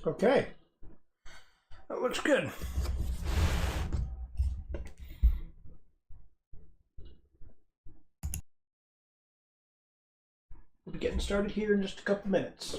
Okay, that looks good. We'll be getting started here in just a couple minutes.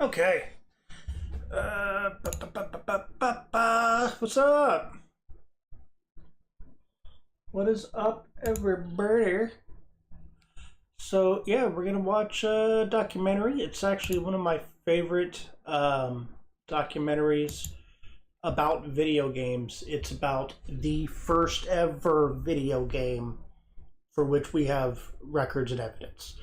Okay. What's up? What is up, everybody? So yeah, we're gonna watch a documentary. It's actually one of my favorite documentaries about video games. It's about the first ever video game for which we have records and evidence.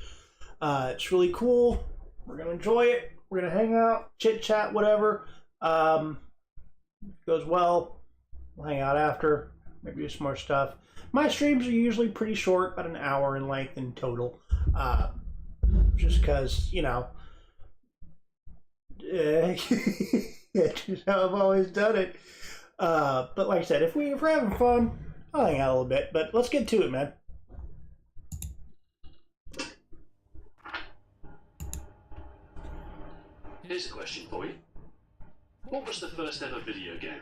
It's really cool. We're gonna enjoy it. We're gonna hang out, chit chat, whatever. If it goes well, we'll hang out after, maybe do some more stuff. My streams are usually pretty short, about an hour in length in total. Just because, you know, it's just how I've always done it. But like I said, if we're having fun, I'll hang out a little bit. But let's get to it, man. Here's a question for you. What was the first ever video game?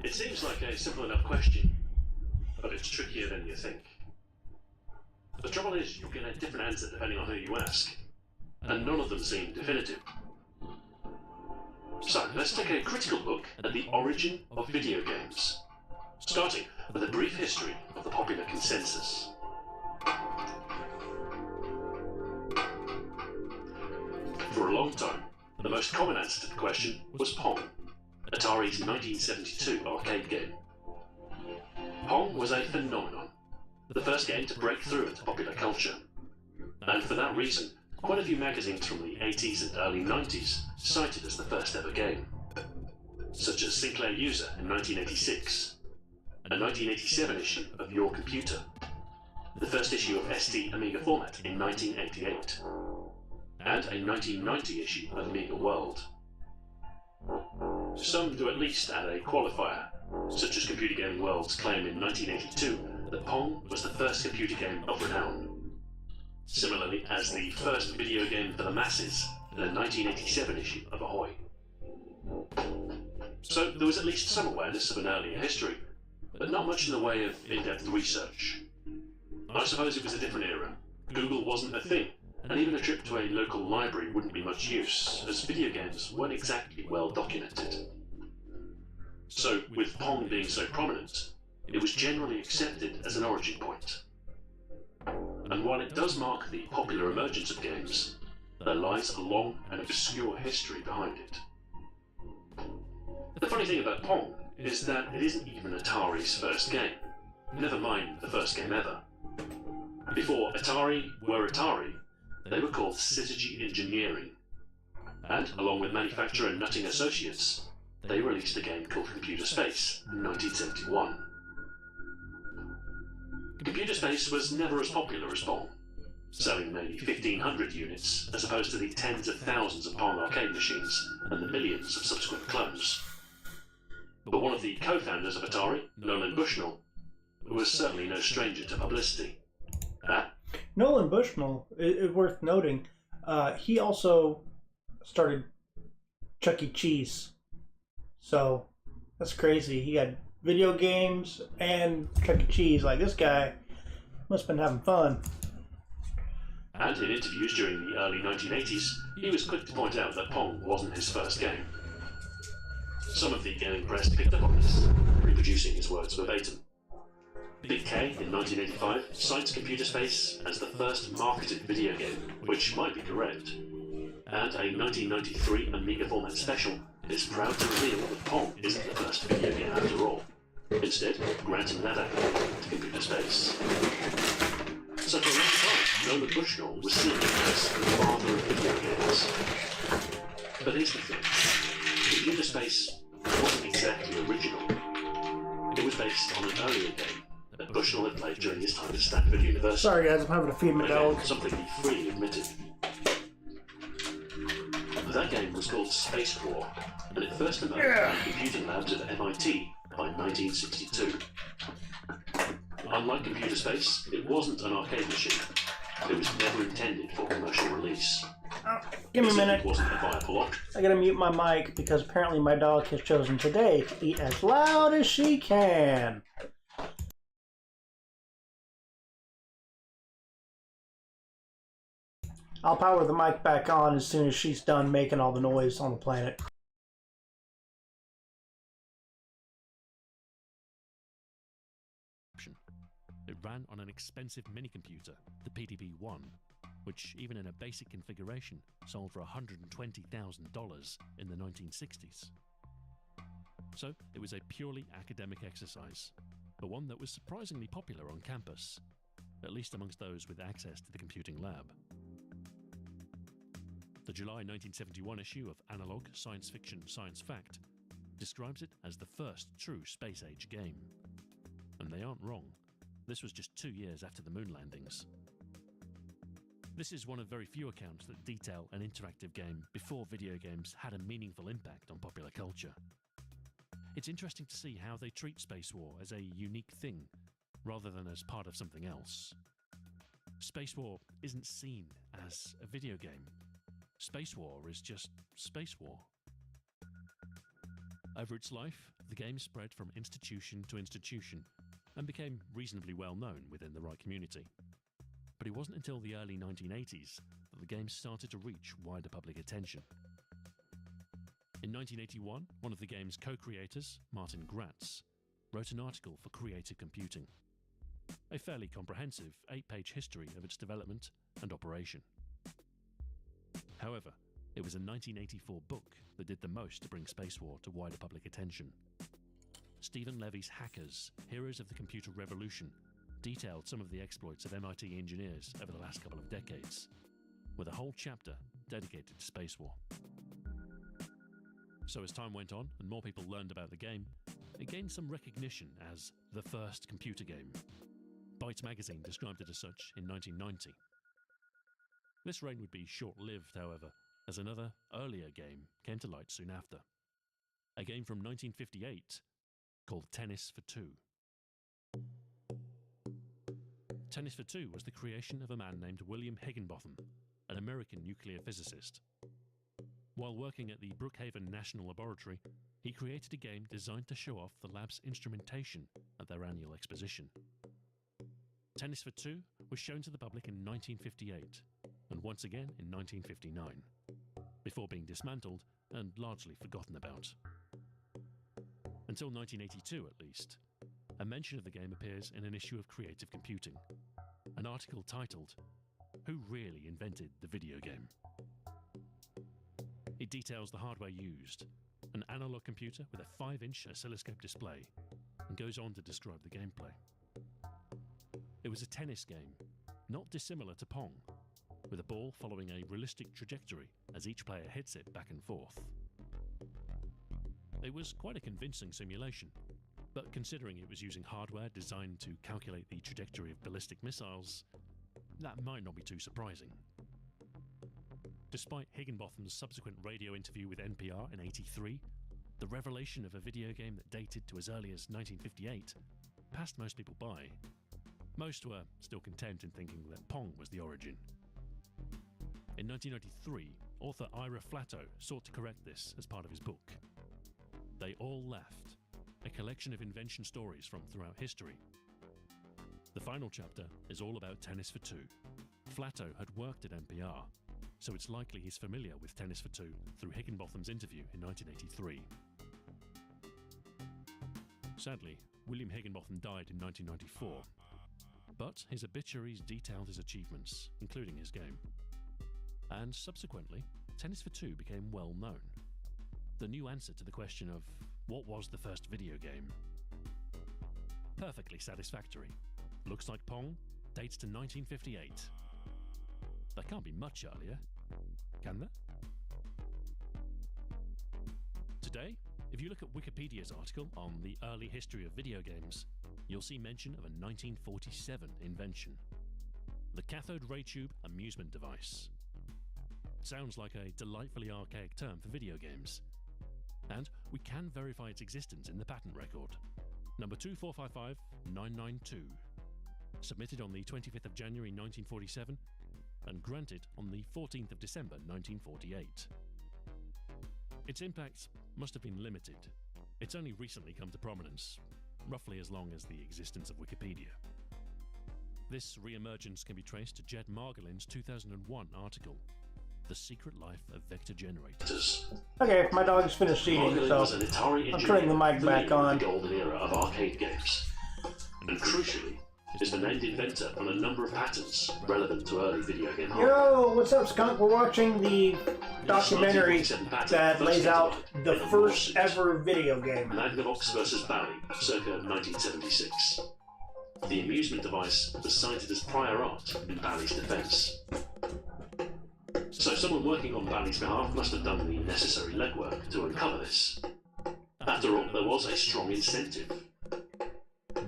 It seems like a simple enough question, but it's trickier than you think. The trouble is, you'll get a different answer depending on who you ask, and none of them seem definitive. So, let's take a critical look at the origin of video games, starting with a brief history of the popular consensus. For a long time, the most common answer to the question was Pong, Atari's 1972 arcade game. Pong was a phenomenon, the first game to break through into popular culture. And for that reason, quite a few magazines from the 80s and early 90s cited it as the first ever game, such as Sinclair User in 1986, a 1987 issue of Your Computer, the first issue of ST Amiga Format in 1988, and a 1990 issue of Amiga World. Some do at least add a qualifier, such as Computer Gaming World's claim in 1982 that Pong was the first computer game of renown, similarly as the first video game for the masses in a 1987 issue of Ahoy. So there was at least some awareness of an earlier history, but not much in the way of in-depth research. I suppose it was a different era. Google wasn't a thing, and even a trip to a local library wouldn't be much use, as video games weren't exactly well documented. So, with Pong being so prominent, it was generally accepted as an origin point. And while it does mark the popular emergence of games, there lies a long and obscure history behind it. The funny thing about Pong is that it isn't even Atari's first game. never mind the first game ever. Before Atari were Atari, they were called Syzygy Engineering, and along with manufacturer Nutting Associates, they released a game called Computer Space in 1971. Computer Space was never as popular as Pong, selling maybe 1,500 units as opposed to the tens of thousands of Pong arcade machines and the millions of subsequent clones. But one of the co-founders of Atari, Nolan Bushnell, was certainly no stranger to publicity. Nolan Bushnell, worth noting, he also started Chuck E. Cheese. So that's crazy. He had video games and Chuck E. Cheese. Like, this guy must have been having fun. And in interviews during the early 1980s, he was quick to point out that Pong wasn't his first game. Some of the gaming press picked up on this, reproducing his words verbatim. Big K in 1985 cites Computer Space as the first marketed video game, which might be correct. And a 1993 Amiga format special is proud to reveal that Pong isn't the first video game after all, instead granting that accolade to Computer Space. So for a long time, Nolan Bushnell was seen as the father of video games. But here's the thing, Computer Space wasn't exactly original. It was based on an earlier game that Bushnell had played during his time at Stanford University. Sorry guys, I'm having to feed my dog. Something he freely admitted. That game was called Space War, and it first emerged in computing labs at MIT by 1962. Unlike Computer Space, it wasn't an arcade machine. It was never intended for commercial release. Give me a minute. It wasn't a viable option. I gotta mute my mic because apparently my dog has chosen today to be as loud as she can. I'll power the mic back on as soon as she's done making all the noise on the planet. It ran on an expensive minicomputer, the PDP-1, which, even in a basic configuration, sold for $120,000 in the 1960s. So, it was a purely academic exercise, but one that was surprisingly popular on campus, at least amongst those with access to the computing lab. The July 1971 issue of Analog Science Fiction Science Fact describes it as the first true space-age game. And they aren't wrong. This was just 2 years after the moon landings. This is one of very few accounts that detail an interactive game before video games had a meaningful impact on popular culture. It's interesting to see how they treat Space War as a unique thing, rather than as part of something else. Space War isn't seen as a video game. Space War is just Space War. Over its life, the game spread from institution to institution and became reasonably well known within the right community. But it wasn't until the early 1980s that the game started to reach wider public attention. In 1981, one of the game's co-creators, Martin Gratz, wrote an article for Creative Computing, a fairly comprehensive 8-page history of its development and operation. However, it was a 1984 book that did the most to bring Space War to wider public attention. Stephen Levy's Hackers, Heroes of the Computer Revolution, detailed some of the exploits of MIT engineers over the last couple of decades, with a whole chapter dedicated to Space War. So as time went on and more people learned about the game, it gained some recognition as the first computer game. Byte magazine described it as such in 1990. This reign would be short-lived, however, as another, earlier game came to light soon after. A game from 1958 called Tennis for Two. Tennis for Two was the creation of a man named William Higginbotham, an American nuclear physicist. While working at the Brookhaven National Laboratory, he created a game designed to show off the lab's instrumentation at their annual exposition. Tennis for Two was shown to the public in 1958, and once again in 1959, before being dismantled and largely forgotten about. Until 1982 at least, a mention of the game appears in an issue of Creative Computing, an article titled, "Who Really Invented the Video Game?" It details the hardware used, an analog computer with a 5-inch oscilloscope display, and goes on to describe the gameplay. It was a tennis game, not dissimilar to Pong, with a ball following a realistic trajectory as each player hits it back and forth. It was quite a convincing simulation, but considering it was using hardware designed to calculate the trajectory of ballistic missiles, that might not be too surprising. Despite Higginbotham's subsequent radio interview with NPR in '83, the revelation of a video game that dated to as early as 1958 passed most people by. Most were still content in thinking that Pong was the origin. In 1993, author Ira Flatow sought to correct this as part of his book. They All Left, a collection of invention stories from throughout history. The final chapter is all about Tennis for Two. Flatow had worked at NPR, so it's likely he's familiar with Tennis for Two through Higginbotham's interview in 1983. Sadly, William Higginbotham died in 1994, but his obituaries detailed his achievements, including his game. And subsequently, Tennis for Two became well known. The new answer to the question of what was the first video game? Perfectly satisfactory. Looks like Pong, dates to 1958. That can't be much earlier, can there? Today, if you look at Wikipedia's article on the early history of video games, you'll see mention of a 1947 invention. The cathode ray tube amusement device. Sounds like a delightfully archaic term for video games. And we can verify its existence in the patent record. Number 2455992. Submitted on the 25th of January 1947 and granted on the 14th of December 1948. Its impact must have been limited. It's only recently come to prominence, roughly as long as the existence of Wikipedia. This re-emergence can be traced to Jed Margolin's 2001 article, The Secret Life of Vector Generators. Okay, my dog's finished eating, Margolin was an Atari I'm turning the mic back on. The golden era of arcade games. And crucially, is the named inventor on a number of patents relevant to early video game hardware. Yo, what's up, Skunk? We're watching the documentary that lays out the first ever video game. Magnavox vs. Bally, circa 1976. The amusement device was cited as prior art in Bally's defense. So someone working on Bally's behalf must have done the necessary legwork to uncover this. After all, there was a strong incentive.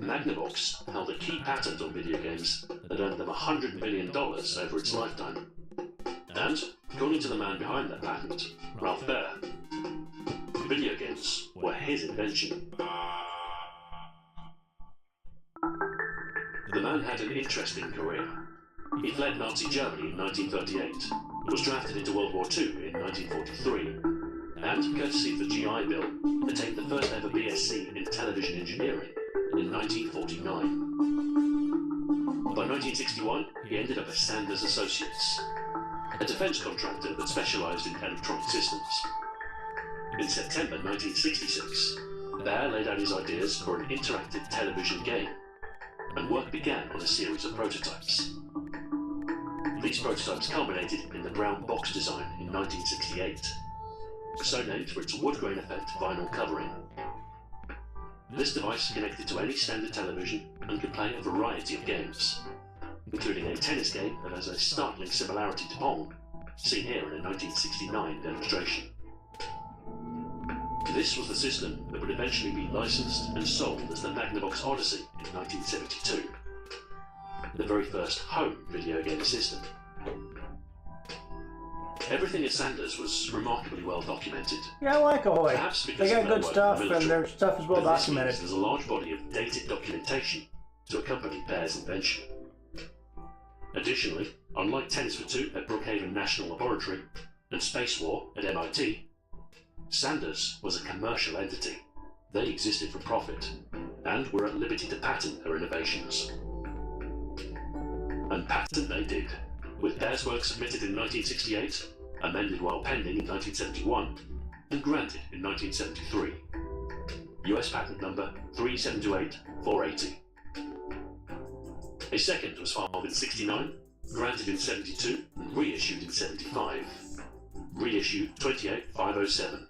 Magnavox held a key patent on video games that earned them $100 million over its lifetime. And, according to the man behind that patent, Ralph Baer, video games were his invention. The man had an interesting career. He fled Nazi Germany in 1938, was drafted into World War II in 1943, and, courtesy of the GI Bill, attained the first ever BSc in television engineering in 1949. By 1961, he ended up at Sanders Associates, a defense contractor that specialized in electronic systems. In September 1966, Baer laid out his ideas for an interactive television game, and work began on a series of prototypes. These prototypes culminated in the brown box design in 1968, so named for its wood grain effect vinyl covering. This device connected to any standard television and could play a variety of games, including a tennis game that has a startling similarity to Pong, seen here in a 1969 demonstration. This was the system that would eventually be licensed and sold as the Magnavox Odyssey in 1972, the very first home video game system. Everything at Sanders was remarkably well documented. Yeah, I like Ahoy. Perhaps because They got of their good work stuff, in the and military, their stuff is well but this means documented. there's a large body of dated documentation to accompany Baer's invention. Additionally, unlike Tennis for Two at Brookhaven National Laboratory and Space War at MIT, Sanders was a commercial entity. They existed for profit, and were at liberty to patent their innovations. And patent they did, with Baer's work submitted in 1968, amended while pending in 1971, and granted in 1973. US patent number 3728480. A second was filed in 69, granted in 72, and reissued in 75. Reissued 28507.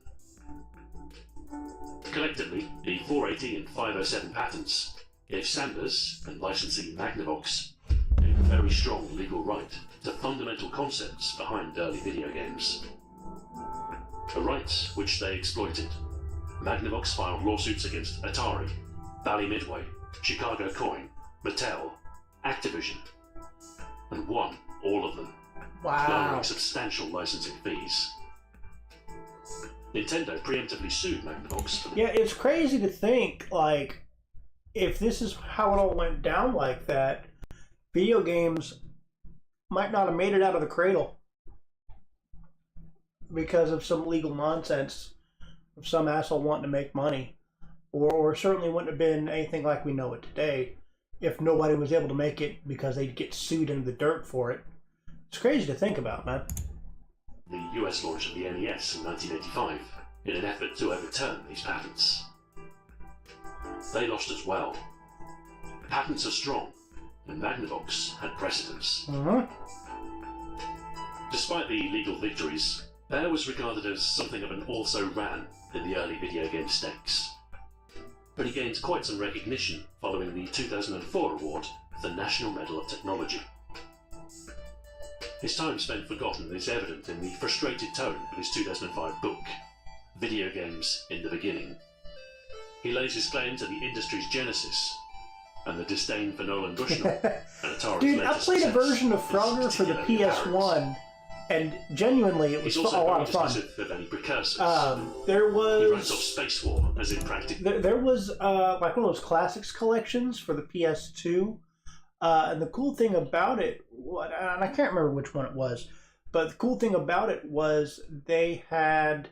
Collectively, the 480 and 507 patents gave Sanders and licensee Magnavox a very strong legal right to fundamental concepts behind early video games. A right which they exploited. Magnavox filed lawsuits against Atari, Bally Midway, Chicago Coin, Mattel, Activision, and won all of them, Wow. lowering substantial licensing fees. Nintendo preemptively sued Magnavox for the Yeah, it's crazy to think, like, if this is how it all went down like that, video games might not have made it out of the cradle because of some legal nonsense of some asshole wanting to make money. Or certainly wouldn't have been anything like we know it today if nobody was able to make it because they'd get sued into the dirt for it. It's crazy to think about, man. the US launch of the NES in 1985 in an effort to overturn these patents. They lost as well. Patents are strong, and Magnavox had precedence. Despite the legal victories, Bear was regarded as something of an also-ran in the early video game stakes. But he gained quite some recognition following the 2004 award for the National Medal of Technology. His time spent forgotten is evident in the frustrated tone of his 2005 book, Video Games in the Beginning. He lays his claim to the industry's genesis and the disdain for Nolan Bushnell and Atari's Dude, I latest played a success version of is Frogger for the particularly PS1, and genuinely it was He's a also lot very of fun. dismissive of any precursors. There He writes off was Space War as impractical. there was like one of those classics collections for the PS2, and the cool thing about it, and I can't remember which one it was, but the cool thing about it was they had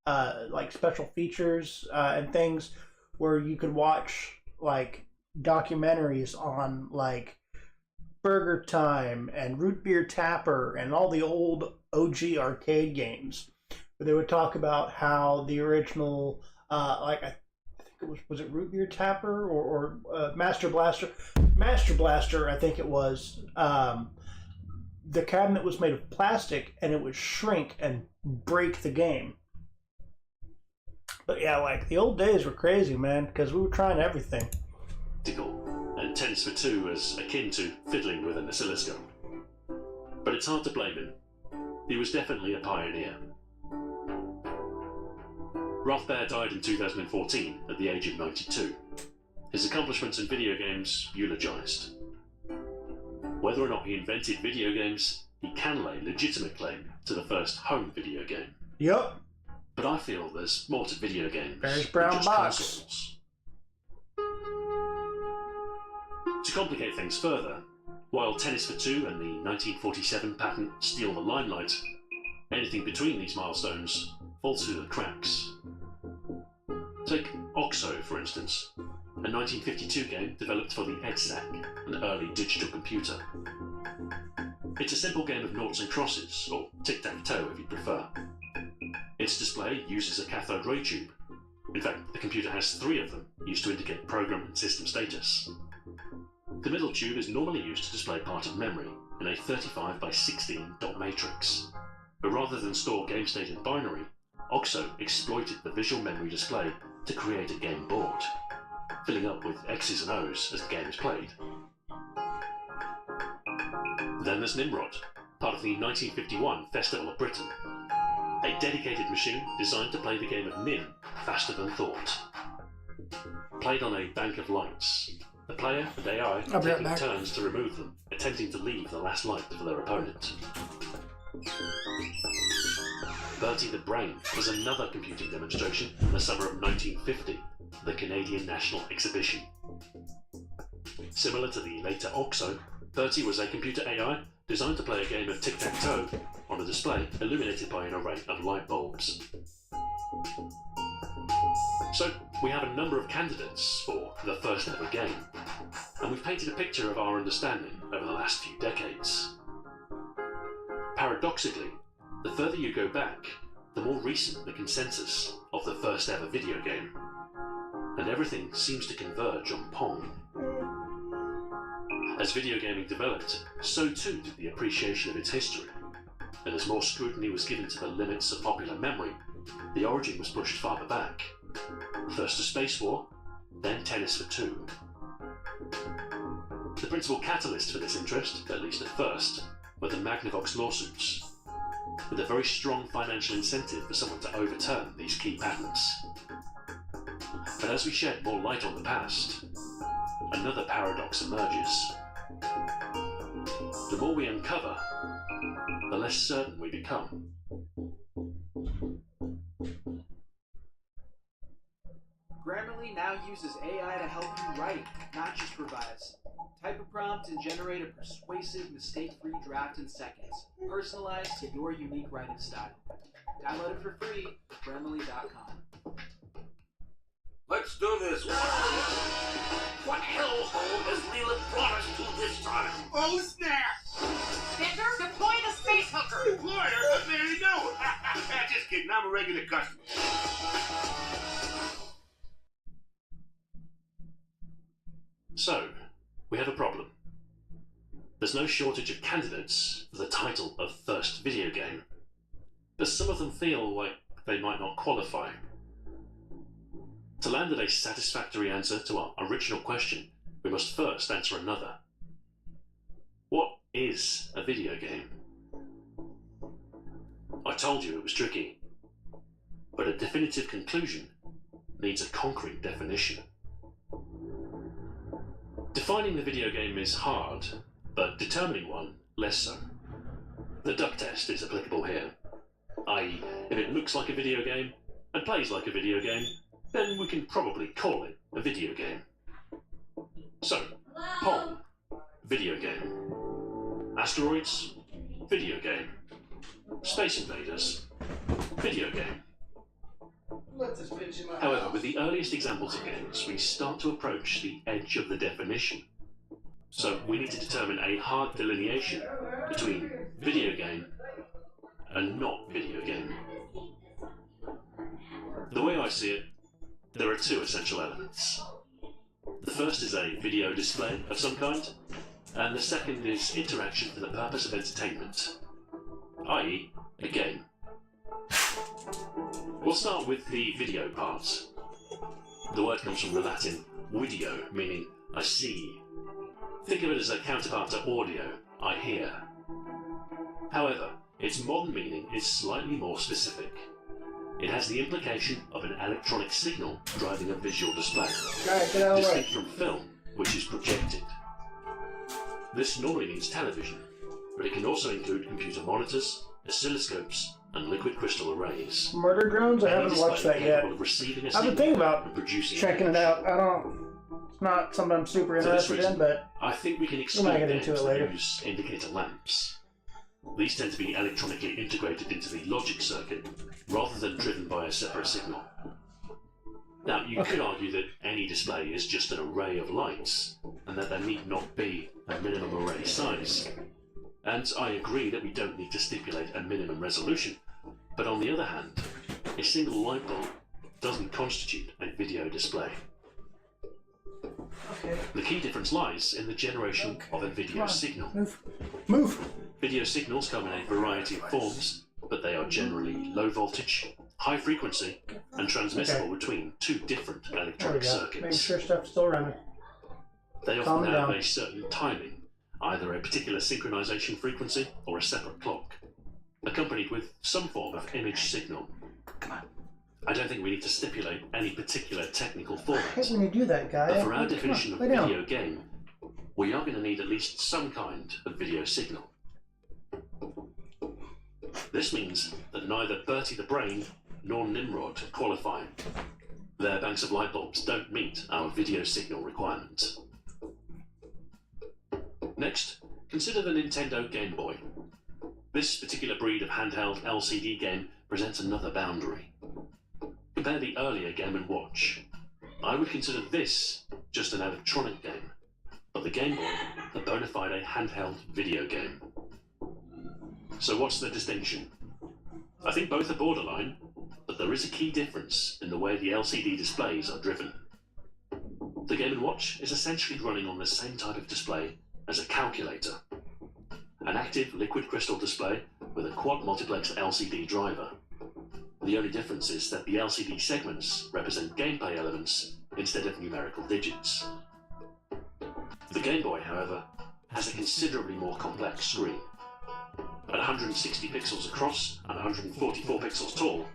like special features and things where you could watch like documentaries on like Burger Time and Root Beer Tapper and all the old OG arcade games, where they would talk about how the original like I think it was it Root Beer Tapper or Master Blaster I think it was, the cabinet was made of plastic and it would shrink and break the game. But yeah, like the old days were crazy, man, because we were trying everything. And Tennis for Two is akin to fiddling with an oscilloscope. But it's hard to blame him. He was definitely a pioneer. Ralph Baer died in 2014 at the age of 92. His accomplishments in video games eulogized. Whether or not he invented video games, he can lay legitimate claim to the first home video game. Yep. But I feel there's more to video games Bear's than brown just box. consoles. To complicate things further, while Tennis for Two and the 1947 patent steal the limelight, anything between these milestones falls through the cracks. Take OXO, for instance, a 1952 game developed for the EDSAC, an early digital computer. It's a simple game of noughts and crosses, or tic-tac-toe if you prefer. Its display uses a cathode ray tube. In fact, the computer has 3 of them, used to indicate program and system status. The middle tube is normally used to display part of memory in a 35 by 16 dot matrix. But rather than store game state in binary, OXO exploited the visual memory display to create a game board, filling up with X's and O's as the game is played. Then there's Nimrod, part of the 1951 Festival of Britain, a dedicated machine designed to play the game of Nim faster than thought. Played on a bank of lights, the player and AI I'll be right taking back. turns to remove them, attempting to leave the last light for their opponent. Bertie the Brain was another computing demonstration in the summer of 1950, the Canadian National Exhibition. Similar to the later OXO, Bertie was a computer AI designed to play a game of tic-tac-toe on a display illuminated by an array of light bulbs. So, we have a number of candidates for the first ever game, and we've painted a picture of our understanding over the last few decades. Paradoxically, the further you go back, the more recent the consensus of the first ever video game, and everything seems to converge on Pong. As video gaming developed, so too did the appreciation of its history, and as more scrutiny was given to the limits of popular memory, the origin was pushed farther back. First to Space War, then Tennis for Two. The principal catalyst for this interest, at least at first, were the Magnavox lawsuits, with a very strong financial incentive for someone to overturn these key patents. But as we shed more light on the past, another paradox emerges. The more we uncover, the less certain we become. Grammarly now uses AI to help you write, not just revise. Type a prompt and generate a persuasive, mistake-free draft in seconds, personalized to your unique writing style. Download it for free at Grammarly.com. Let's do this. What hellhole has Leela brought us to this time? Oh, snap! Bender, deploy the space hooker! Deploy her? There you know. Just kidding. I'm a regular customer. So, we have a problem. There's no shortage of candidates for the title of first video game, but some of them feel like they might not qualify. To land at a satisfactory answer to our original question, we must first answer another. What is a video game? I told you it was tricky, but a definitive conclusion needs a concrete definition. Defining the video game is hard, but determining one less so. The duck test is applicable here, i.e., if it looks like a video game and plays like a video game, then we can probably call it a video game. So, Pong, video game. Asteroids, video game. Space Invaders, video game. However, with the earliest examples of games, we start to approach the edge of the definition. So we need to determine a hard delineation between video game and not video game. The way I see it, there are two essential elements. The first is a video display of some kind, and the second is interaction for the purpose of entertainment, i.e., a game. We'll start with the video part. The word comes from the Latin video, meaning I see. Think of it as a counterpart to audio, I hear. However, its modern meaning is slightly more specific. It has the implication of an electronic signal driving a visual display, distinct from film, which is projected. This normally means television, but it can also include computer monitors, oscilloscopes, and liquid crystal arrays. Murder Drones? I haven't watched that yet. I've been thinking about checking it out. It's not something I'm super interested in, but I think we can exclude games that use indicator lamps. These tend to be electronically integrated into the logic circuit, rather than driven by a separate signal. Now, you could argue that any display is just an array of lights, and that there need not be a minimum array size. And I agree that we don't need to stipulate a minimum resolution, but on the other hand, a single light bulb doesn't constitute a video display. Okay. The key difference lies in the generation of a video signal. Move! Video signals come in a variety of forms, but they are generally low voltage, high frequency, and transmissible between two different electronic circuits. Making sure stuff's still running. They often have a certain timing, either a particular synchronization frequency or a separate clock, accompanied with some form of image signal. Come on. I don't think we need to stipulate any particular technical format. I hate when you do that, guy. But for our definition of video game, we are going to need at least some kind of video signal. This means that neither Bertie the Brain nor Nimrod qualify. Their banks of light bulbs don't meet our video signal requirements. Next, consider the Nintendo Game Boy. This particular breed of handheld LCD game presents another boundary. Compare the earlier Game & Watch. I would consider this just an electronic game, but the Game Boy a bona fide handheld video game. So what's the distinction? I think both are borderline, but there is a key difference in the way the LCD displays are driven. The Game & Watch is essentially running on the same type of display as a calculator, an active liquid crystal display with a quad multiplex LCD driver. The only difference is that the LCD segments represent gameplay elements instead of numerical digits. The Game Boy, however, has a considerably more complex screen. At 160 pixels across and 144 pixels tall,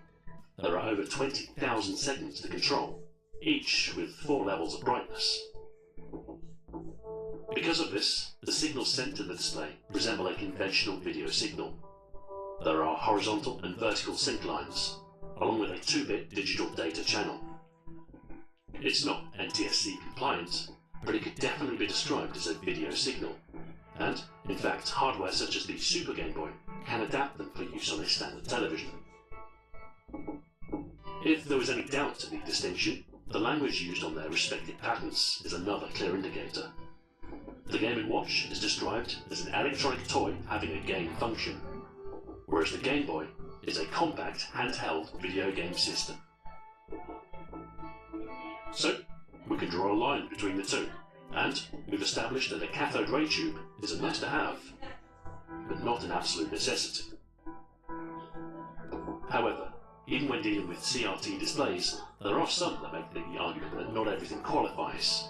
there are over 20,000 segments to control, each with 4 levels of brightness. Because of this, the signals sent to the display resemble a conventional video signal. There are horizontal and vertical sync lines, along with a 2-bit digital data channel. It's not NTSC compliant, but it could definitely be described as a video signal, and, in fact, hardware such as the Super Game Boy can adapt them for use on a standard television. If there was any doubt to the distinction, the language used on their respective patents is another clear indicator. The Game & Watch is described as an electronic toy having a game function, whereas the Game Boy is a compact, handheld video game system. So, we can draw a line between the two, and we've established that a cathode ray tube is a must-have, but not an absolute necessity. However, even when dealing with CRT displays, there are some that make the argument that not everything qualifies.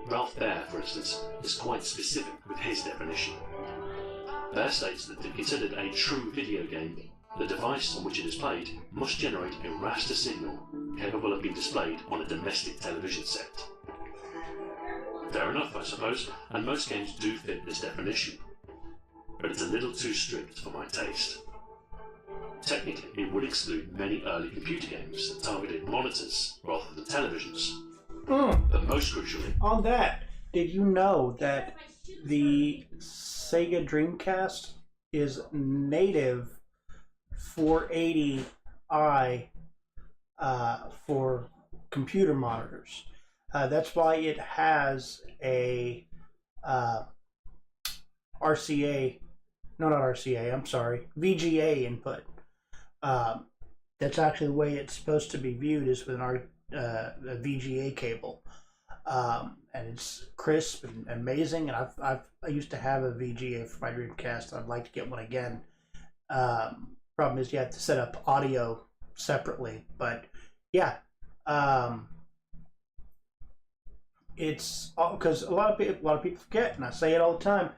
Ralph Baer, for instance, is quite specific with his definition. Baer states that to be considered a true video game, the device on which it is played must generate a raster signal capable of being displayed on a domestic television set. Fair enough, I suppose, and most games do fit this definition, but it's a little too strict for my taste. Technically, it would exclude many early computer games that targeted monitors rather than televisions. But most crucially, On that, did you know that the Sega Dreamcast is native 480i for computer monitors? That's why it has a VGA input. That's actually the way it's supposed to be viewed, is with a VGA cable, and it's crisp and amazing. And I used to have a VGA for my Dreamcast. I'd like to get one again. Problem is you have to set up audio separately, but yeah, it's because a lot of people forget, and I say it all the time.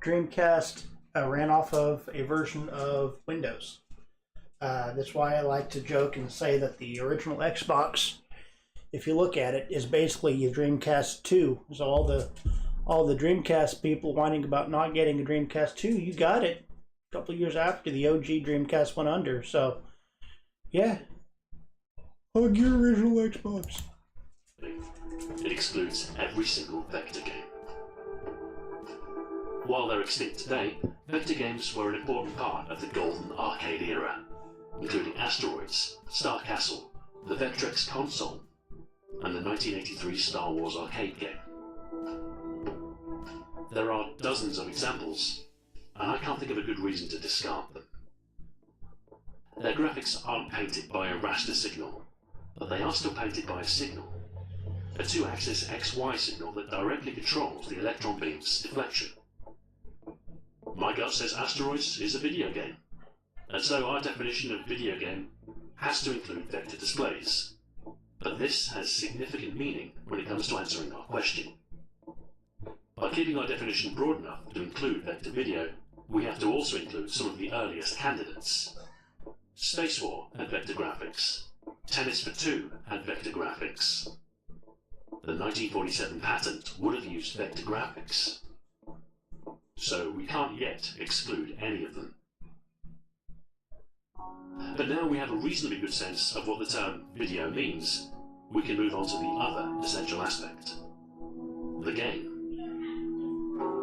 Dreamcast ran off of a version of Windows. That's why I like to joke and say that the original Xbox, if you look at it, is basically your Dreamcast 2. So all the Dreamcast people whining about not getting a Dreamcast 2, you got it a couple of years after the OG Dreamcast went under. So yeah, hug your original Xbox. it excludes every single vector game. While they're extinct today, vector games were an important part of the golden arcade era, including Asteroids, Star Castle, the Vectrex console, and the 1983 Star Wars arcade game. There are dozens of examples, and I can't think of a good reason to discard them. Their graphics aren't painted by a raster signal, but they are still painted by a signal, a 2-axis XY signal that directly controls the electron beam's deflection. My gut says Asteroids is a video game, and so our definition of video game has to include vector displays. But this has significant meaning when it comes to answering our question. By keeping our definition broad enough to include vector video, we have to also include some of the earliest candidates. Space War had vector graphics. Tennis for Two had vector graphics. The 1947 patent would have used vector graphics. So we can't yet exclude any of them. But now we have a reasonably good sense of what the term video means, we can move on to the other essential aspect, the game.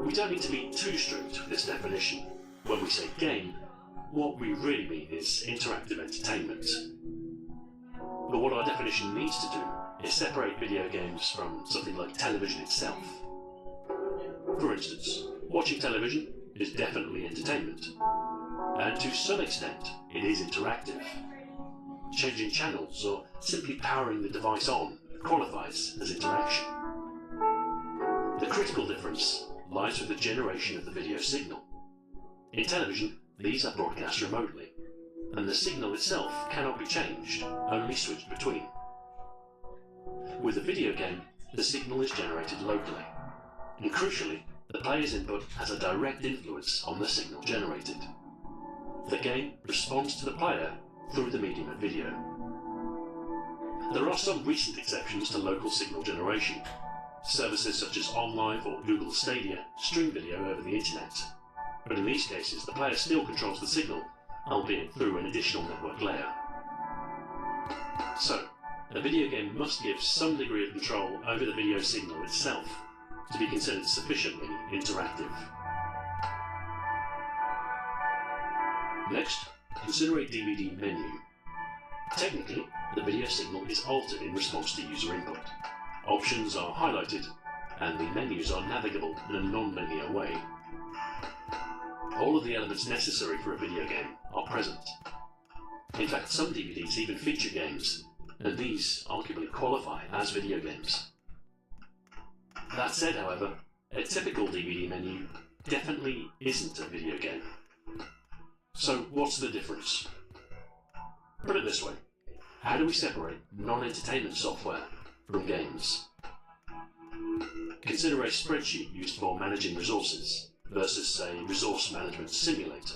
We don't need to be too strict with this definition. When we say game, what we really mean is interactive entertainment. But what our definition needs to do is separate video games from something like television itself. For instance, watching television is definitely entertainment, and to some extent it is interactive. Changing channels or simply powering the device on qualifies as interaction. The critical difference lies with the generation of the video signal. In television, these are broadcast remotely, and the signal itself cannot be changed, only switched between. With a video game, the signal is generated locally. And crucially, the player's input has a direct influence on the signal generated. The game responds to the player through the medium of video. There are some recent exceptions to local signal generation. Services such as OnLive or Google Stadia stream video over the internet. But in these cases, the player still controls the signal, albeit through an additional network layer. So, a video game must give some degree of control over the video signal itself to be considered sufficiently interactive. Next, consider a DVD menu. Technically, the video signal is altered in response to user input. Options are highlighted, and the menus are navigable in a non-linear way. All of the elements necessary for a video game are present. In fact, some DVDs even feature games, and these arguably qualify as video games. That said, however, a typical DVD menu definitely isn't a video game. So what's the difference? Put it this way, how do we separate non-entertainment software from games? Consider a spreadsheet used for managing resources versus a resource management simulator.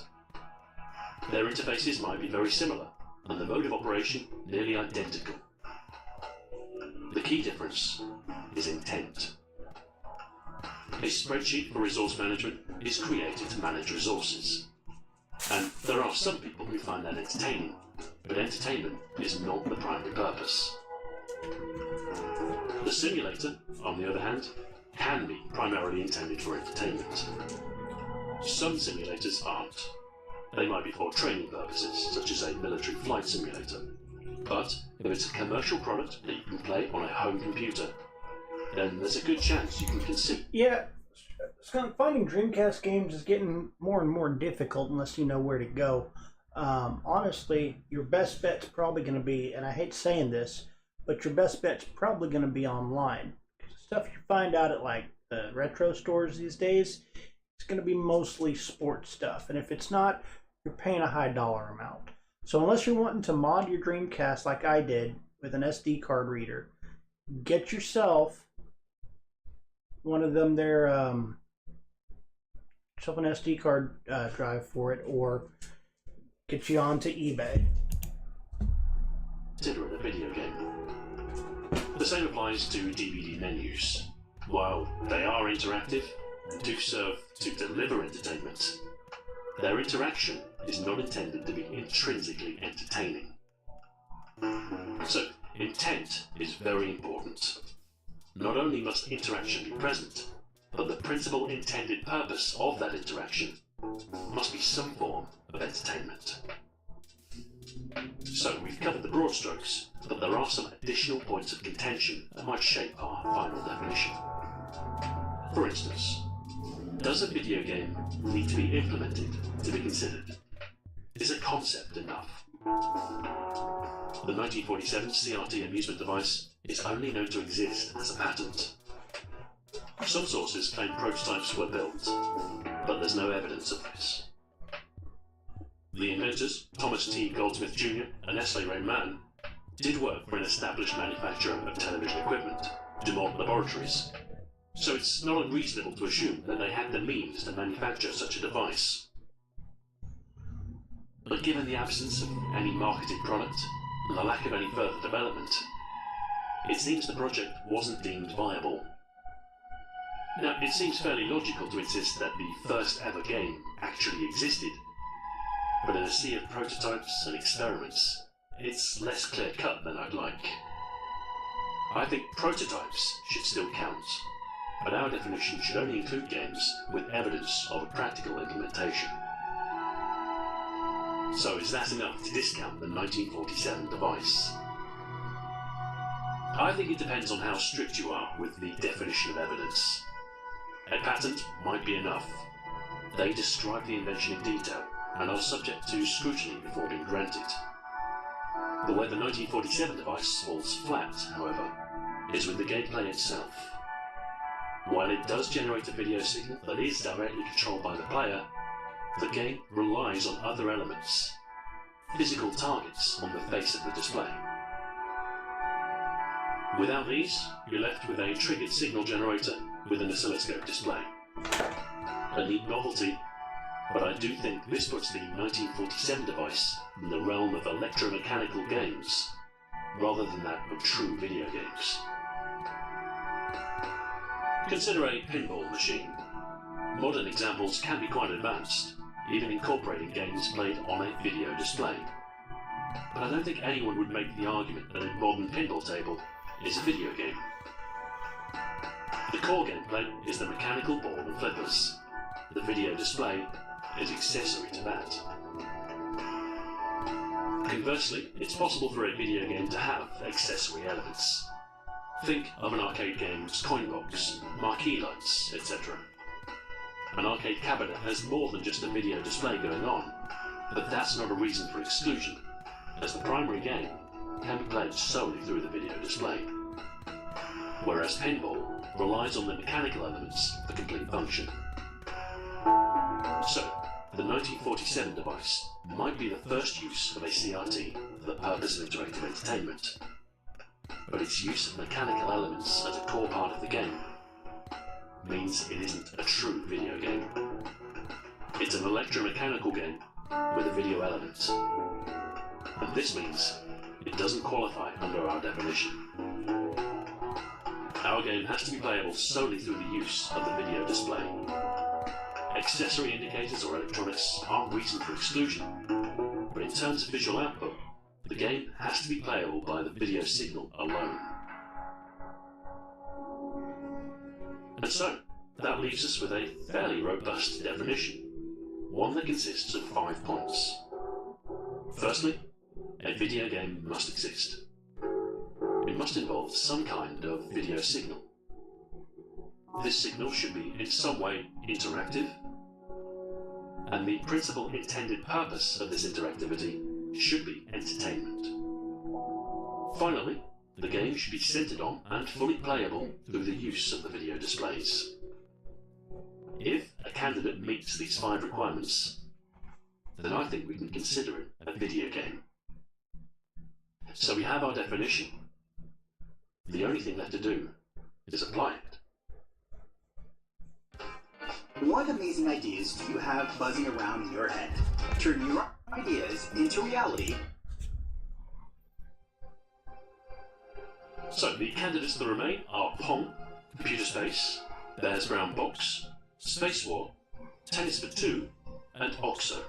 Their interfaces might be very similar, and the mode of operation nearly identical. The key difference is intent. A spreadsheet for resource management is created to manage resources. And there are some people who find that entertaining, but entertainment is not the primary purpose. The simulator, on the other hand, can be primarily intended for entertainment. Some simulators aren't. They might be for training purposes, such as a military flight simulator. But if it's a commercial product that you can play on a home computer, then there's a good chance you can conceive. Yeah, Skunk, finding Dreamcast games is getting more and more difficult unless you know where to go. Honestly, your best bet's probably going to be, and I hate saying this, but your best bet's probably going to be online. Stuff you find out at like the retro stores these days, it's going to be mostly sports stuff. And if it's not, you're paying a high dollar amount. So unless you're wanting to mod your Dreamcast like I did with an SD card reader, get yourself one of them there, yourself an SD card drive for it, or get you onto eBay. Consider it a video game. The same applies to DVD menus. While they are interactive and do serve to deliver entertainment, their interaction is not intended to be intrinsically entertaining. So, intent is very important. Not only must interaction be present, but the principal intended purpose of that interaction must be some form of entertainment. So we've covered the broad strokes, but there are some additional points of contention that might shape our final definition. For instance, does a video game need to be implemented to be considered? Is a concept enough? The 1947 CRT amusement device is only known to exist as a patent. Some sources claim prototypes were built, but there's no evidence of this. The inventors, Thomas T. Goldsmith Jr. and Nestle Raymond, did work for an established manufacturer of television equipment, Dumont Laboratories, so it's not unreasonable to assume that they had the means to manufacture such a device. But given the absence of any marketed product and the lack of any further development, it seems the project wasn't deemed viable. Now, it seems fairly logical to insist that the first ever game actually existed, but in a sea of prototypes and experiments, it's less clear-cut than I'd like. I think prototypes should still count, but our definition should only include games with evidence of a practical implementation. So is that enough to discount the 1947 device? I think it depends on how strict you are with the definition of evidence. A patent might be enough. They describe the invention in detail and are subject to scrutiny before being granted. The way the 1947 device falls flat, however, is with the gameplay itself. While it does generate a video signal that is directly controlled by the player, the game relies on other elements, physical targets on the face of the display. Without these, you're left with a triggered signal generator with an oscilloscope display. A neat novelty, but I do think this puts the 1947 device in the realm of electromechanical games, rather than that of true video games. Consider a pinball machine. Modern examples can be quite advanced, even incorporating games played on a video display. But I don't think anyone would make the argument that a modern pinball table is a video game. The core gameplay is the mechanical ball and flippers. The video display is accessory to that. Conversely, it's possible for a video game to have accessory elements. Think of an arcade game's coin box, marquee lights, etc. An arcade cabinet has more than just a video display going on, but that's not a reason for exclusion, as the primary game can be played solely through the video display. Whereas pinball relies on the mechanical elements for complete function. So, the 1947 device might be the first use of a CRT for the purpose of interactive entertainment, but its use of mechanical elements as a core part of the game means it isn't a true video game. It's an electromechanical game with a video element, and this means it doesn't qualify under our definition. Our game has to be playable solely through the use of the video display. Accessory indicators or electronics aren't reason for exclusion, but in terms of visual output, the game has to be playable by the video signal alone. And so, that leaves us with a fairly robust definition, one that consists of 5 points. Firstly, a video game must exist. It must involve some kind of video signal. This signal should be in some way interactive, and the principal intended purpose of this interactivity should be entertainment. Finally, the game should be centered on and fully playable through the use of the video displays. If a candidate meets these 5 requirements, then I think we can consider it a video game. So we have our definition. The only thing left to do is apply it. What amazing ideas do you have buzzing around in your head? Turn your ideas into reality. So the candidates that remain are Pong, Computer Space, Bears Brown Box, Space War, Tennis for Two, and OXO.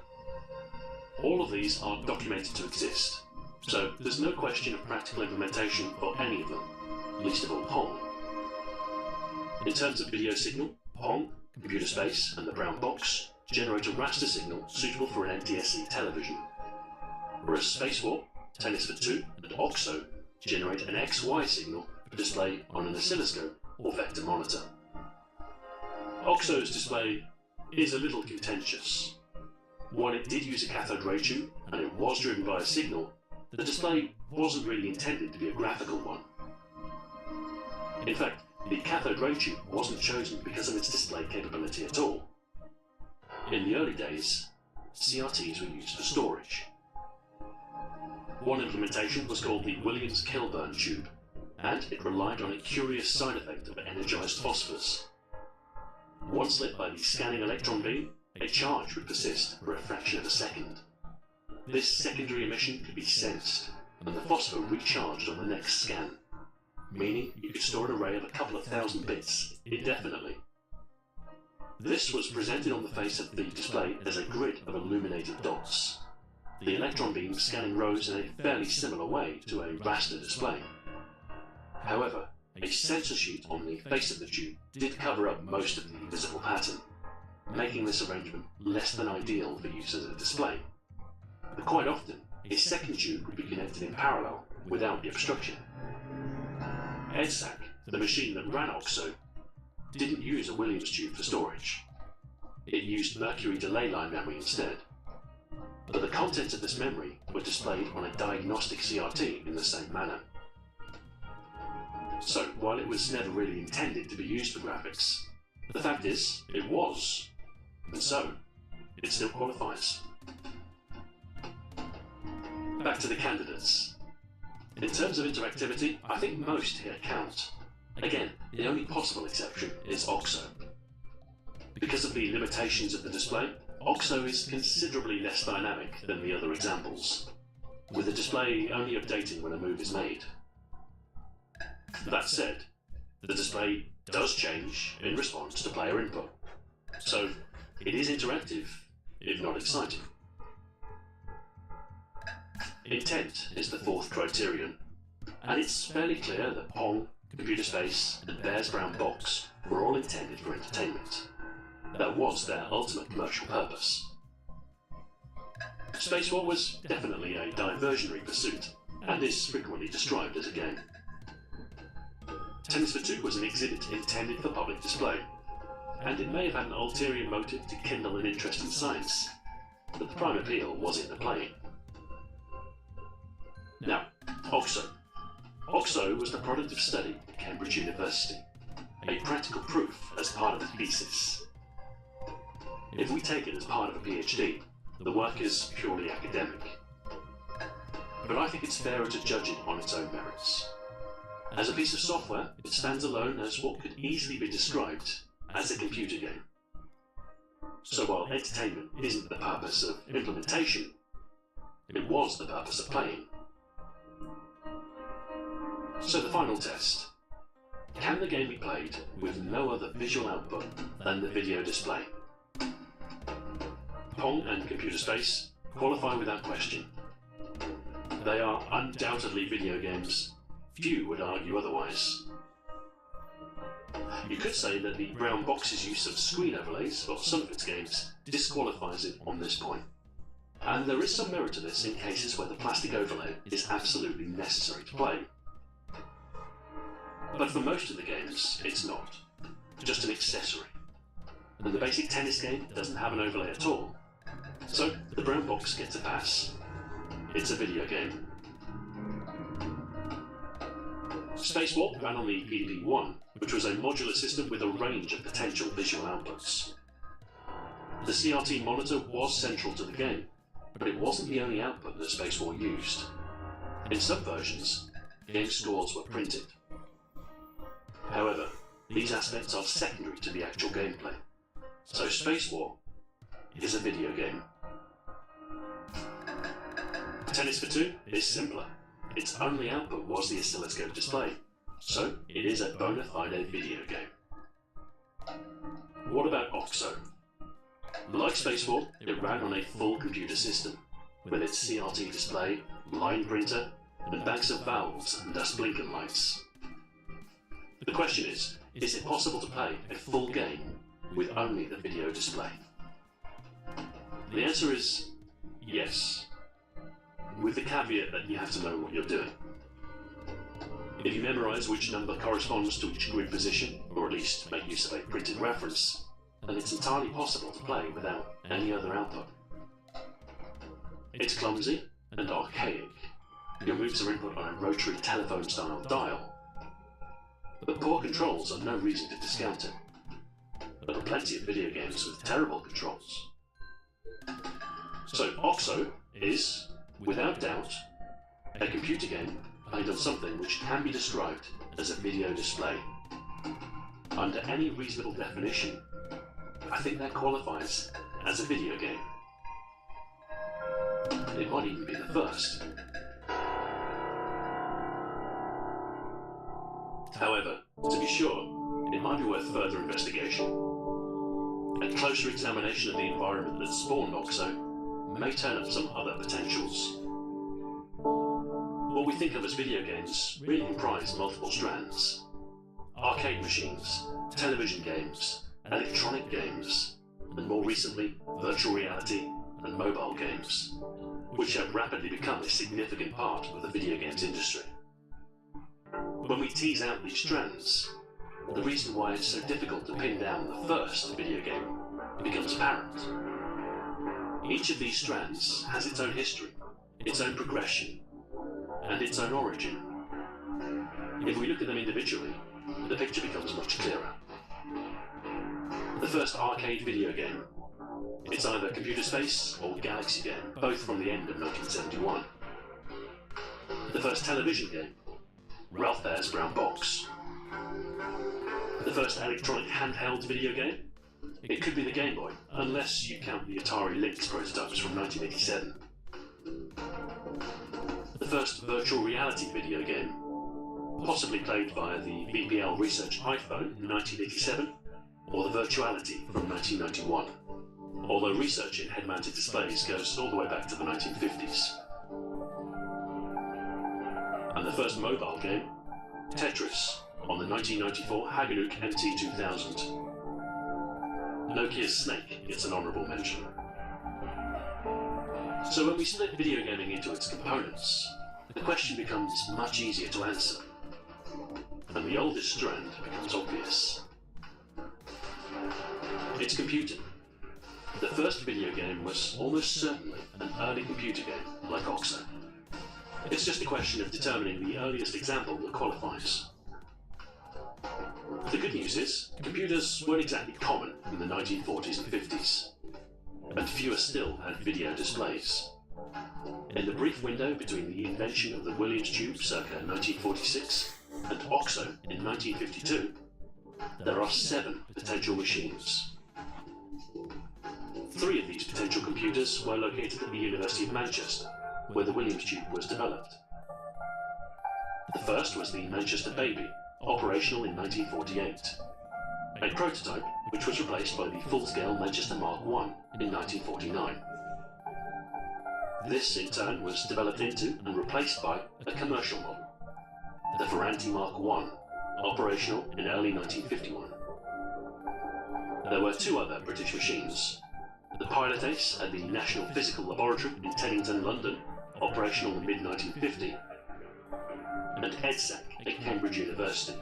All of these are documented to exist, so there's no question of practical implementation for any of them, least of all Pong. In terms of video signal, Pong, Computer Space, and the Brown Box generate a raster signal suitable for an NTSC television, whereas Space War, Tennis for Two, and OXO generate an XY signal for display on an oscilloscope or vector monitor. OXO's display is a little contentious. While it did use a cathode ray tube and it was driven by a signal, the display wasn't really intended to be a graphical one. In fact, the cathode ray tube wasn't chosen because of its display capability at all. In the early days, CRTs were used for storage. One implementation was called the Williams-Kilburn tube, and it relied on a curious side effect of energized phosphors. Once lit by the scanning electron beam, a charge would persist for a fraction of a second. This secondary emission could be sensed, and the phosphor recharged on the next scan, meaning you could store an array of a couple of thousand bits indefinitely. This was presented on the face of the display as a grid of illuminated dots. The electron beam scanning rows in a fairly similar way to a raster display. However, a sensor sheet on the face of the tube did cover up most of the visible pattern, making this arrangement less than ideal for use as a display. But quite often, a second tube would be connected in parallel without the obstruction. EDSAC, the machine that ran OXO, didn't use a Williams tube for storage. It used mercury delay line memory instead. But the contents of this memory were displayed on a diagnostic CRT in the same manner. So, while it was never really intended to be used for graphics, the fact is, it was, and so, it still qualifies. Back to the candidates. In terms of interactivity, I think most here count. Again, the only possible exception is OXO. Because of the limitations of the display, OXO is considerably less dynamic than the other examples, with the display only updating when a move is made. That said, the display does change in response to player input, so it is interactive, if not exciting. Intent is the fourth criterion, and it's fairly clear that Pong, Computer Space, and Bear's Brown Box were all intended for entertainment. That was their ultimate commercial purpose. Spacewar was definitely a diversionary pursuit, and is frequently described as a game. Tennis for Two was an exhibit intended for public display, and it may have had an ulterior motive to kindle an interest in science, but the prime appeal was in the playing. Now, OXO. OXO was the product of study at Cambridge University, a practical proof as part of a thesis. If we take it as part of a PhD, the work is purely academic. But I think it's fairer to judge it on its own merits. As a piece of software, it stands alone as what could easily be described as a computer game. So while entertainment isn't the purpose of implementation, it was the purpose of playing. So the final test. Can the game be played with no other visual output than the video display? Pong and Computer Space qualify without question. They are undoubtedly video games. Few would argue otherwise. You could say that the Brown Box's use of screen overlays for some of its games disqualifies it on this point. And there is some merit to this in cases where the plastic overlay is absolutely necessary to play. But for most of the games, it's not. Just an accessory. And the basic tennis game doesn't have an overlay at all. So the Brown Box gets a pass. It's a video game. Spacewar ran on the PDP-1, which was a modular system with a range of potential visual outputs. The CRT monitor was central to the game, but it wasn't the only output that Spacewar used. In some versions, game scores were printed. However, these aspects are secondary to the actual gameplay, so Spacewar is a video game. Tennis for Two is simpler. Its only output was the oscilloscope display, so it is a bona fide video game. What about OXO? Like Spacewar, it ran on a full computer system, with its CRT display, line printer, and banks of valves and dust blinking lights. The question is it possible to play a full game with only the video display? The answer is yes, with the caveat that you have to know what you're doing. If you memorize which number corresponds to each grid position, or at least make use of a printed reference, then it's entirely possible to play without any other output. It's clumsy and archaic. Your moves are input on a rotary telephone-style dial. But poor controls are no reason to discount it. There are plenty of video games with terrible controls. So OXO is, without doubt, a computer game played on something which can be described as a video display. Under any reasonable definition, I think that qualifies as a video game. It might even be the first. However, to be sure, it might be worth further investigation. A closer examination of the environment that spawned OXO may turn up some other potentials. What we think of as video games really comprise multiple strands. Arcade machines, television games, electronic games, and more recently, virtual reality and mobile games, which have rapidly become a significant part of the video games industry. When we tease out these strands, the reason why it's so difficult to pin down the first video game becomes apparent. Each of these strands has its own history, its own progression, and its own origin. If we look at them individually, the picture becomes much clearer. The first arcade video game. It's either Computer Space or Galaxy Game, both from the end of 1971. The first television game, Ralph Bear's Brown Box. The first electronic handheld video game, it could be the Game Boy, unless you count the Atari Lynx prototypes from 1987. The first virtual reality video game, possibly played via the BPL Research iPhone in 1987, or the Virtuality from 1991, although research in head-mounted displays goes all the way back to the 1950s. And the first mobile game, Tetris, on the 1994 Haganuk MT2000. Nokia's Snake gets an honourable mention. So when we split video gaming into its components, the question becomes much easier to answer, and the oldest strand becomes obvious. It's computing. The first video game was almost certainly an early computer game like OXO. It's just a question of determining the earliest example that qualifies. The good news is, computers weren't exactly common in the 1940s and 50s, and fewer still had video displays. In the brief window between the invention of the Williams tube circa 1946 and OXO in 1952, there are 7 potential machines. 3 of these potential computers were located at the University of Manchester, where the Williams tube was developed. The first was the Manchester Baby, operational in 1948, a prototype which was replaced by the full-scale Manchester Mark I in 1949. This, in turn, was developed into and replaced by a commercial model, the Ferranti Mark I, operational in early 1951. There were 2 other British machines, the Pilot Ace at the National Physical Laboratory in Teddington, London, operational in mid-1950, and EDSAC at Cambridge University,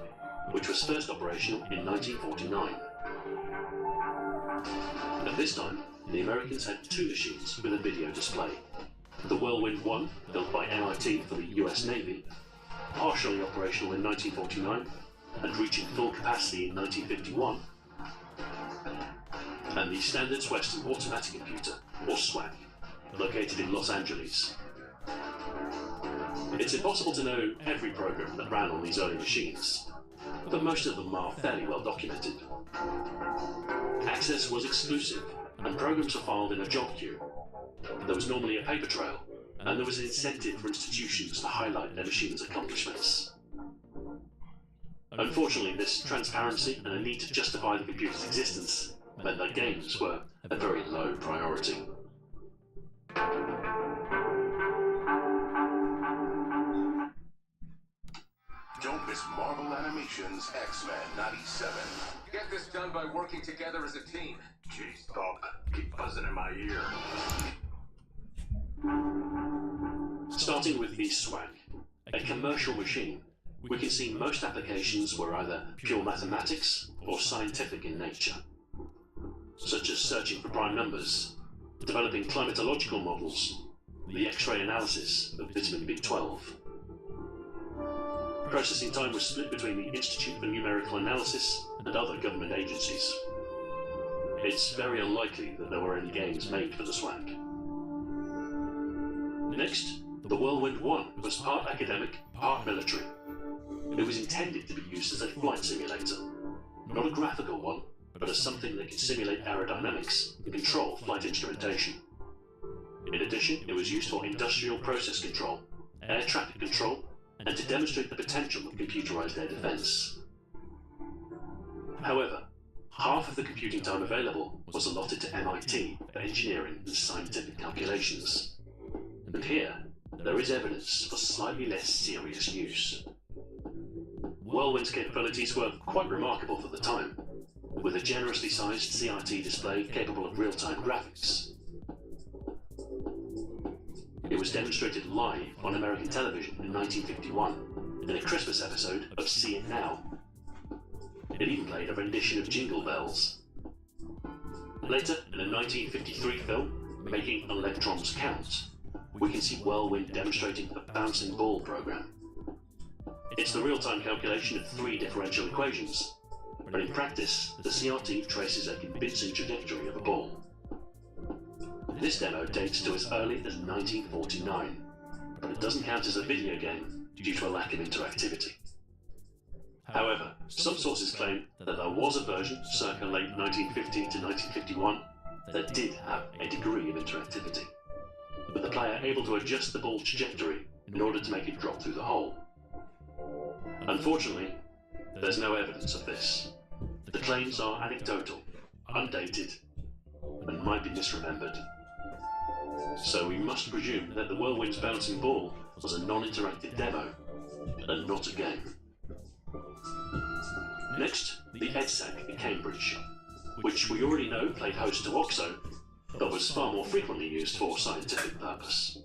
which was first operational in 1949. At this time, the Americans had 2 machines with a video display. The Whirlwind 1, built by MIT for the US Navy, partially operational in 1949 and reaching full capacity in 1951, and the Standards Western Automatic Computer, or SWAC, located in Los Angeles. It's impossible to know every program that ran on these early machines, but most of them are fairly well documented. Access was exclusive, and programs were filed in a job queue. There was normally a paper trail, and there was an incentive for institutions to highlight their machine's accomplishments. Unfortunately, this transparency and a need to justify the computer's existence meant that games were a very low priority. Don't miss Marvel Animation's X-Men 97. Get this done by working together as a team. Jeez, Doc, keep buzzing in my ear. Starting with the SWAC, a commercial machine, we can see most applications were either pure mathematics or scientific in nature, such as searching for prime numbers, developing climatological models, the X-ray analysis of vitamin B12. Processing time was split between the Institute for Numerical Analysis and other government agencies. It's very unlikely that there were any games made for the SWAC. Next, the Whirlwind 1 was part academic, part military. It was intended to be used as a flight simulator, not a graphical one, but as something that could simulate aerodynamics and control flight instrumentation. In addition, it was used for industrial process control, air traffic control, and to demonstrate the potential of computerized air defense. However, half of the computing time available was allotted to MIT for engineering and scientific calculations. And here, there is evidence for slightly less serious use. Whirlwind's capabilities were quite remarkable for the time, with a generously sized CRT display capable of real-time graphics. It was demonstrated live on American television in 1951 in a Christmas episode of See It Now. It even played a rendition of Jingle Bells. Later, in a 1953 film, Making Electrons Count, we can see Whirlwind demonstrating a bouncing ball program. It's the real-time calculation of 3 differential equations, but in practice, the CRT traces a convincing trajectory of a ball. This demo dates to as early as 1949, but that doesn't count as a video game due to a lack of interactivity. However, some sources claim that there was a version circa late 1950 to 1951 that did have a degree of interactivity, with the player able to adjust the ball's trajectory in order to make it drop through the hole. Unfortunately, there's no evidence of this. The claims are anecdotal, undated, and might be misremembered. So we must presume that the Whirlwind's bouncing ball was a non-interactive demo, and not a game. Next, the EDSAC in Cambridge, which we already know played host to OXO, but was far more frequently used for scientific purpose.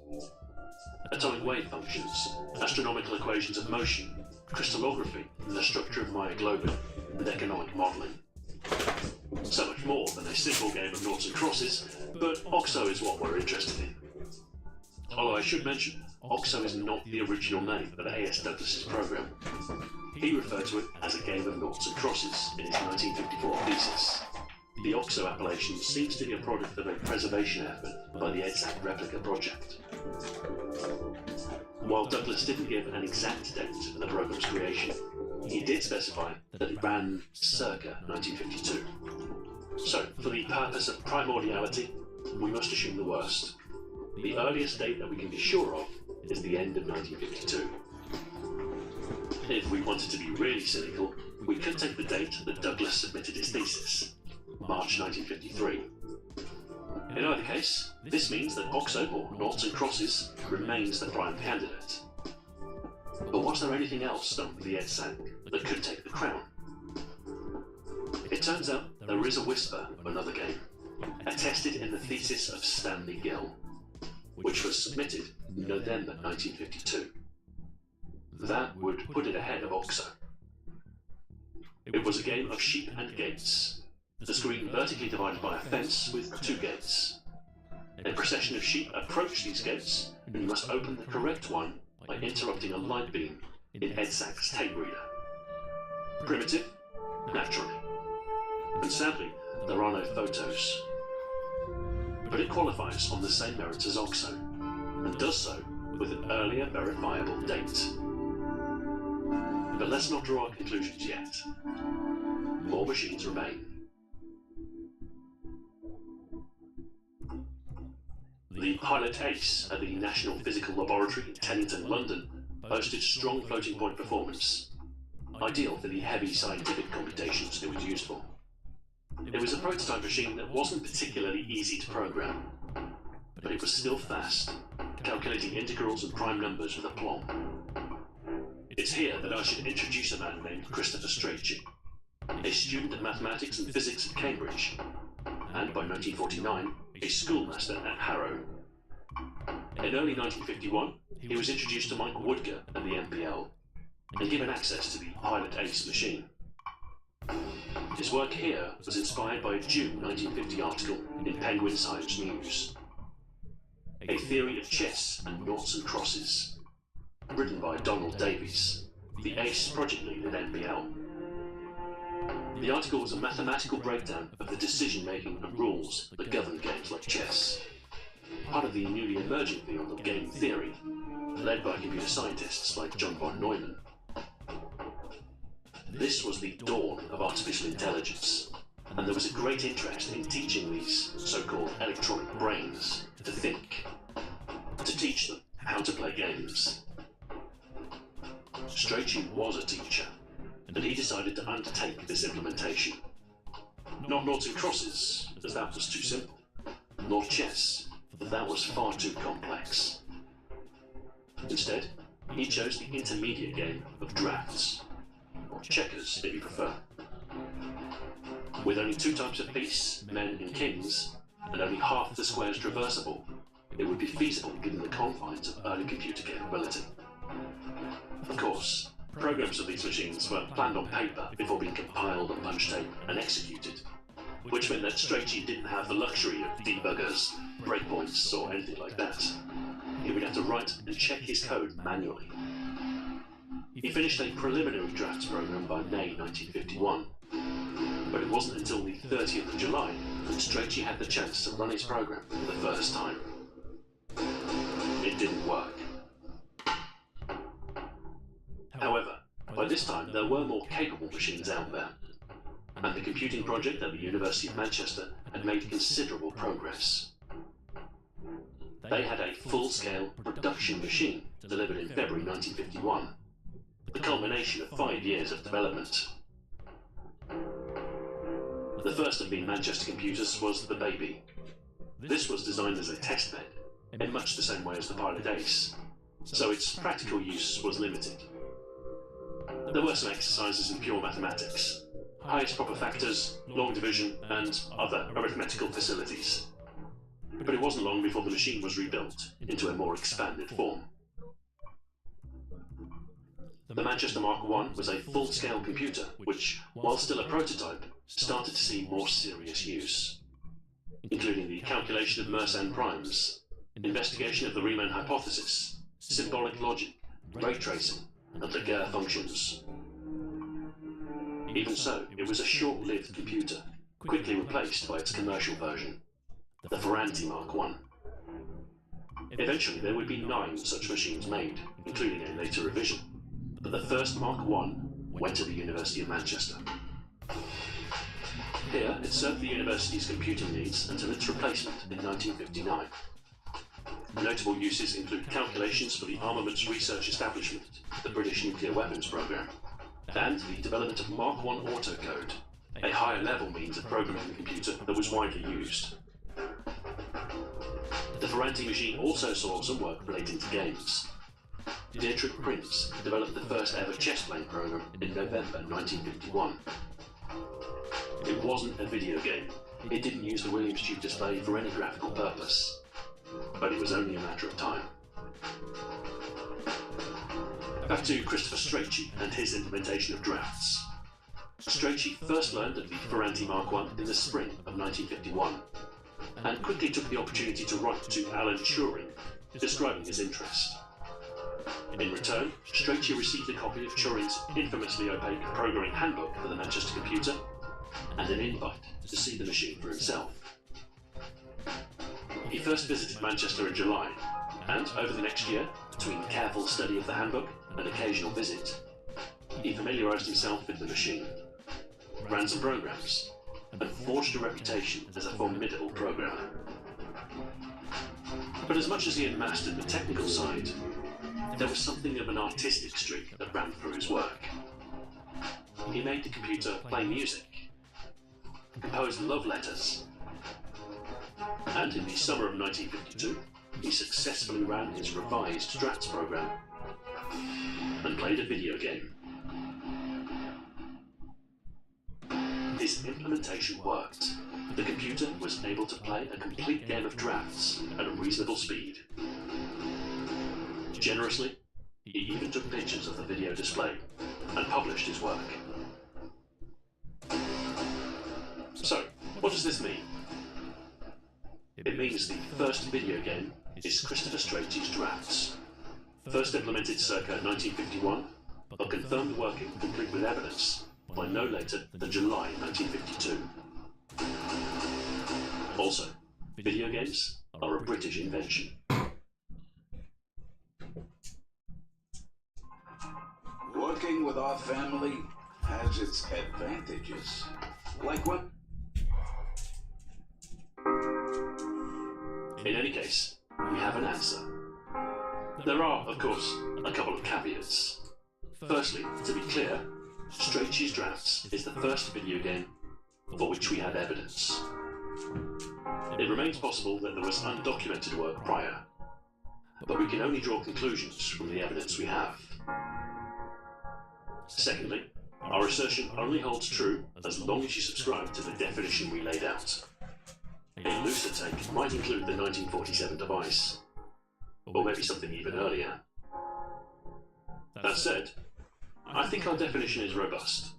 Atomic wave functions, astronomical equations of motion, crystallography, and the structure of myoglobin, and economic modelling. So much more than a simple game of noughts and crosses, but OXO is what we're interested in. Although I should mention, OXO is not the original name of A.S. Douglas's program. He referred to it as a game of noughts and crosses in his 1954 thesis. The OXO appellation seems to be a product of a preservation effort by the EDSAC replica project. While Douglas didn't give an exact date for the program's creation, he did specify that it ran circa 1952. So, for the purpose of primordiality, we must assume the worst. The earliest date that we can be sure of is the end of 1952. If we wanted to be really cynical, we could take the date that Douglas submitted his thesis, March 1953. In either case, this means that OXO, or Noughts and Crosses, remains the prime candidate. But was there anything else done for the EDSAC that could take the crown? It turns out there is a whisper of another game, attested in the thesis of Stanley Gill, which was submitted in November 1952. That would put it ahead of OXO. It was a game of sheep and gates, the screen vertically divided by a fence with 2 gates. A procession of sheep approach these gates, and you must open the correct one by interrupting a light beam in EDSAC's tape reader. Primitive? Naturally. And sadly, there are no photos. But it qualifies on the same merits as OXO, and does so with an earlier verifiable date. But let's not draw our conclusions yet. More machines remain. The Pilot Ace at the National Physical Laboratory in Teddington, London, boasted strong floating point performance, ideal for the heavy scientific computations it was used for. It was a prototype machine that wasn't particularly easy to program, but it was still fast, calculating integrals and prime numbers with aplomb. It's here that I should introduce a man named Christopher Strachey, a student of mathematics and physics at Cambridge, and by 1949, a schoolmaster at Harrow. In early 1951, he was introduced to Mike Woodger at the NPL, and given access to the Pilot Ace machine. His work here was inspired by a June 1950 article in Penguin Science News. A Theory of Chess and Noughts and Crosses, written by Donald Davies, the ACE project lead at NPL. The article was a mathematical breakdown of the decision-making and rules that govern games like chess, part of the newly emerging field of game theory, led by computer scientists like John von Neumann. This was the dawn of artificial intelligence, and there was a great interest in teaching these so-called electronic brains to think, to teach them how to play games. Strachey was a teacher, and he decided to undertake this implementation. Not Noughts and Crosses, as that was too simple, nor chess, for that was far too complex. Instead, he chose the intermediate game of drafts, or checkers if you prefer. With only 2 types of piece, men and kings, and only half the squares traversable, it would be feasible given the confines of early computer capability. Of course, programs of these machines were planned on paper before being compiled on punch tape and executed, which meant that Strachey didn't have the luxury of debuggers, breakpoints, or anything like that. He would have to write and check his code manually. He finished a preliminary drafts program by May 1951, but it wasn't until the 30th of July that Strachey had the chance to run his program for the first time. It didn't work. this time there were more capable machines out there, and the computing project at the University of Manchester had made considerable progress. They had a full-scale production machine delivered in February 1951, the culmination of 5 years of development. The first of the Manchester computers was the Baby. This was designed as a test bed, in much the same way as the Pilot Ace, so its practical use was limited. There were some exercises in pure mathematics, highest proper factors, long division, and other arithmetical facilities. But it wasn't long before the machine was rebuilt into a more expanded form. The Manchester Mark I was a full-scale computer which, while still a prototype, started to see more serious use, including the calculation of Mersenne primes, investigation of the Riemann hypothesis, symbolic logic, ray tracing, and Laguerre functions. Even so, it was a short-lived computer, quickly replaced by its commercial version, the Ferranti Mark I. Eventually there would be 9 such machines made, including a later revision, but the first Mark I went to the University of Manchester. Here it served the university's computing needs until its replacement in 1959. Notable uses include calculations for the Armaments Research Establishment, the British nuclear weapons program, and the development of Mark I autocode, a higher-level means of programming the computer that was widely used. The Ferranti machine also saw some work relating to games. Dietrich Prinz developed the first ever chess-playing program in November 1951. It wasn't a video game. It didn't use the Williams Tube display for any graphical purpose. But it was only a matter of time. Back to Christopher Strachey and his implementation of drafts. Strachey first learned of the Ferranti Mark I in the spring of 1951, and quickly took the opportunity to write to Alan Turing, describing his interest. In return, Strachey received a copy of Turing's infamously opaque programming handbook for the Manchester computer, and an invite to see the machine for himself. He first visited Manchester in July, and over the next year, between careful study of the handbook and occasional visit, he familiarised himself with the machine, ran some programs, and forged a reputation as a formidable programmer. But as much as he had mastered the technical side, there was something of an artistic streak that ran through his work. He made the computer play music, composed love letters, and in the summer of 1952, he successfully ran his revised drafts program and played a video game. His implementation worked. The computer was able to play a complete game of drafts at a reasonable speed. Generously, he even took pictures of the video display and published his work. So, what does this mean? It means the first video game is Christopher Strachey's drafts. First implemented circa 1951, but confirmed working complete with evidence by no later than July 1952. Also, video games are a British invention. Working with our family has its advantages. Like what? In any case, we have an answer. There are, of course, a couple of caveats. Firstly, to be clear, Strachey's Drafts is the first video game for which we have evidence. It remains possible that there was undocumented work prior, but we can only draw conclusions from the evidence we have. Secondly, our assertion only holds true as long as you subscribe to the definition we laid out. A looser take might include the 1947 device, or maybe something even earlier. That said, I think our definition is robust.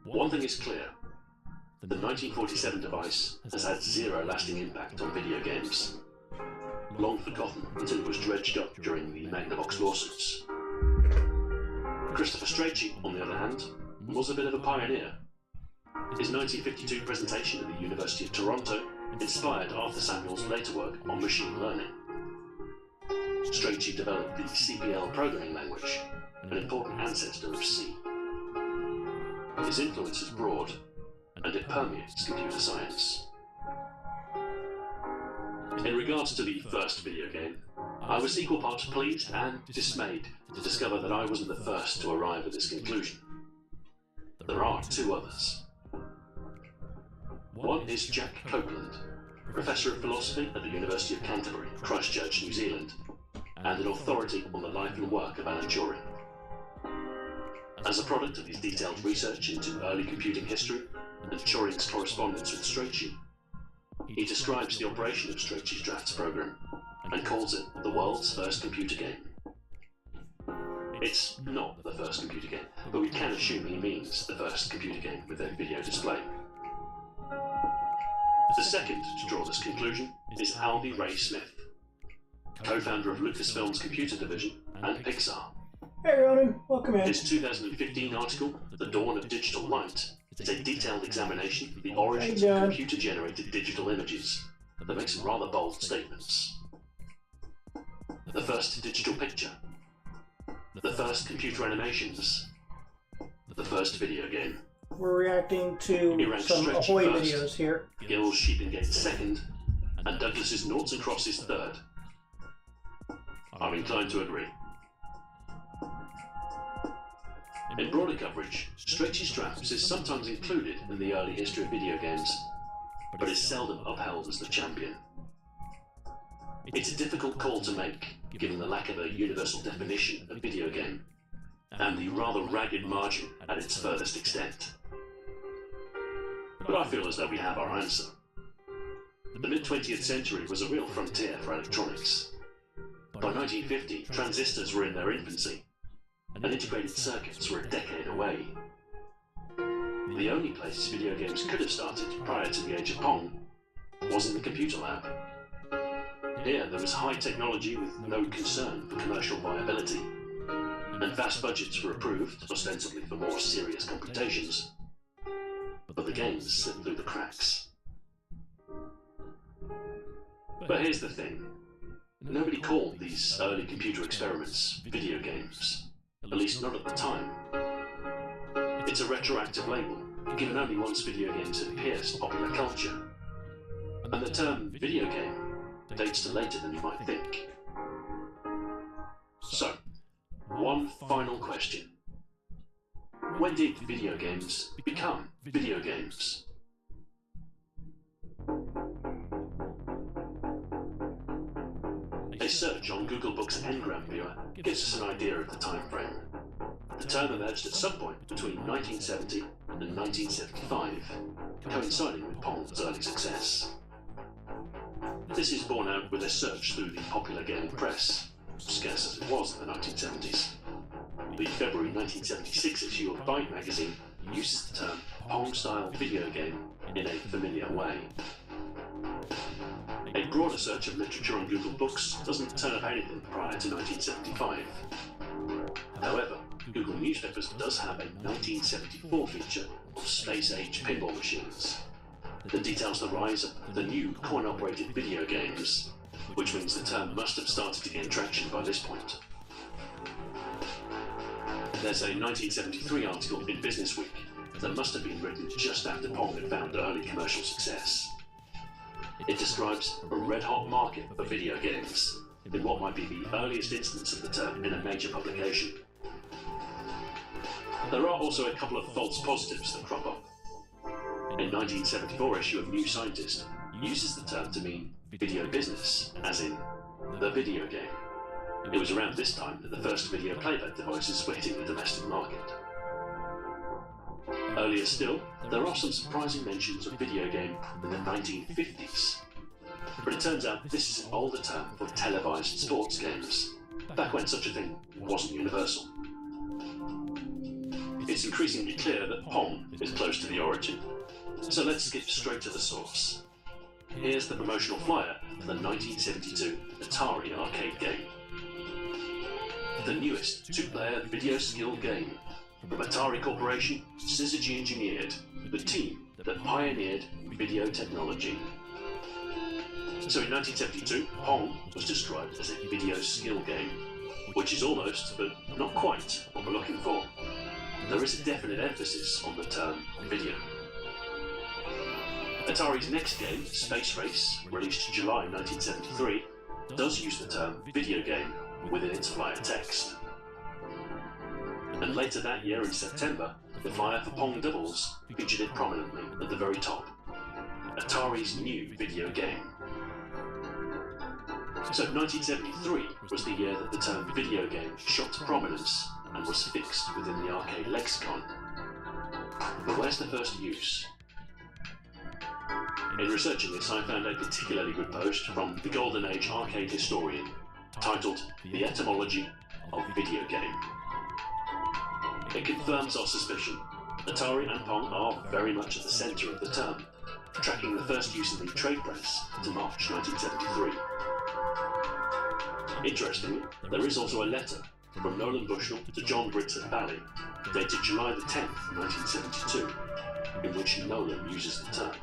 One thing is clear. The 1947 device has had zero lasting impact on video games, long forgotten until it was dredged up during the Magnavox lawsuits. Christopher Strachey, on the other hand, was a bit of a pioneer. His 1952 presentation at the University of Toronto inspired Arthur Samuel's later work on machine learning. Strachey developed the CPL programming language, an important ancestor of C. His influence is broad, and it permeates computer science. In regards to the first video game, I was equal parts pleased and dismayed to discover that I wasn't the first to arrive at this conclusion. There are two others. One is Jack Copeland, Professor of Philosophy at the University of Canterbury, Christchurch, New Zealand, and an authority on the life and work of Alan Turing. As a product of his detailed research into early computing history and Turing's correspondence with Strachey, he describes the operation of Strachey's drafts program and calls it the world's first computer game. It's not the first computer game, but we can assume he means the first computer game with a video display. The second to draw this conclusion is Albie Ray Smith, co-founder of Lucasfilm's computer division and Pixar. Hey Ronan, welcome in. His 2015 article, The Dawn of Digital Light, is a detailed examination of the origins of computer-generated digital images that makes some rather bold statements. The first digital picture, the first computer animations, the first video game. We're reacting to some Ahoy videos here. Gill's Sheepingate second, and Douglas's Noughts and Crosses third. I'm inclined to agree. In broader coverage, Strachey's drafts is sometimes included in the early history of video games, but is seldom upheld as the champion. It's a difficult call to make, given the lack of a universal definition of video game, and the rather ragged margin at its furthest extent. But I feel as though we have our answer. The mid-20th century was a real frontier for electronics. By 1950, transistors were in their infancy, and integrated circuits were a decade away. The only place video games could have started prior to the age of Pong was in the computer lab. Here there was high technology with no concern for commercial viability, and vast budgets were approved, ostensibly for more serious computations. But the games slipped through the cracks. But here's the thing. Nobody called these early computer experiments video games. At least not at the time. It's a retroactive label, given only once video games have pierced popular culture. And the term video game dates to later than you might think. So, one final question. When did video games become video games? A search on Google Books Ngram Viewer gives us an idea of the time frame. The term emerged at some point between 1970 and 1975, coinciding with Pong's early success. This is borne out with a search through the popular gaming press, scarce as it was in the 1970s. The February 1976 issue of Byte magazine uses the term Pong-style video game in a familiar way. A broader search of literature on Google Books doesn't turn up anything prior to 1975. However, Google Newspapers does have a 1974 feature of space-age pinball machines that details the rise of the new coin-operated video games, which means the term must have started to gain traction by this point. There's a 1973 article in Business Week that must have been written just after Pong had found early commercial success. It describes a red-hot market for video games in what might be the earliest instance of the term in a major publication. There are also a couple of false positives that crop up. A 1974 issue of New Scientist uses the term to mean video business, as in the video game. It was around this time that the first video playback devices were hitting the domestic market. Earlier still, there are some surprising mentions of video game in the 1950s. But it turns out this is an older term for televised sports games, back when such a thing wasn't universal. It's increasingly clear that Pong is close to the origin, so let's skip straight to the source. Here's the promotional flyer for the 1972 Atari arcade game. The newest two-player video skill game from Atari Corporation, Syzygy engineered, the team that pioneered video technology. So in 1972, Pong was described as a video skill game. which is almost, but not quite, what we're looking for. There is a definite emphasis on the term video. Atari's next game, Space Race, released July 1973, does use the term video game within its flyer text. And later that year in September, the flyer for Pong Doubles featured it prominently at the very top. Atari's new video game. So 1973 was the year that the term video game shot to prominence and was fixed within the arcade lexicon. But where's the first use? In researching this, I found a particularly good post from the Golden Age arcade historian titled The Etymology of Video Game. It confirms our suspicion. Atari and Pong are very much at the centre of the term, tracking the first use in the trade press to March 1973. Interestingly, there is also a letter from Nolan Bushnell to John Brits at Bally, dated July the 10th, 1972, in which Nolan uses the term.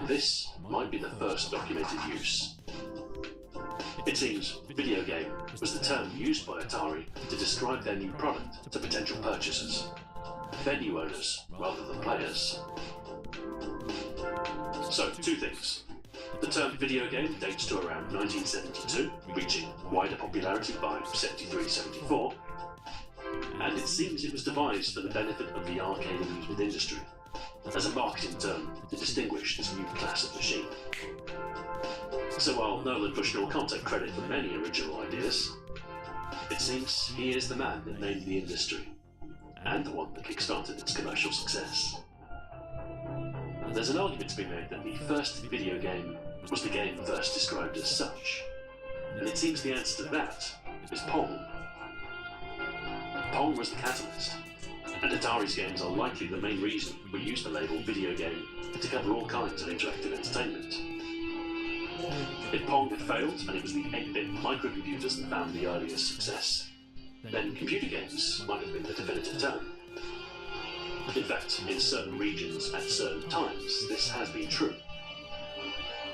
This might be the first documented use. It seems video game was the term used by Atari to describe their new product to potential purchasers, venue owners rather than players. So, two things. The term video game dates to around 1972, reaching wider popularity by 73-74, and it seems it was devised for the benefit of the arcade amusement industry, as a marketing term to distinguish this new class of machine. So while Nolan Bushnell can't take credit for many original ideas, it seems he is the man that named the industry, and the one that kickstarted its commercial success. There's an argument to be made that the first video game was the game first described as such, and it seems the answer to that is Pong. Pong was the catalyst, and Atari's games are likely the main reason we use the label video game to cover all kinds of interactive entertainment. If Pong had failed and it was the 8-bit microcomputers that found the earliest success, then computer games might have been the definitive term. In fact, in certain regions at certain times, this has been true.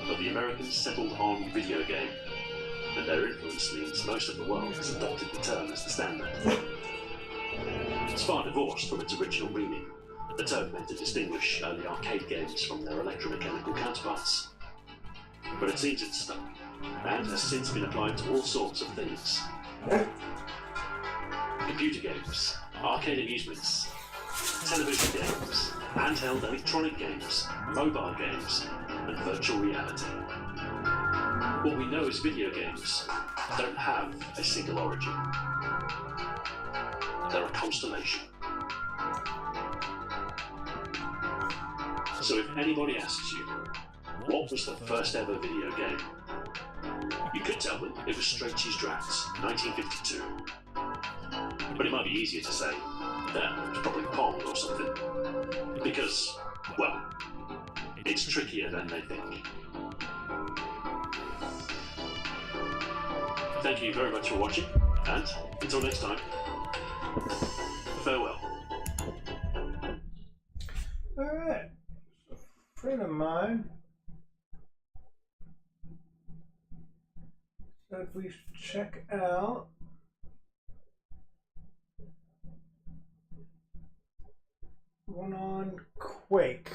But the Americans settled on video game, and their influence means most of the world has adopted the term as the standard. It's far divorced from its original meaning. The term meant to distinguish early arcade games from their electromechanical counterparts. But it seems it's stuck, and has since been applied to all sorts of things. Computer games, arcade amusements, television games, handheld electronic games, mobile games, and virtual reality. What we know is video games don't have a single origin. They're a constellation. So if anybody asks you, what was the first ever video game? You could tell them it was Straight Cheese Drafts, 1952. But it might be easier to say that it was probably Pong or something. Because, well, it's trickier than they think. Thank you very much for watching, and until next time, farewell. Alright. A friend of mine said we should check out one on Quake.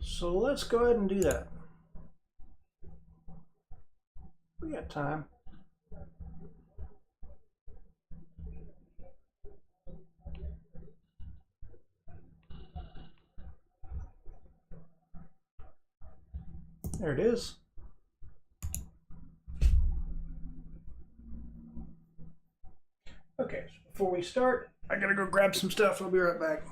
So let's go ahead and do that. We got time. There it is. Okay, so before we start, I gotta go grab some stuff. I'll be right back.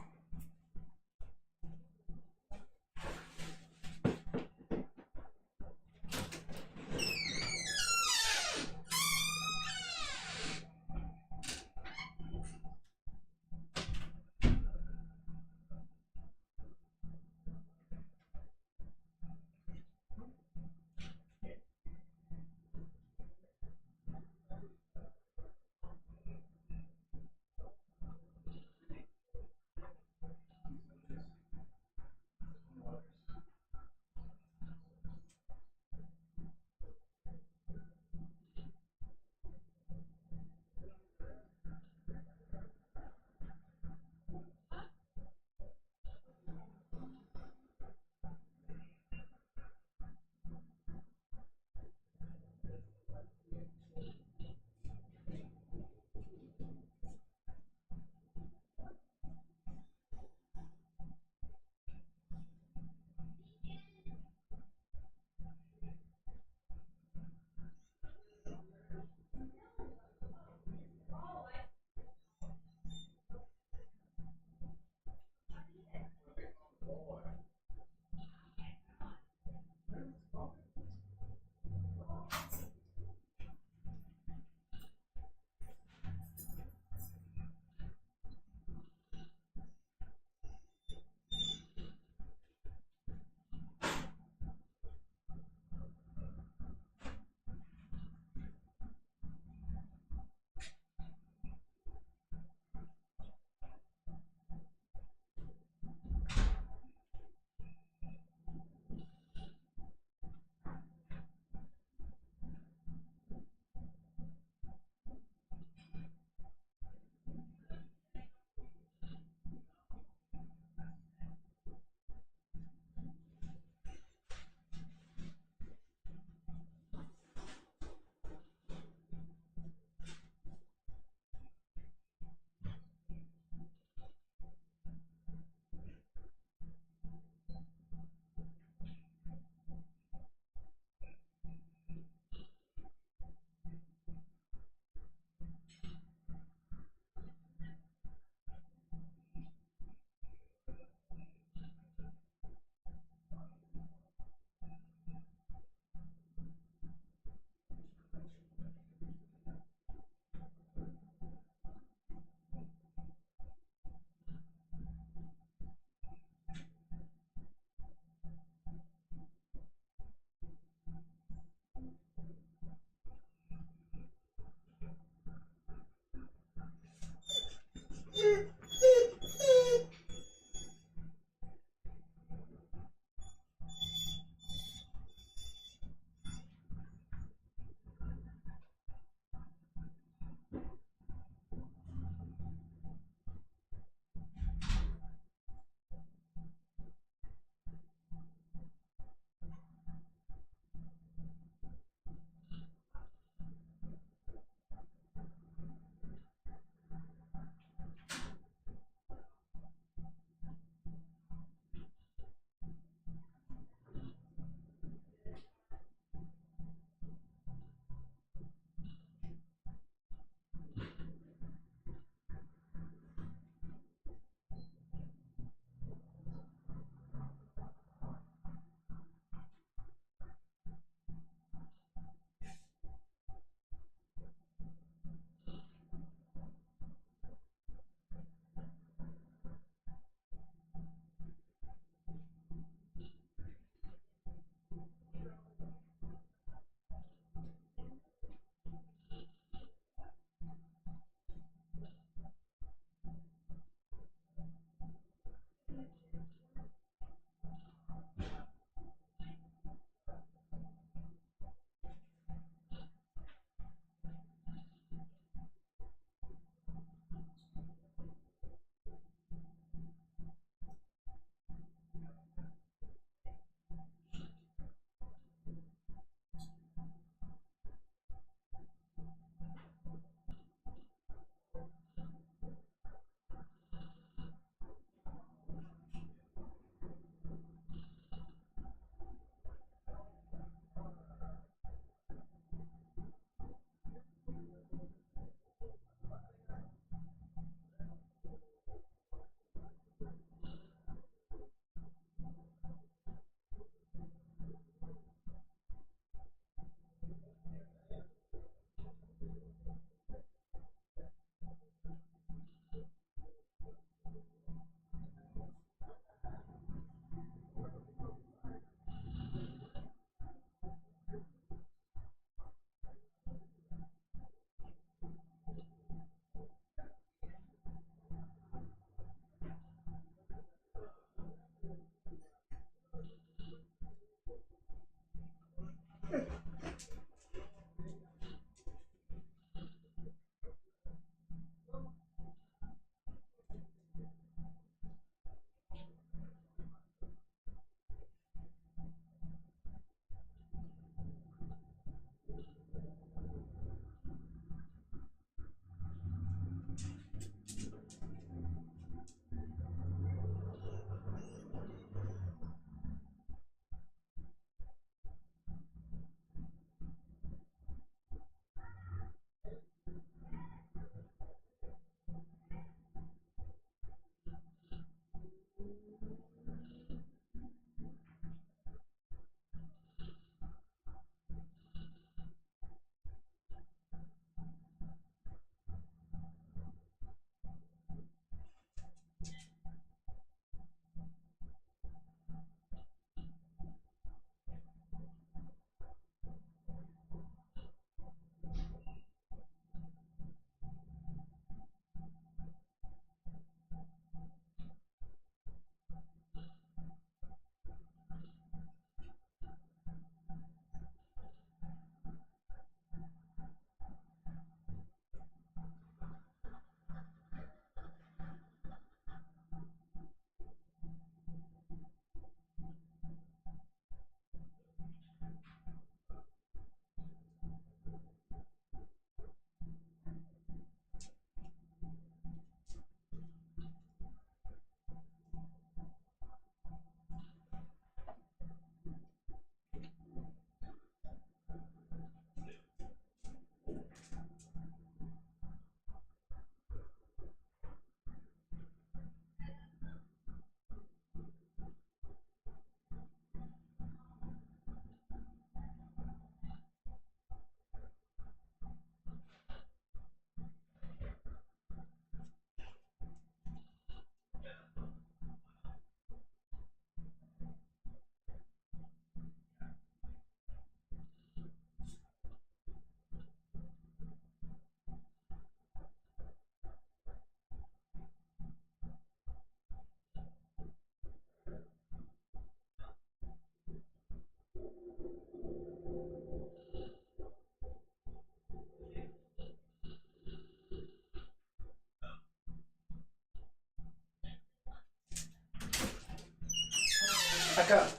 Back up.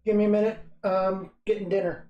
Give me a minute. Getting dinner.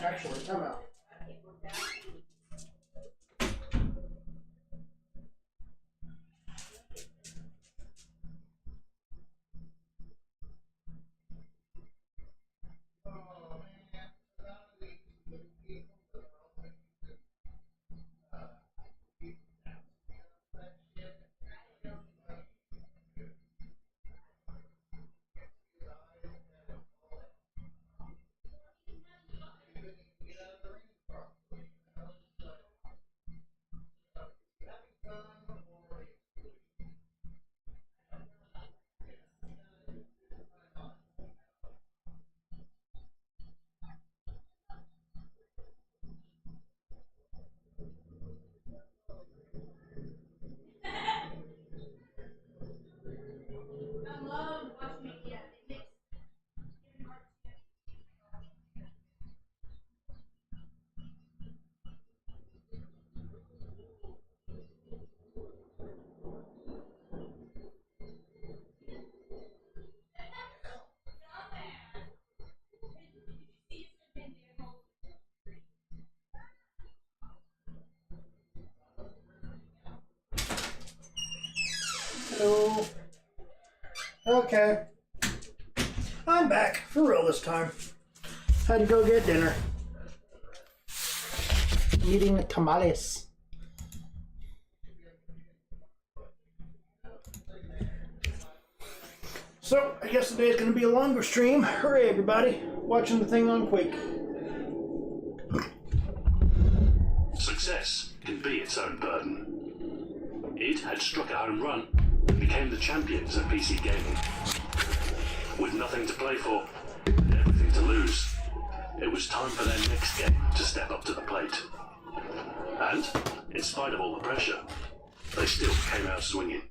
Actually, come out. Hello. Okay. I'm back, for real this time. Had to go get dinner. I'm eating tamales. So, I guess today's going to be a longer stream. Hooray, everybody. Watching the thing on Quake. Success can be its own burden. It had struck a home run and became the champions of PC gaming. With nothing to play for and everything to lose, it was time for their next game to step up to the plate. And, in spite of all the pressure, they still came out swinging.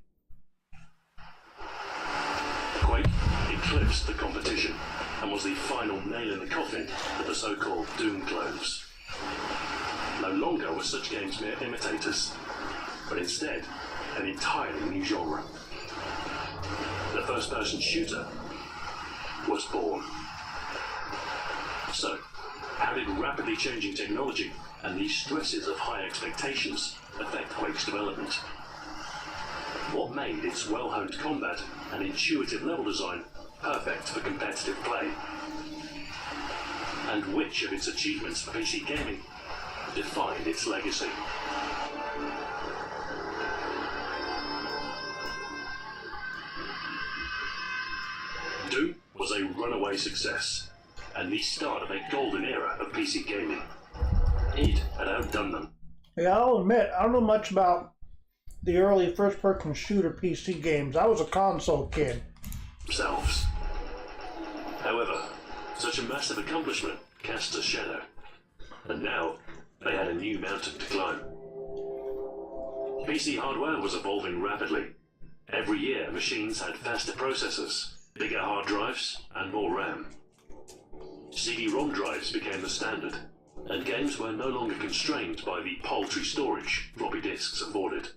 Quake eclipsed the competition and was the final nail in the coffin for the so-called Doom clones. longer were such games mere imitators, but instead an entirely new genre. The first-person shooter was born. So, how did rapidly changing technology and the stresses of high expectations affect Quake's development? What made its well-honed combat and intuitive level design perfect for competitive play? And which of its achievements for PC gaming defined its legacy? Doom was a runaway success, and the start of a golden era of PC gaming. Id had outdone them. Yeah, I'll admit, I don't know much about the early first-person shooter PC games. I was a console kid. Themselves. However, such a massive accomplishment cast a shadow, and now they had a new mountain to climb. PC hardware was evolving rapidly. Every year, machines had faster processors, bigger hard drives, and more RAM. CD-ROM drives became the standard, and games were no longer constrained by the paltry storage floppy disks afforded.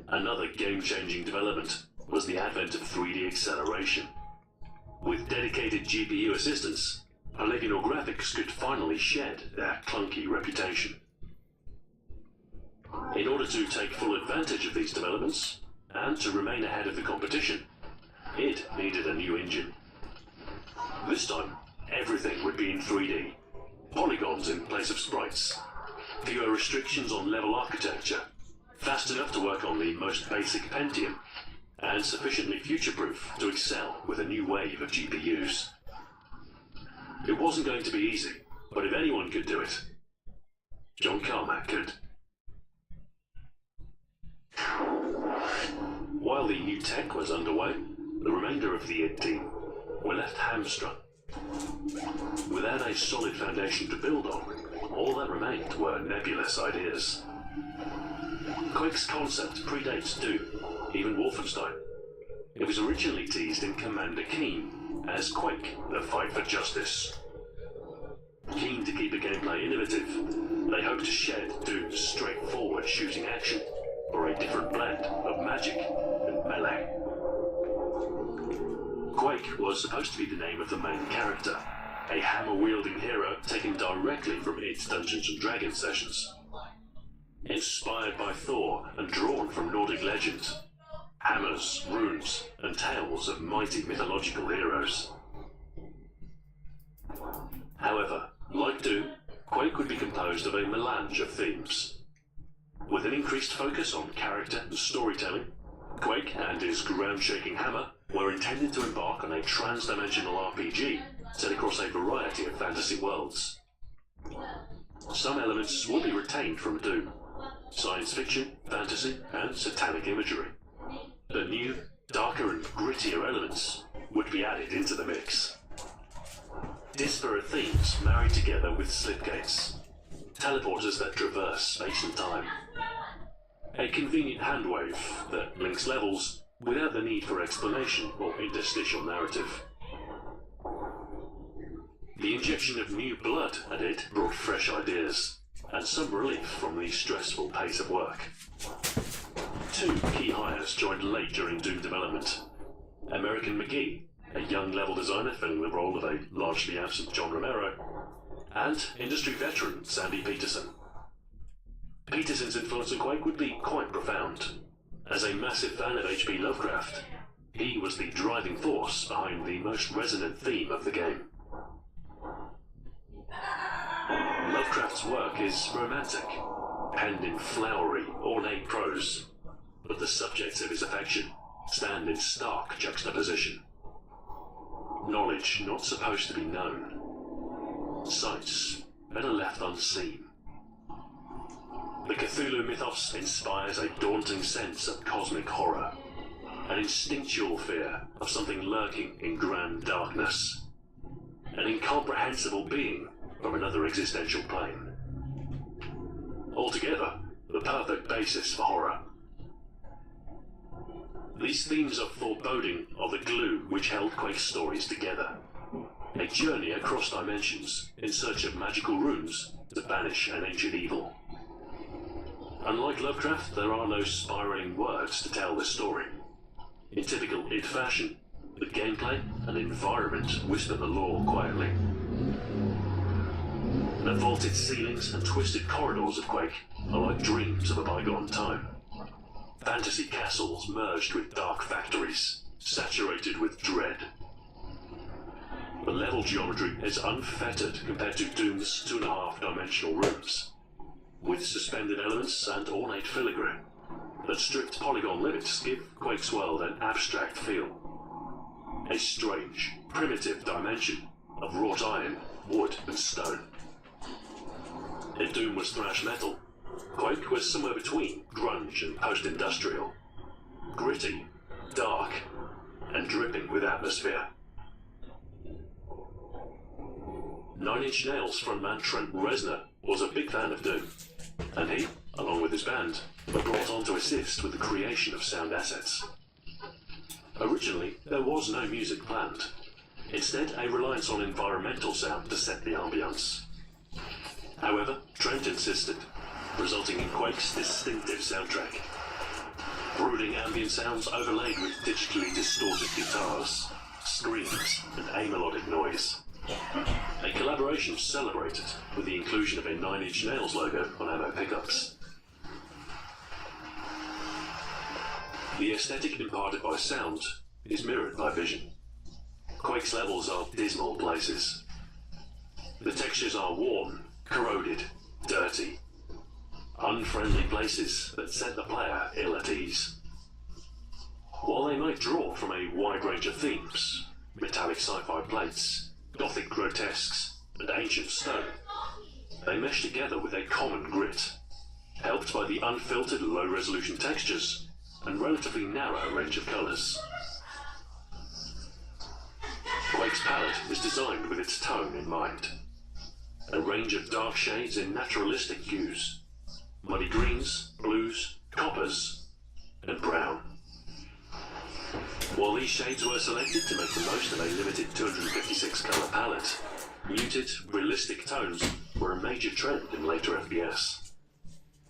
Another game-changing development was the advent of 3D acceleration. With dedicated GPU assistance, polygonal graphics could finally shed their clunky reputation. In order to take full advantage of these developments, and to remain ahead of the competition, id needed a new engine. This time, everything would be in 3D, polygons in place of sprites, fewer restrictions on level architecture, fast enough to work on the most basic Pentium, and sufficiently future-proof to excel with a new wave of GPUs. It wasn't going to be easy, but if anyone could do it, John Carmack could. While the new tech was underway, the remainder of the id team were left hamstrung. Without a solid foundation to build on, all that remained were nebulous ideas. Quake's concept predates Doom, even Wolfenstein. It was originally teased in Commander Keen as Quake, the fight for justice. Keen to keep the gameplay innovative, they hoped to shed Doom's straightforward shooting action for a different blend of magic and melee. Quake was supposed to be the name of the main character, a hammer-wielding hero taken directly from its Dungeons & Dragons sessions. Inspired by Thor and drawn from Nordic legends, hammers, runes, and tales of mighty mythological heroes. However, like Doom, Quake would be composed of a melange of themes. With an increased focus on character and storytelling, Quake and his ground-shaking hammer were intended to embark on a trans-dimensional RPG set across a variety of fantasy worlds. Some elements would be retained from Doom: science fiction, fantasy, and satanic imagery. But new, darker and grittier elements would be added into the mix. Disparate themes married together with slipgates, teleporters that traverse space and time. A convenient handwave that links levels without the need for explanation or interstitial narrative. The injection of new blood at id brought fresh ideas, and some relief from the stressful pace of work. Two key hires joined late during Doom development. American McGee, a young level designer filling the role of a largely absent John Romero, and industry veteran Sandy Peterson. Peterson's influence on Quake would be quite profound. As a massive fan of H.P. Lovecraft, he was the driving force behind the most resonant theme of the game. Lovecraft's work is romantic, penned in flowery, ornate prose, but the subjects of his affection stand in stark juxtaposition. Knowledge not supposed to be known. Sights better left unseen. The Cthulhu mythos inspires a daunting sense of cosmic horror, an instinctual fear of something lurking in grand darkness, an incomprehensible being from another existential plane. Altogether, the perfect basis for horror. These themes of foreboding are the glue which held Quake's stories together. A journey across dimensions in search of magical runes to banish an ancient evil. Unlike Lovecraft, there are no spiraling words to tell the story. In typical id fashion, the gameplay and environment whisper the lore quietly. The vaulted ceilings and twisted corridors of Quake are like dreams of a bygone time. Fantasy castles merged with dark factories, saturated with dread. The level geometry is unfettered compared to Doom's 2.5-dimensional rooms, with suspended elements and ornate filigree. The strict polygon limits give Quake's world an abstract feel. A strange, primitive dimension of wrought iron, wood and stone. If Doom was thrash metal, Quake was somewhere between grunge and post-industrial. Gritty, dark, and dripping with atmosphere. Nine Inch Nails frontman Trent Reznor was a big fan of Doom, and he, along with his band, were brought on to assist with the creation of sound assets. Originally, there was no music planned. Instead, a reliance on environmental sound to set the ambience. However, Trent insisted, resulting in Quake's distinctive soundtrack. Brooding ambient sounds overlaid with digitally distorted guitars, screams, and amelodic noise. A collaboration celebrated with the inclusion of a Nine Inch Nails logo on ammo pickups. The aesthetic imparted by sound is mirrored by vision. Quake's levels are dismal places. The textures are worn, corroded, dirty. Unfriendly places that set the player ill at ease. While they might draw from a wide range of themes, metallic sci-fi plates, gothic grotesques, and ancient stone, they mesh together with a common grit, helped by the unfiltered low-resolution textures and relatively narrow range of colours. Quake's palette is designed with its tone in mind. A range of dark shades in naturalistic hues, muddy greens, blues, coppers, and brown. While these shades were selected to make the most of a limited 256 colour palette, muted, realistic tones were a major trend in later FPS,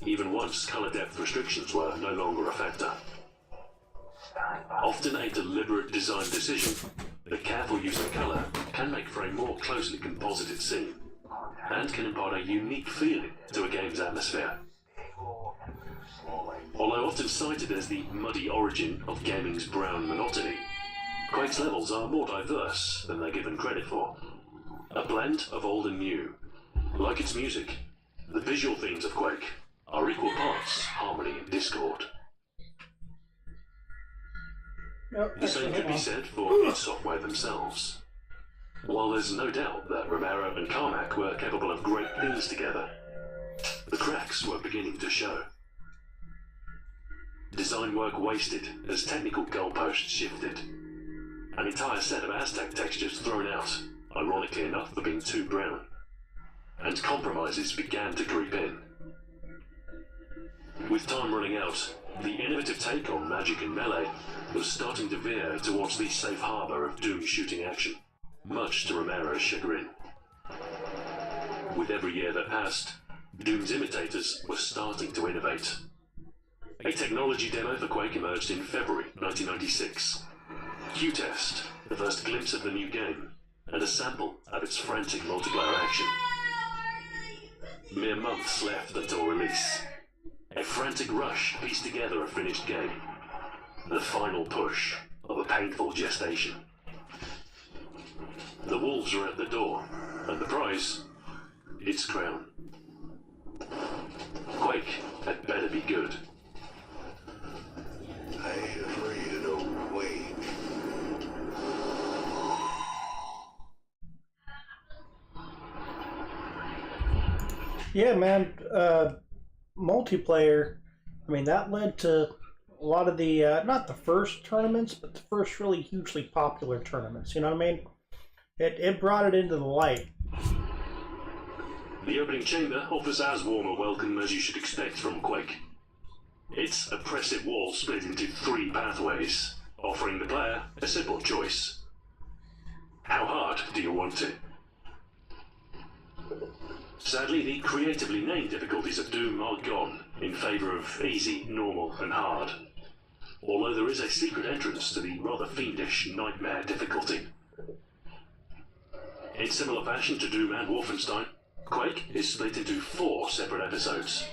even once colour depth restrictions were no longer a factor. Often a deliberate design decision, the careful use of colour can make for a more closely composited scene, and can impart a unique feeling to a game's atmosphere. Although often cited as the muddy origin of gaming's brown monotony, Quake's levels are more diverse than they're given credit for. A blend of old and new. Like its music, the visual themes of Quake are equal parts harmony and discord. The same could be said for id Software themselves. While there's no doubt that Romero and Carmack were capable of great things together, the cracks were beginning to show. Design work wasted as technical goalposts shifted. An entire set of Aztec textures thrown out, ironically enough for being too brown. And compromises began to creep in. With time running out, the innovative take on magic and melee was starting to veer towards the safe harbour of Doom shooting action, much to Romero's chagrin. With every year that passed, Doom's imitators were starting to innovate. A technology demo for Quake emerged in February 1996. Q-Test, the first glimpse of the new game, and a sample of its frantic multiplayer action. Mere months left until release. A frantic rush pieced together a finished game. The final push of a painful gestation. The wolves are at the door, and the prize, its crown. Quake had better be good. I ain't afraid of no Quake. Yeah, man. Multiplayer, I mean, that led to a lot of the, not the first tournaments, but the first really hugely popular tournaments, you know what I mean? It brought it into the light. The opening chamber offers as warm a welcome as you should expect from Quake. Its oppressive wall split into 3 pathways, offering the player a simple choice. How hard do you want it? Sadly, the creatively named difficulties of Doom are gone in favour of easy, normal, and hard. Although there is a secret entrance to the rather fiendish Nightmare difficulty. In similar fashion to Doom and Wolfenstein, Quake is split into 4 separate episodes,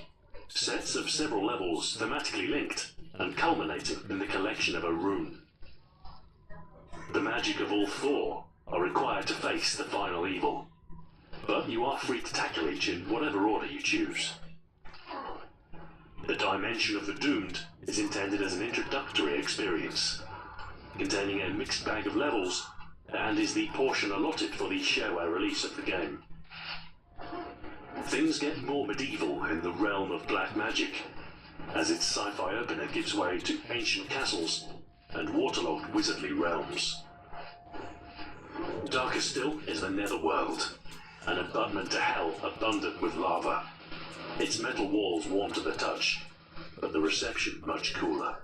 sets of several levels thematically linked and culminating in the collection of a rune. The magic of all 4 are required to face the final evil, but you are free to tackle each in whatever order you choose. The Dimension of the Doomed is intended as an introductory experience, containing a mixed bag of levels, and is the portion allotted for the shareware release of the game. Things get more medieval in the realm of black magic, as its sci-fi opener gives way to ancient castles and waterlogged wizardly realms. Darker still is the Netherworld, an abutment to hell abundant with lava. Its metal walls warm to the touch, but the reception much cooler.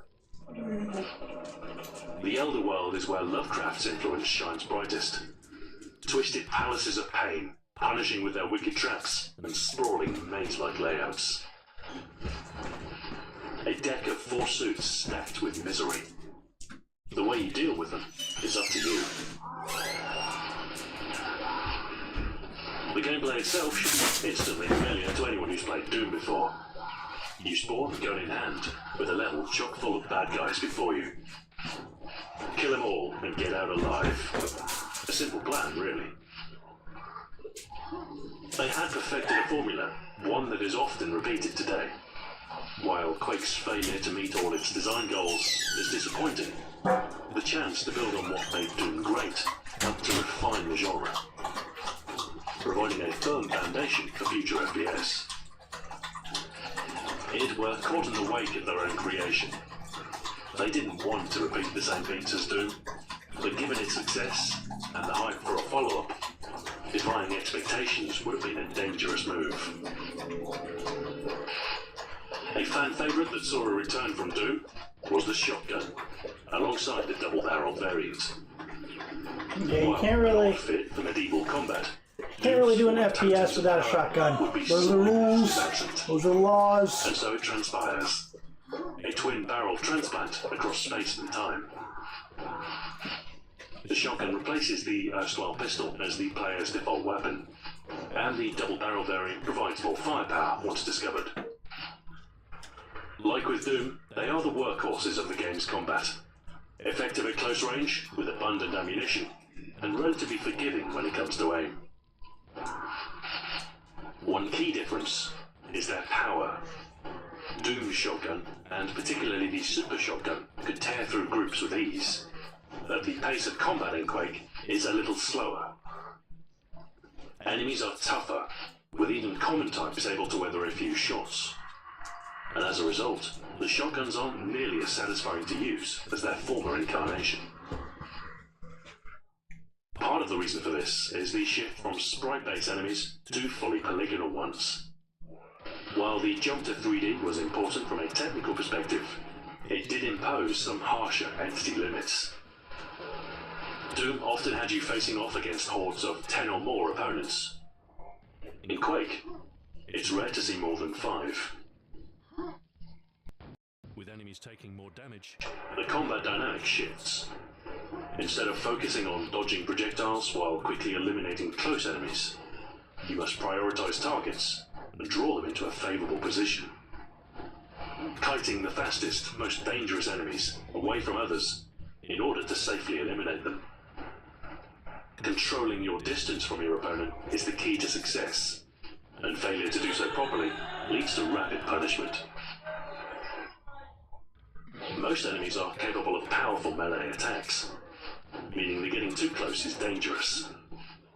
The Elder World is where Lovecraft's influence shines brightest. Twisted palaces of pain, punishing with their wicked traps and sprawling maze-like layouts. A deck of 4 suits stacked with misery. The way you deal with them is up to you. The gameplay itself should be instantly familiar to anyone who's played Doom before. You spawn gun in hand, with a level chock full of bad guys before you. Kill them all and get out alive. A simple plan, really. They had perfected a formula, one that is often repeated today. While Quake's failure to meet all its design goals is disappointing, the chance to build on what made Doom great helped to refine the genre, providing a firm foundation for future FPS. It were caught in the wake of their own creation. They didn't want to repeat the same beats as Doom, but given its success and the hype for a follow-up, defying expectations would have been a dangerous move. A fan favourite that saw a return from Doom was the shotgun, alongside the double-barreled variant. Yeah, you can't really fit for medieval combat. Can't really do an FPS without a shotgun. Those are rules. Those are laws. And so it transpires. A twin-barrel transplant across space and time. The shotgun replaces the erstwhile pistol as the player's default weapon, and the double-barrel variant provides more firepower once discovered. Like with Doom, they are the workhorses of the game's combat. Effective at close range, with abundant ammunition, and relatively forgiving when it comes to aim. One key difference is their power. Doom's shotgun, and particularly the super shotgun, could tear through groups with ease, but the pace of combat in Quake is a little slower. Enemies are tougher, with even common types able to weather a few shots. And as a result, the shotguns aren't nearly as satisfying to use as their former incarnation. Part of the reason for this is the shift from sprite-based enemies to fully polygonal ones. While the jump to 3D was important from a technical perspective, it did impose some harsher entity limits. Doom often had you facing off against hordes of 10 or more opponents. In Quake, it's rare to see more than 5. With enemies taking more damage, The combat dynamic shifts. Instead of focusing on dodging projectiles while quickly eliminating close enemies, you must prioritize targets and draw them into a favorable position. Kiting the fastest, most dangerous enemies away from others in order to safely eliminate them. Controlling your distance from your opponent is the key to success, and failure to do so properly leads to rapid punishment. Most enemies are capable of powerful melee attacks, meaning that getting too close is dangerous.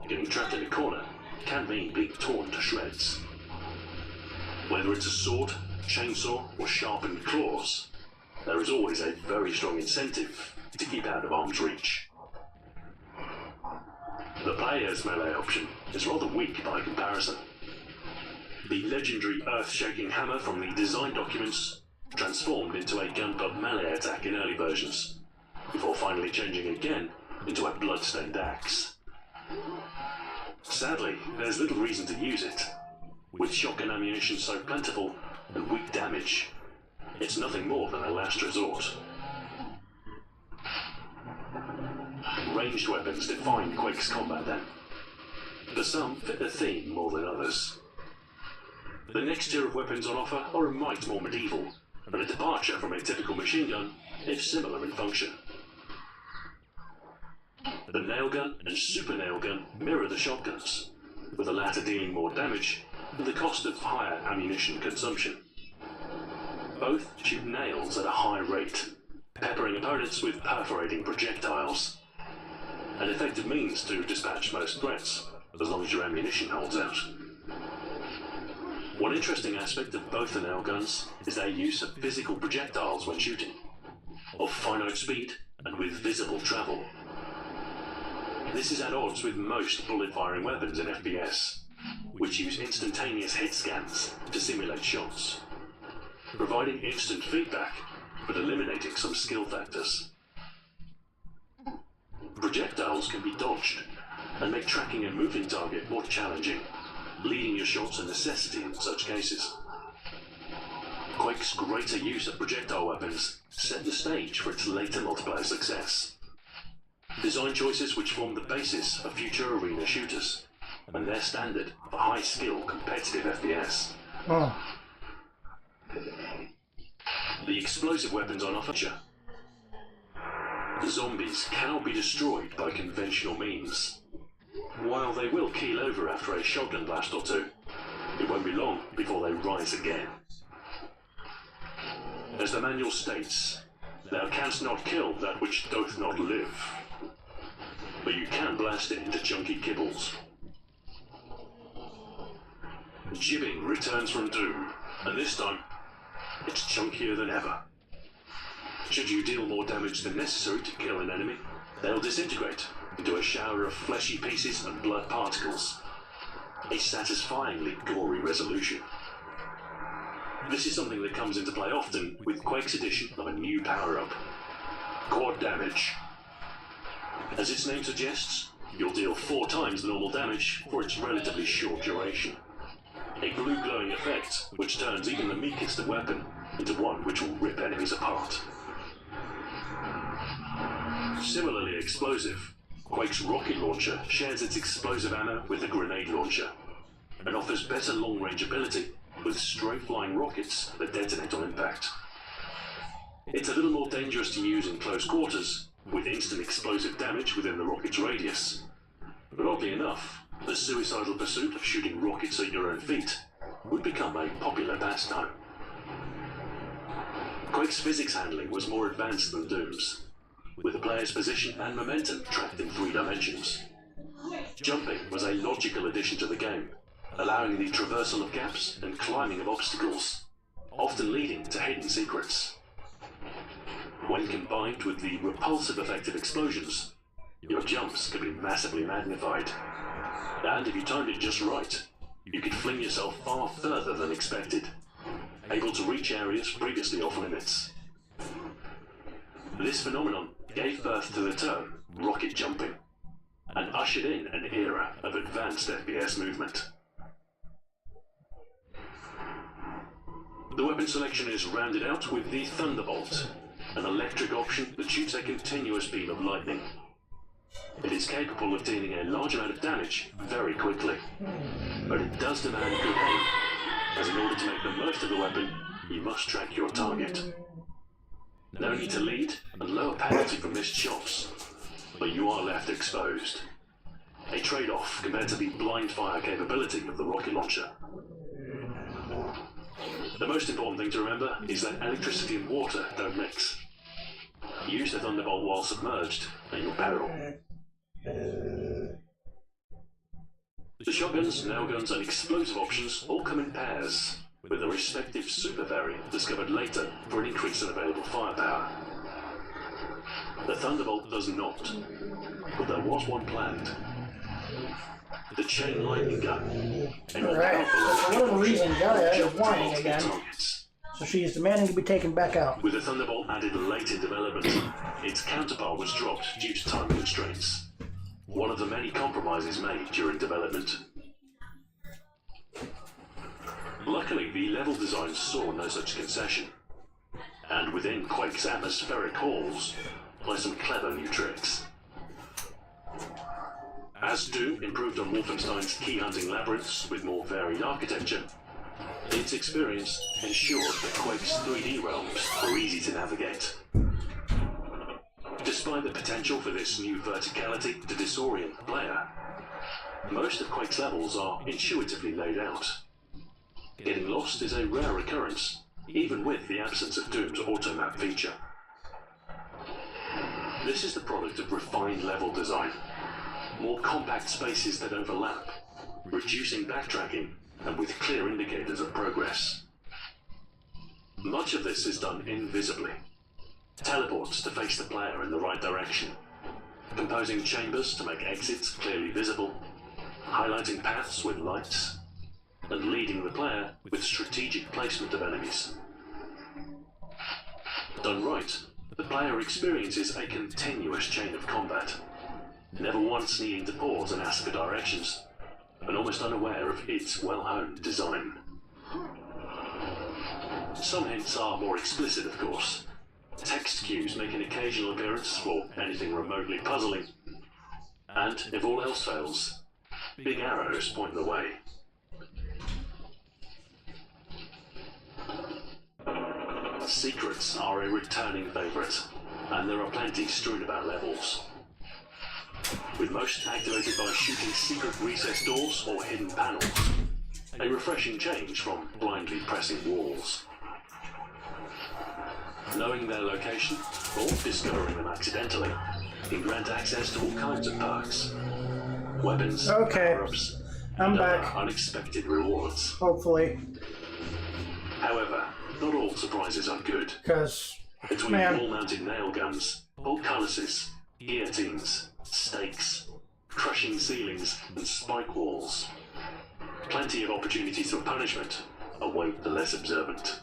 Getting trapped in a corner can mean being torn to shreds. Whether it's a sword, chainsaw, or sharpened claws, there is always a very strong incentive to keep out of arm's reach. The player's melee option is rather weak by comparison. The legendary earth-shaking hammer from the design documents transformed into a gun butt melee attack in early versions, before finally changing again into a blood-stained axe. Sadly, there's little reason to use it. With shotgun ammunition so plentiful and weak damage, it's nothing more than a last resort. Ranged weapons define Quake's combat then. For some, fit the theme more than others. The next tier of weapons on offer are a mite more medieval, and a departure from a typical machine gun, if similar in function. The nailgun and super nailgun mirror the shotguns, with the latter dealing more damage and the cost of higher ammunition consumption. Both shoot nails at a high rate, peppering opponents with perforating projectiles. An effective means to dispatch most threats, as long as your ammunition holds out. One interesting aspect of both the nail guns is their use of physical projectiles when shooting, of finite speed and with visible travel. This is at odds with most bullet-firing weapons in FPS, which use instantaneous hit scans to simulate shots, providing instant feedback but eliminating some skill factors. Projectiles can be dodged and make tracking a moving target more challenging, leading your shots a necessity in such cases. Quake's greater use of projectile weapons set the stage for its later multiplayer success. Design choices which form the basis of future arena shooters, and their standard for high-skill competitive FPS. The explosive weapons on offer. The zombies cannot be destroyed by conventional means. While they will keel over after a shotgun blast or two, it won't be long before they rise again. As the manual states, thou canst not kill that which doth not live, but you can blast it into chunky kibbles. Jibbing returns from Doom, and this time, it's chunkier than ever. Should you deal more damage than necessary to kill an enemy, they'll disintegrate into a shower of fleshy pieces and blood particles. A satisfyingly gory resolution. This is something that comes into play often with Quake's addition of a new power-up, Quad Damage. As its name suggests, you'll deal 4 times the normal damage for its relatively short duration. A blue glowing effect which turns even the meekest of weapon into one which will rip enemies apart. Similarly explosive, Quake's rocket launcher shares its explosive ammo with the grenade launcher, and offers better long-range ability with straight-flying rockets that detonate on impact. It's a little more dangerous to use in close quarters, with instant explosive damage within the rocket's radius. But oddly enough, the suicidal pursuit of shooting rockets at your own feet would become a popular pastime. Quake's physics handling was more advanced than Doom's, with the player's position and momentum tracked in 3 dimensions. Jumping was a logical addition to the game, allowing the traversal of gaps and climbing of obstacles, often leading to hidden secrets. When combined with the repulsive effect of explosions, your jumps could be massively magnified. And if you timed it just right, you could fling yourself far further than expected, able to reach areas previously off limits. This phenomenon gave birth to the term rocket jumping, and ushered in an era of advanced FPS movement. The weapon selection is rounded out with the Thunderbolt, an electric option that shoots a continuous beam of lightning. It is capable of dealing a large amount of damage very quickly, but it does demand good aim, as in order to make the most of the weapon, you must track your target. No need to lead, and lower penalty for missed shots, but you are left exposed. A trade-off compared to the blind fire capability of the rocket launcher. The most important thing to remember is that electricity and water don't mix. Use the Thunderbolt while submerged, and you'll peril. The shotguns, nailguns, and explosive options all come in pairs, with a respective super variant discovered later for an increase in available firepower. The Thunderbolt does not, but there was one planned. The Chain Lightning Gun. Alright, for whatever reason, Gaia is whining again, so she is demanding to be taken back out. With the Thunderbolt added late in development, its counterpart was dropped due to time constraints. one of the many compromises made during development. Luckily, the level design saw no such concession, and within Quake's atmospheric halls lie some clever new tricks. As Doom improved on Wolfenstein's key-hunting labyrinths with more varied architecture, its experience ensured that Quake's 3D realms were easy to navigate. Despite the potential for this new verticality to disorient the player, most of Quake's levels are intuitively laid out. Getting lost is a rare occurrence, even with the absence of Doom's automap feature. This is the product of refined level design, more compact spaces that overlap, reducing backtracking, and with clear indicators of progress. Much of this is done invisibly. Teleports to face the player in the right direction, composing chambers to make exits clearly visible, highlighting paths with lights, and leading the player with strategic placement of enemies. Done right, the player experiences a continuous chain of combat, never once needing to pause and ask for directions, and almost unaware of its well-honed design. Some hints are more explicit, of course. Text cues make an occasional appearance for anything remotely puzzling, and if all else fails, big arrows point the way. Secrets are a returning favourite, and there are plenty strewn about levels, with most activated by shooting secret recessed doors or hidden panels, a refreshing change from blindly pressing walls. Knowing their location, or discovering them accidentally, can grant access to all kinds of perks, weapons, power-ups, and other unexpected rewards. Hopefully. However, not all surprises are good. Between wall-mounted nail guns, portcullises, guillotines, stakes, crushing ceilings, and spike walls, plenty of opportunities for punishment await the less observant.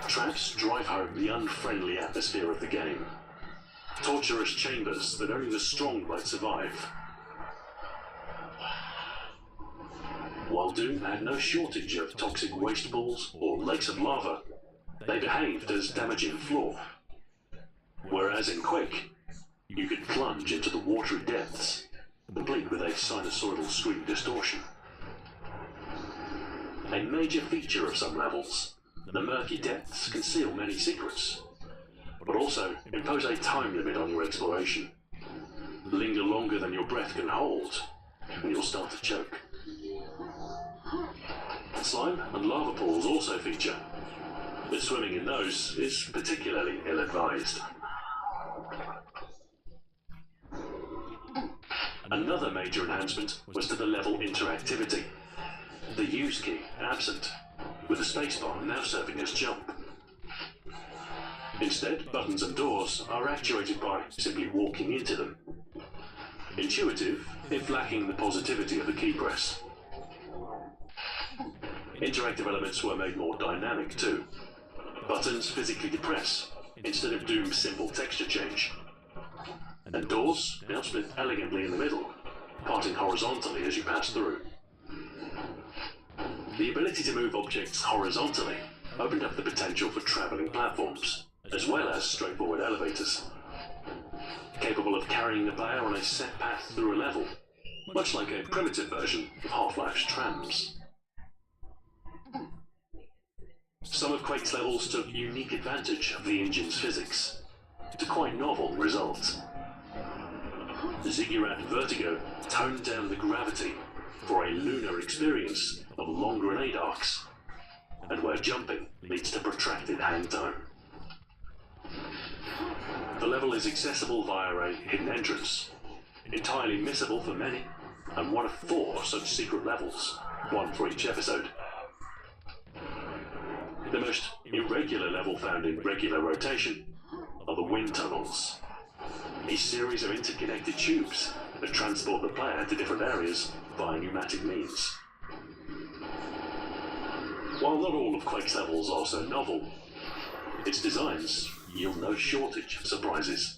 Traps drive home the unfriendly atmosphere of the game. Torturous chambers that only the strong might survive. While Doom had no shortage of toxic waste balls or lakes of lava, they behaved as damaging floor. Whereas in Quake, you could plunge into the watery depths, complete with a sinusoidal screen distortion. A major feature of some levels, the murky depths conceal many secrets, but also impose a time limit on your exploration. Linger longer than your breath can hold, and you'll start to choke. Slime and lava pools also feature, but swimming in those is particularly ill-advised. Another major enhancement was to the level interactivity. The use key absent, with the spacebar now serving as jump. Instead, buttons and doors are actuated by simply walking into them. Intuitive, if lacking the positivity of the key press. Interactive elements were made more dynamic too. Buttons physically depress, instead of Doom's simple texture change. And doors now split elegantly in the middle, parting horizontally as you pass through. The ability to move objects horizontally opened up the potential for travelling platforms, as well as straightforward elevators, capable of carrying the player on a set path through a level, much like a primitive version of Half-Life's trams. Some of Quake's levels took unique advantage of the engine's physics, to quite novel results. Ziggurat Vertigo toned down the gravity for a lunar experience of long grenade arcs, and where jumping leads to protracted hang time. The level is accessible via a hidden entrance, entirely missable for many, and one of 4 such secret levels, one for each episode. The most irregular level found in regular rotation are the wind tunnels, a series of interconnected tubes that transport the player to different areas via pneumatic means. While not all of Quake's levels are so novel, its designs yield no shortage of surprises.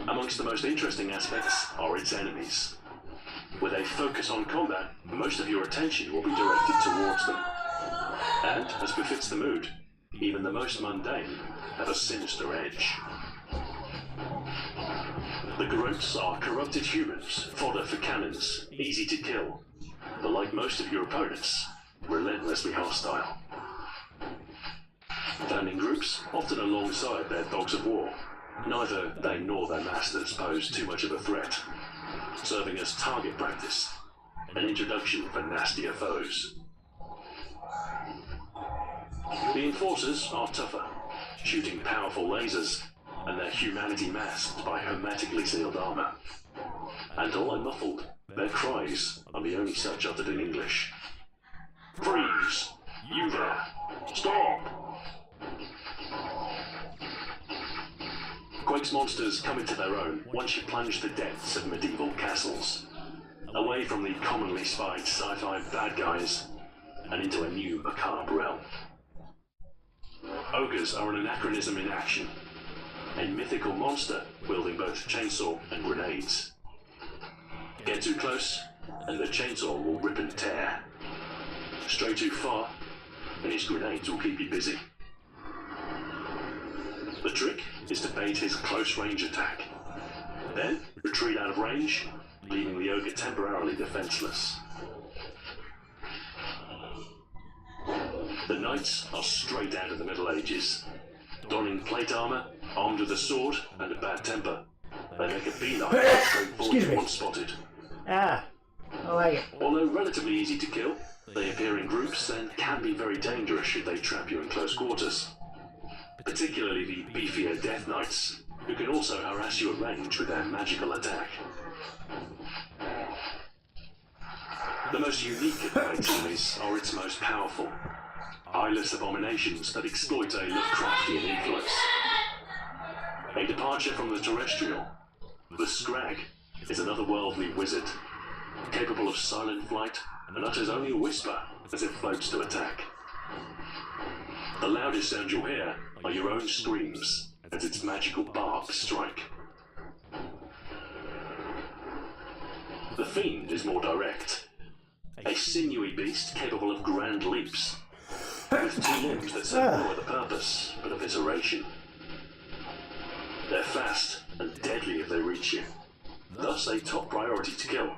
Amongst the most interesting aspects are its enemies. With a focus on combat, most of your attention will be directed towards them. And, as befits the mood, even the most mundane have a sinister edge. The Groats are corrupted humans, fodder for cannons, easy to kill, but like most of your opponents, relentlessly hostile. Found in groups, often alongside their dogs of war, neither they nor their masters pose too much of a threat, serving as target practice, an introduction for nastier foes. The Enforcers are tougher, shooting powerful lasers, and their humanity masked by hermetically sealed armor. And although muffled, their cries are the only such uttered in English. Freeze! You there! Stop! Quake's monsters come into their own once you plunge the depths of medieval castles, away from the commonly spied sci-fi bad guys, and into a new macabre realm. Ogres are an anachronism in action, a mythical monster wielding both chainsaw and grenades. Get too close, and the chainsaw will rip and tear. Stray too far, and his grenades will keep you busy. The trick is to bait his close-range attack, then retreat out of range, leaving the ogre temporarily defenseless. The knights are straight out of the Middle Ages. Donning plate armor, armed with a sword and a bad temper, they make a beeline straight forward to once spotted. I like it. Although relatively easy to kill, they appear in groups and can be very dangerous should they trap you in close quarters. Particularly the beefier Death Knights, who can also harass you at range with their magical attack. The most unique of Quake's enemies are its most powerful, eyeless abominations that exploit a Lovecraftian influence. A departure from the terrestrial, the Scrag is an otherworldly wizard, capable of silent flight and utters only a whisper as it floats to attack. The loudest sound you'll hear are your own screams as its magical barbs strike. The Fiend is more direct, a sinewy beast capable of grand leaps, with two limbs that serve no other purpose but evisceration. They're fast and deadly if they reach you, thus a top priority to kill,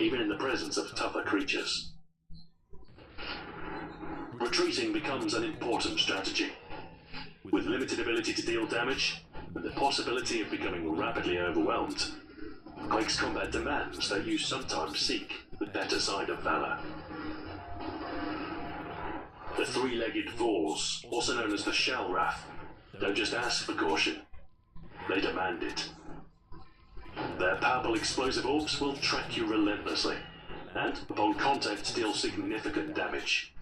even in the presence of tougher creatures. Retreating becomes an important strategy. With limited ability to deal damage, and the possibility of becoming rapidly overwhelmed, Quake's combat demands that you sometimes seek the better side of valor. The three-legged Vors, also known as the Shalrath, don't just ask for caution, they demand it. Their powerful explosive orbs will track you relentlessly, and upon contact deal significant damage.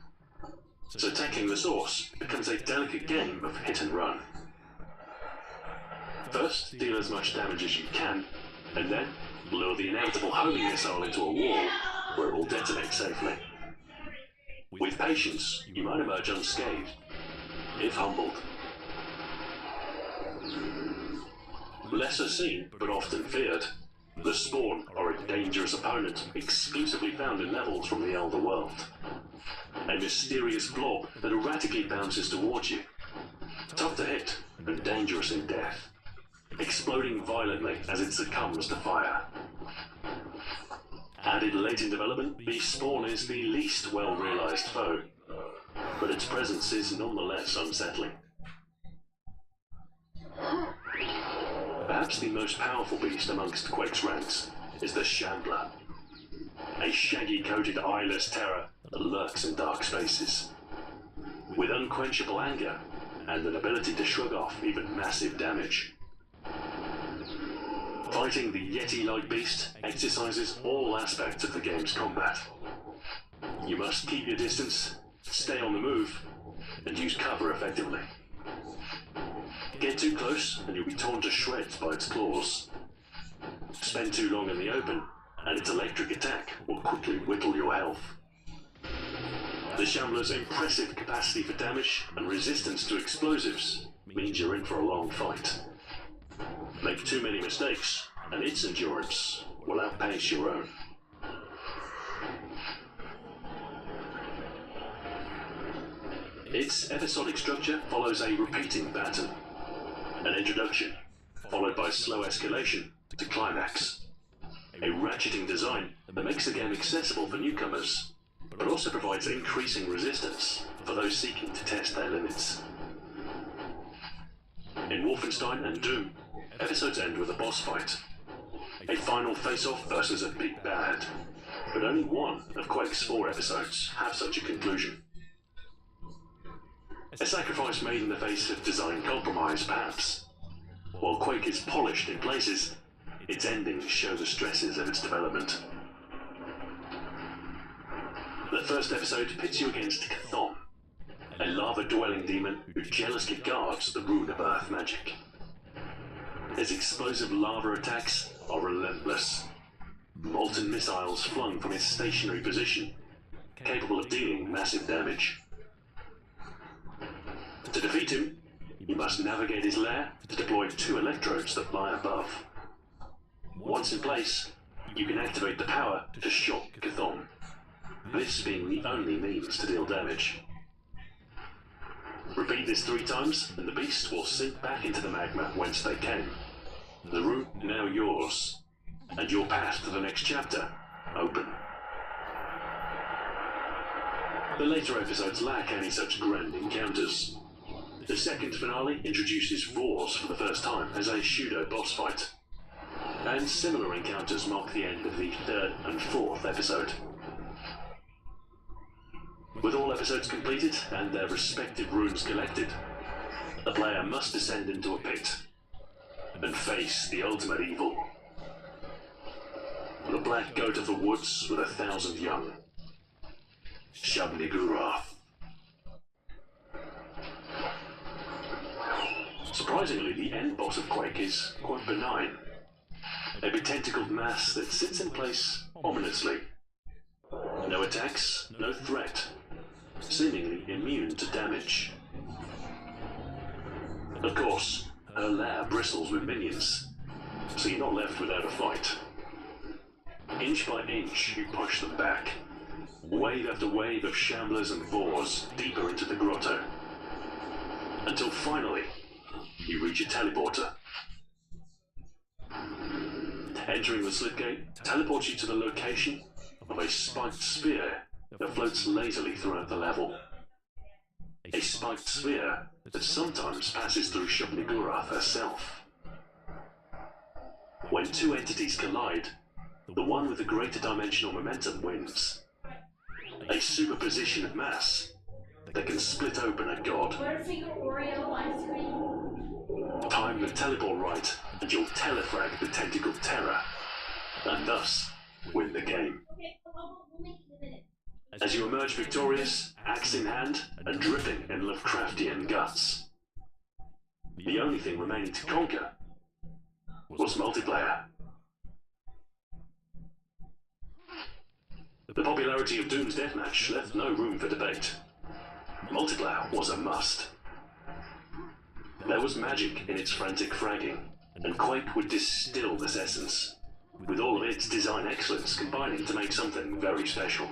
So attacking the source becomes a delicate game of hit and run. First, deal as much damage as you can, and then lure the inevitable homing missile into a wall where it will detonate safely. With patience, you might emerge unscathed, if humbled. Lesser seen, but often feared, the Spawn are a dangerous opponent exclusively found in levels from the Elder World. A mysterious blob that erratically bounces towards you, tough to hit and dangerous in death, exploding violently as it succumbs to fire. Added late in development, the Spawn is the least well-realized foe, but its presence is nonetheless unsettling. Perhaps the most powerful beast amongst Quake's ranks is the Shambler, a shaggy-coated eyeless terror that lurks in dark spaces, with unquenchable anger and an ability to shrug off even massive damage. Fighting the Yeti-like beast exercises all aspects of the game's combat. You must keep your distance, stay on the move, and use cover effectively. Get too close and you'll be torn to shreds by its claws. Spend too long in the open and its electric attack will quickly whittle your health. The Shambler's impressive capacity for damage and resistance to explosives means you're in for a long fight. Make too many mistakes, and its endurance will outpace your own. Its episodic structure follows a repeating pattern. An introduction, followed by slow escalation to climax. A ratcheting design that makes the game accessible for newcomers, but also provides increasing resistance for those seeking to test their limits. In Wolfenstein and Doom, episodes end with a boss fight. A final face-off versus a big bad. But only one of Quake's 4 episodes have such a conclusion. A sacrifice made in the face of design compromise, perhaps. While Quake is polished in places, its endings show the stresses of its development. The first episode pits you against Chthon, a lava-dwelling demon who jealously guards the rune of Earth magic. His explosive lava attacks are relentless. Molten missiles flung from his stationary position, capable of dealing massive damage. To defeat him, you must navigate his lair to deploy 2 electrodes that lie above. Once in place, you can activate the power to shock Chthon, this being the only means to deal damage. Repeat this 3 times, and the beast will sink back into the magma whence they came. The route now yours, and your path to the next chapter open. The later episodes lack any such grand encounters. The second finale introduces Vors for the first time as a pseudo boss fight, and similar encounters mark the end of the 3rd and 4th episode. With all episodes completed and their respective runes collected, the player must descend into a pit and face the ultimate evil. The Black Goat of the Woods with 1,000 young. Shub-Niggurath. Surprisingly, the end boss of Quake is quite benign. A betentacled mass that sits in place ominously. No attacks, no threat. Seemingly immune to damage. Of course, her lair bristles with minions, so you're not left without a fight. Inch by inch, you push them back. Wave after wave of shamblers and Vors deeper into the grotto. Until finally, you reach a teleporter. Entering the slipgate teleports you to the location of a spiked sphere that floats lazily throughout the level. A spiked sphere that sometimes passes through Shub-Niggurath herself. When 2 entities collide, the one with the greater dimensional momentum wins. A superposition of mass that can split open a god. Time the teleport right, and you'll telefrag the tentacled terror, and thus win the game. As you emerge victorious, axe in hand, and dripping in Lovecraftian guts. The only thing remaining to conquer was multiplayer. The popularity of Doom's Deathmatch left no room for debate. Multiplayer was a must. There was magic in its frantic fragging, and Quake would distill this essence, with all of its design excellence combining to make something very special.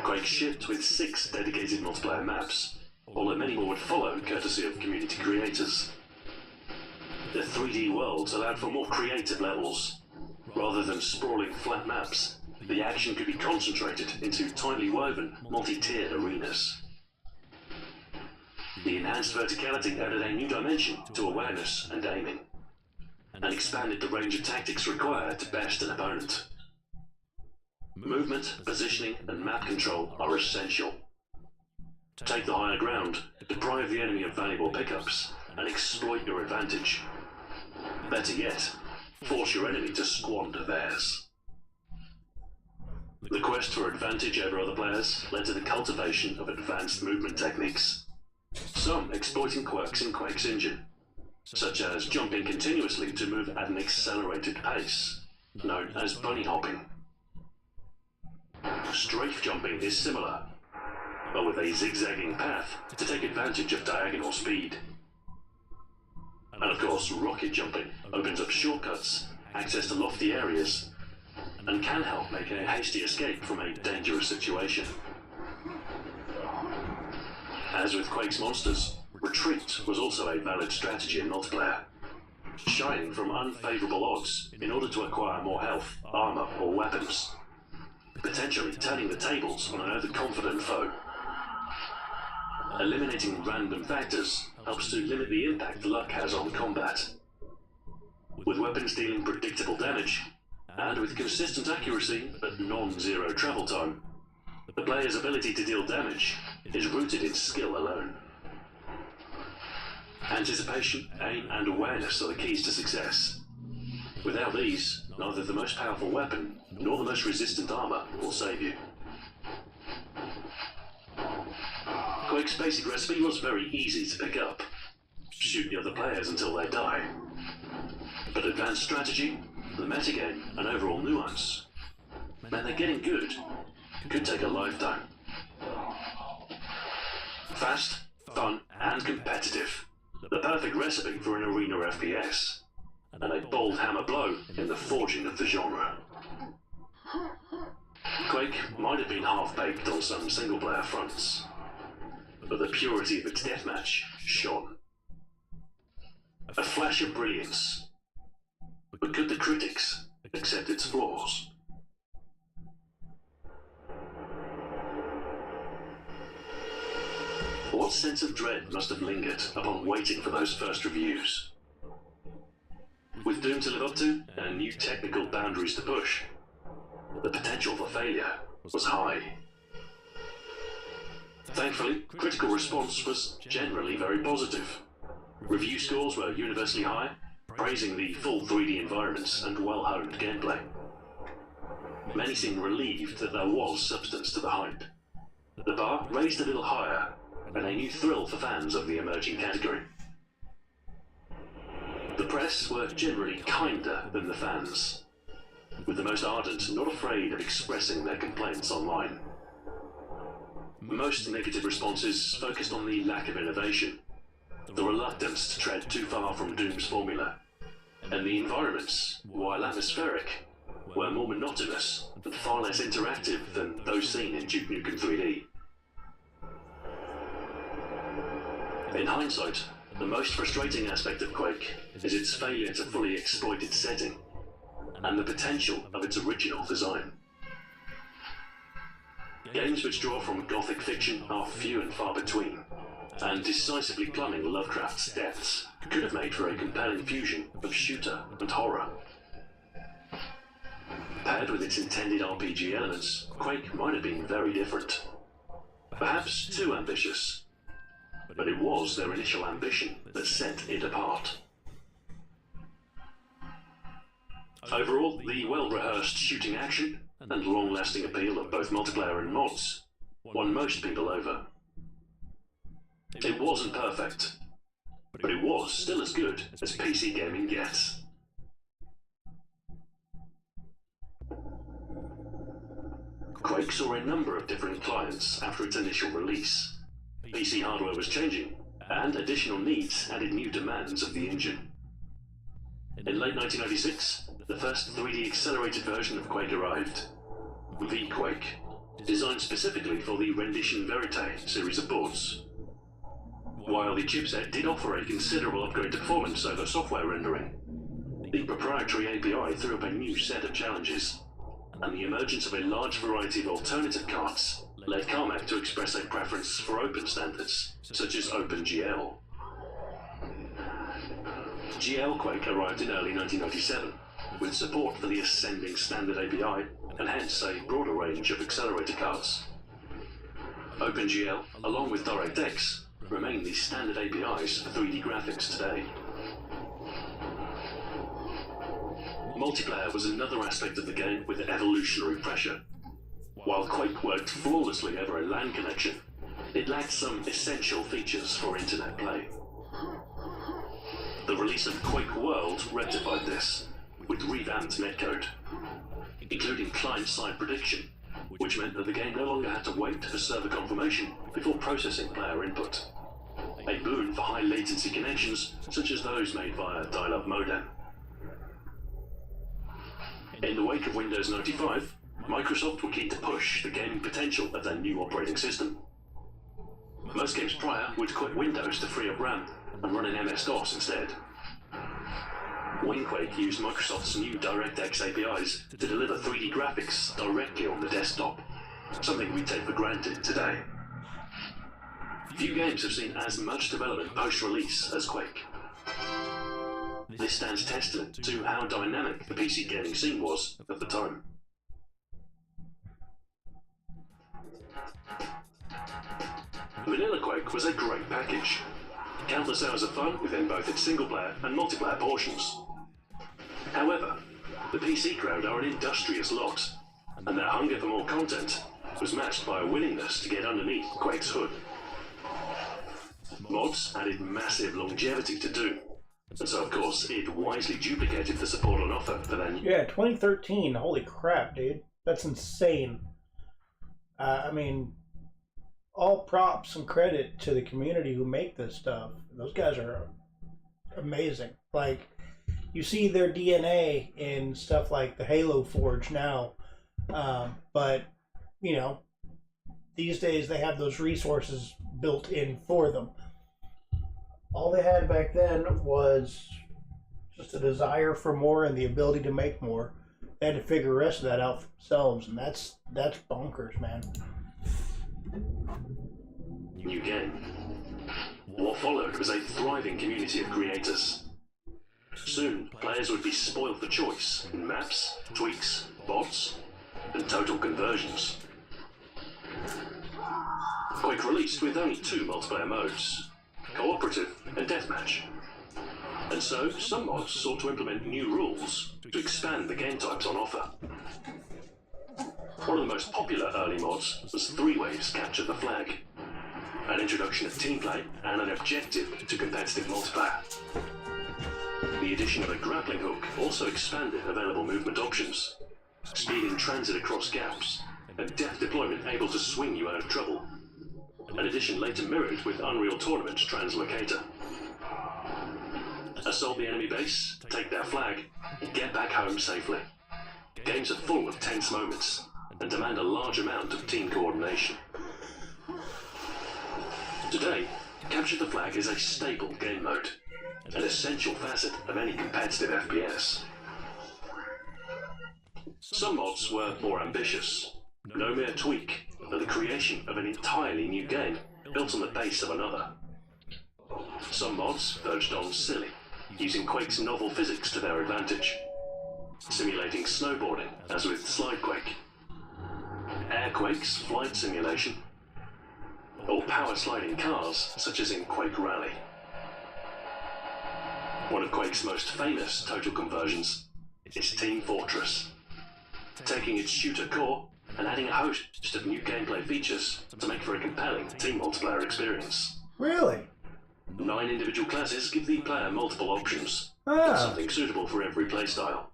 Quake shipped with 6 dedicated multiplayer maps, although many more would follow courtesy of community creators. The 3D worlds allowed for more creative levels. Rather than sprawling flat maps, the action could be concentrated into tightly woven, multi-tiered arenas. The enhanced verticality added a new dimension to awareness and aiming, and expanded the range of tactics required to best an opponent. Movement, positioning, and map control are essential. Take the higher ground, deprive the enemy of valuable pickups, and exploit your advantage. Better yet, force your enemy to squander theirs. The quest for advantage over other players led to the cultivation of advanced movement techniques, some exploiting quirks in Quake's engine, such as jumping continuously to move at an accelerated pace, known as bunny hopping. Strafe jumping is similar, but with a zigzagging path to take advantage of diagonal speed. And of course, rocket jumping opens up shortcuts, access to lofty areas, and can help make a hasty escape from a dangerous situation. As with Quake's monsters, retreat was also a valid strategy in multiplayer, shying from unfavourable odds in order to acquire more health, armour or weapons, potentially turning the tables on an overconfident foe. Eliminating random factors helps to limit the impact luck has on combat. With weapons dealing predictable damage, and with consistent accuracy but non-zero travel time, the player's ability to deal damage is rooted in skill alone. Anticipation, aim and awareness are the keys to success. Without these, neither the most powerful weapon nor the most resistant armour will save you. Quake's basic recipe was very easy to pick up. Shoot the other players until they die. But advanced strategy, the metagame and overall nuance meant that getting good could take a lifetime. Fast, fun and competitive. The perfect recipe for an arena FPS, and a bold hammer blow in the forging of the genre. Quake might have been half-baked on some single-player fronts, but the purity of its deathmatch shone. A flash of brilliance, but could the critics accept its flaws? What sense of dread must have lingered upon waiting for those first reviews? With Doom to live up to and new technical boundaries to push, the potential for failure was high. Thankfully, critical response was generally very positive. Review scores were universally high, praising the full 3D environments and well-honed gameplay. Many seemed relieved that there was substance to the hype. The bar raised a little higher, and a new thrill for fans of the emerging category. The press were generally kinder than the fans, with the most ardent not afraid of expressing their complaints online. Most negative responses focused on the lack of innovation, the reluctance to tread too far from Doom's formula, and the environments, while atmospheric, were more monotonous and far less interactive than those seen in Duke Nukem 3D. In hindsight, the most frustrating aspect of Quake is its failure to fully exploit its setting, and the potential of its original design. Games which draw from gothic fiction are few and far between, and decisively plumbing Lovecraft's depths could have made for a compelling fusion of shooter and horror. Paired with its intended RPG elements, Quake might have been very different. Perhaps too ambitious, but it was their initial ambition that set it apart. Overall, the well-rehearsed shooting action and long-lasting appeal of both multiplayer and mods won most people over. It wasn't perfect, but it was still as good as PC gaming gets. Quake saw a number of different clients after its initial release. PC hardware was changing, and additional needs added new demands of the engine. In late 1996, the first 3D accelerated version of Quake arrived, V-Quake, designed specifically for the Rendition Verite series of boards. While the chipset did offer a considerable upgrade to performance over software rendering, the proprietary API threw up a new set of challenges, and the emergence of a large variety of alternative cards led Carmack to express a preference for open standards, such as OpenGL. GL Quake arrived in early 1997, with support for the ascending standard API, and hence a broader range of accelerator cards. OpenGL, along with DirectX, remain the standard APIs for 3D graphics today. Multiplayer was another aspect of the game with evolutionary pressure. While Quake worked flawlessly over a LAN connection, it lacked some essential features for internet play. The release of Quake World rectified this, with revamped netcode, including client-side prediction, which meant that the game no longer had to wait for server confirmation before processing player input. a boon for high latency connections such as those made via dial-up modem. In the wake of Windows 95, Microsoft were keen to push the gaming potential of their new operating system. Most games prior would quit Windows to free up RAM and run in MS-DOS instead. WindQuake used Microsoft's new DirectX APIs to deliver 3D graphics directly on the desktop, something we take for granted today. Few games have seen as much development post-release as Quake. This stands testament to how dynamic the PC gaming scene was at the time. Vanilla Quake was a great package. Countless hours of fun within both its single-player and multiplayer portions. However, the PC crowd are an industrious lot, and their hunger for more content was matched by a willingness to get underneath Quake's hood. Mods added massive longevity to Doom, and so of course it wisely duplicated the support on offer for their new... Yeah, 2013, holy crap, dude. That's insane. I mean, all props and credit to the community who make this stuff. Those guys are amazing. Like, you see their DNA in stuff like the Halo Forge now, but, you know, these days they have those resources built in for them. All they had back then was just a desire for more and the ability to make more. They had to figure the rest of that out for themselves, and that's bonkers, man. New game. What followed was a thriving community of creators. Soon, players would be spoiled for choice in maps, tweaks, bots, and total conversions. Quake released with only 2 multiplayer modes, cooperative and deathmatch. And so, some mods sought to implement new rules to expand the game types on offer. One of the most popular early mods was 3 Waves Capture the Flag, an introduction of team play and an objective to competitive multiplayer. The addition of a grappling hook also expanded available movement options, speed in transit across gaps, and depth deployment able to swing you out of trouble. An addition later mirrored with Unreal Tournament Translocator. Assault the enemy base, take their flag, and get back home safely. Games are full of tense moments and demand a large amount of team coordination. Today, Capture the Flag is a staple game mode, an essential facet of any competitive FPS. Some mods were more ambitious, no mere tweak, but the creation of an entirely new game built on the base of another. Some mods verged on silly, using Quake's novel physics to their advantage, simulating snowboarding, as with Slidequake, Airquake's flight simulation, or power sliding cars, such as in Quake Rally. One of Quake's most famous total conversions is Team Fortress, taking its shooter core and adding a host of new gameplay features to make for a compelling team multiplayer experience. Really? 9 individual classes give the player multiple options, and something suitable for every playstyle.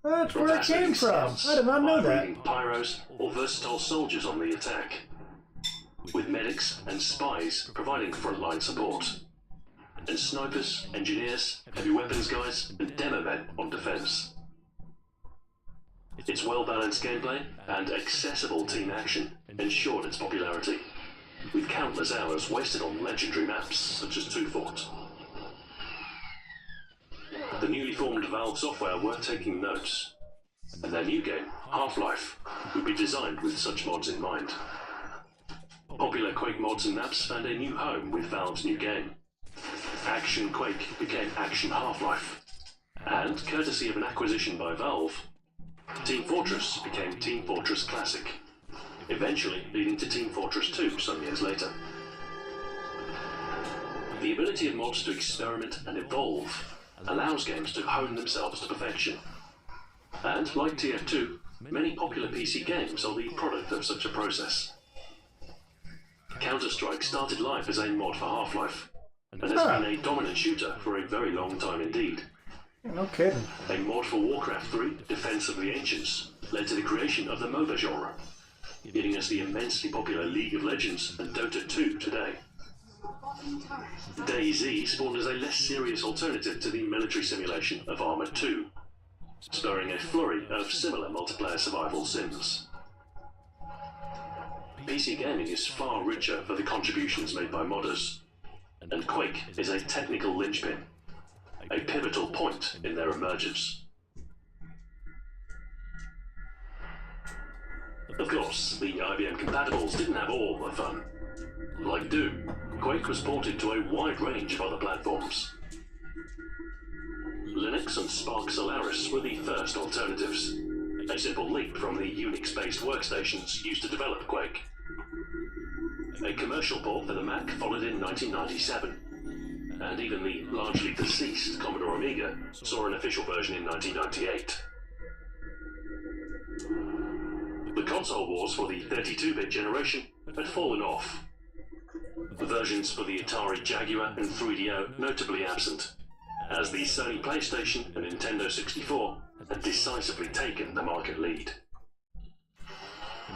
That's where it came from. I did not know that. Pyros or versatile soldiers on the attack, with medics and spies providing frontline support, and snipers, engineers, heavy weapons guys, and demo men on defense. Its well-balanced gameplay and accessible team action ensured its popularity, with countless hours wasted on legendary maps such as Two Fort. The newly formed Valve Software were taking notes, and their new game, Half-Life, would be designed with such mods in mind. Popular Quake mods and maps found a new home with Valve's new game. Action Quake became Action Half-Life, and courtesy of an acquisition by Valve, Team Fortress became Team Fortress Classic, eventually leading to Team Fortress 2 some years later. The ability of mods to experiment and evolve allows games to hone themselves to perfection. And, like TF2, many popular PC games are the product of such a process. Counter-Strike started life as a mod for Half-Life, and has been a dominant shooter for a very long time indeed. No kidding. A mod for Warcraft 3, Defense of the Ancients, led to the creation of the MOBA genre, giving us the immensely popular League of Legends and Dota 2 today. DayZ spawned as a less serious alternative to the military simulation of Armored 2, spurring a flurry of similar multiplayer survival sims. PC gaming is far richer for the contributions made by modders, and Quake is a technical linchpin, a pivotal point in their emergence. Of course, the IBM compatibles didn't have all the fun. Like Doom, Quake was ported to a wide range of other platforms. Linux and SPARC Solaris were the first alternatives, a simple leap from the Unix-based workstations used to develop Quake. A commercial port for the Mac followed in 1997, and even the largely deceased Commodore Amiga saw an official version in 1998. The console wars for the 32-bit generation had fallen off. The versions for the Atari Jaguar and 3DO notably absent, as the Sony PlayStation and Nintendo 64 had decisively taken the market lead.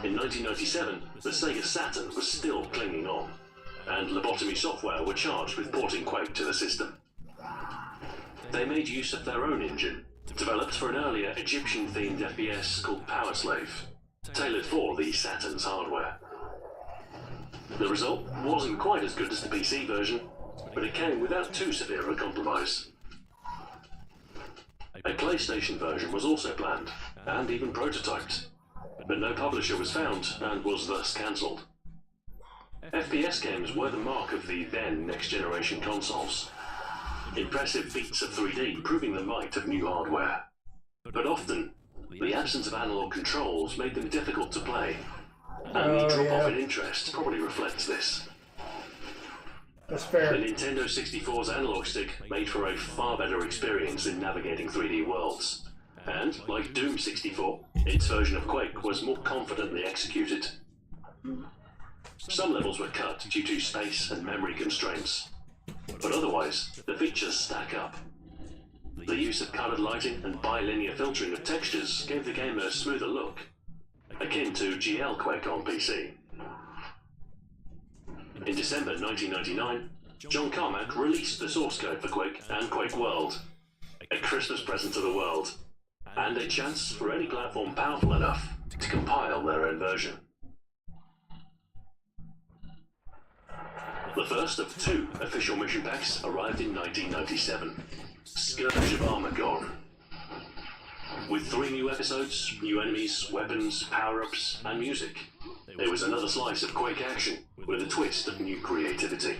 In 1997, the Sega Saturn was still clinging on, and Lobotomy Software were charged with porting Quake to the system. They made use of their own engine, developed for an earlier Egyptian-themed FPS called Power Slave, tailored for the Saturn's hardware. The result wasn't quite as good as the PC version, but it came without too severe a compromise. A PlayStation version was also planned, and even prototyped, but no publisher was found and was thus cancelled. FPS games were the mark of the then next-generation consoles. Impressive feats of 3D proving the might of new hardware. But often, the absence of analog controls made them difficult to play, and the drop-off in interest probably reflects this. That's fair. The Nintendo 64's analog stick made for a far better experience in navigating 3D worlds, and, like Doom 64, its version of Quake was more confidently executed. Some levels were cut due to space and memory constraints, but otherwise, the features stack up. The use of colored lighting and bilinear filtering of textures gave the game a smoother look, akin to GL Quake on PC. In December 1999, John Carmack released the source code for Quake and Quake World, a Christmas present to the world, and a chance for any platform powerful enough to compile their own version. The first of 2 official mission packs arrived in 1997, Scourge of Armageddon. With 3 new episodes, new enemies, weapons, power-ups, and music, there was another slice of Quake action with a twist of new creativity.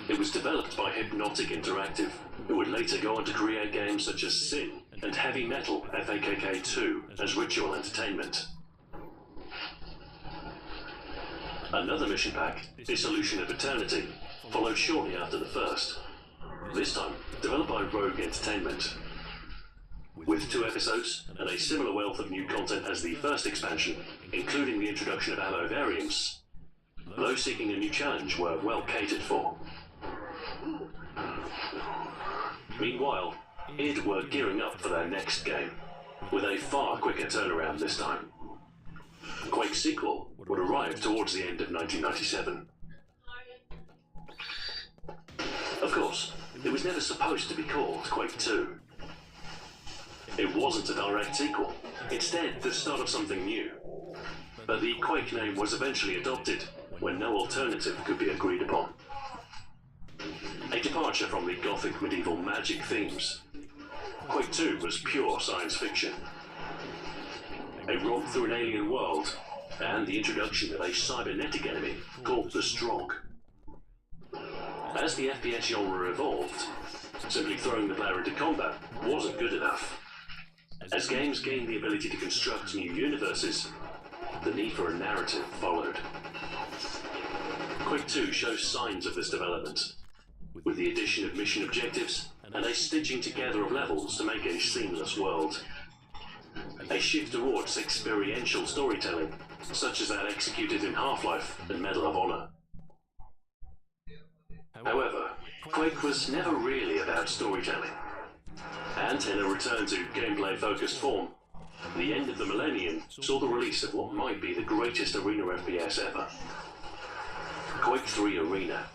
It was developed by Hypnotic Interactive, who would later go on to create games such as Sin and Heavy Metal FAKK 2 as Ritual Entertainment. Another mission pack, Dissolution of Eternity, followed shortly after the first, this time developed by Rogue Entertainment. With 2 episodes and a similar wealth of new content as the first expansion, including the introduction of ammo variants, those seeking a new challenge were well catered for. Meanwhile, id were gearing up for their next game, with a far quicker turnaround this time. Quake's sequel would arrive towards the end of 1997. Of course, it was never supposed to be called Quake 2. It wasn't a direct sequel, instead the start of something new. But the Quake name was eventually adopted when no alternative could be agreed upon. A departure from the gothic medieval magic themes, Quake 2 was pure science fiction. A romp through an alien world, and the introduction of a cybernetic enemy called the Strogg. As the FPS genre evolved, simply throwing the player into combat wasn't good enough. As games gained the ability to construct new universes, the need for a narrative followed. Quake 2 shows signs of this development, with the addition of mission objectives and a stitching together of levels to make a seamless world. A shift towards experiential storytelling, such as that executed in Half-Life and Medal of Honor. However, Quake was never really about storytelling, and in a return to gameplay-focused form, the end of the millennium saw the release of what might be the greatest arena FPS ever. Quake 3 Arena.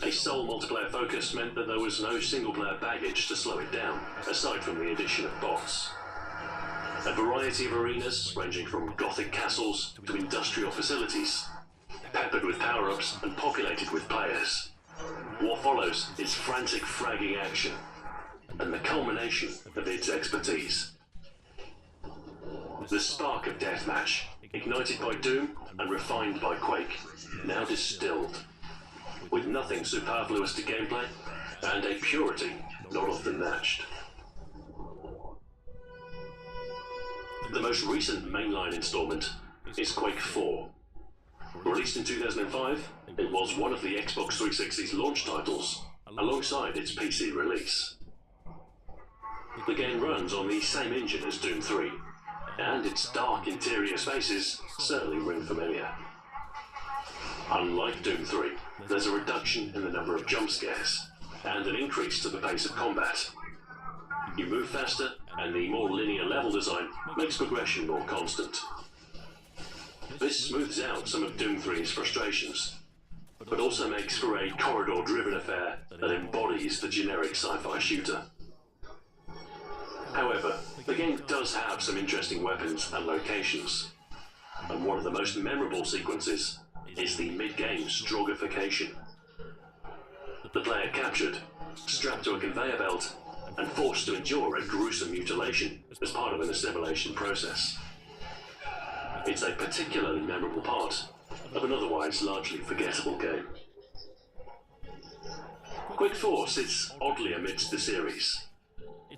A sole multiplayer focus meant that there was no single-player baggage to slow it down, aside from the addition of bots. A variety of arenas, ranging from gothic castles to industrial facilities, peppered with power-ups and populated with players. What follows is frantic fragging action, and the culmination of its expertise. The spark of deathmatch, ignited by Doom and refined by Quake, now distilled, with nothing superfluous to gameplay, and a purity not often matched. The most recent mainline installment is Quake 4. Released in 2005, it was one of the Xbox 360's launch titles, alongside its PC release. The game runs on the same engine as Doom 3, and its dark interior spaces certainly ring familiar. Unlike Doom 3, there's a reduction in the number of jump scares, and an increase to the pace of combat. You move faster, and the more linear level design makes progression more constant. This smooths out some of Doom 3's frustrations, but also makes for a corridor-driven affair that embodies the generic sci-fi shooter. However, the game does have some interesting weapons and locations, and one of the most memorable sequences is the mid-game Strogification. The player captured, strapped to a conveyor belt, and forced to endure a gruesome mutilation as part of an assimilation process. It's a particularly memorable part of an otherwise largely forgettable game. Quake 4 sits oddly amidst the series.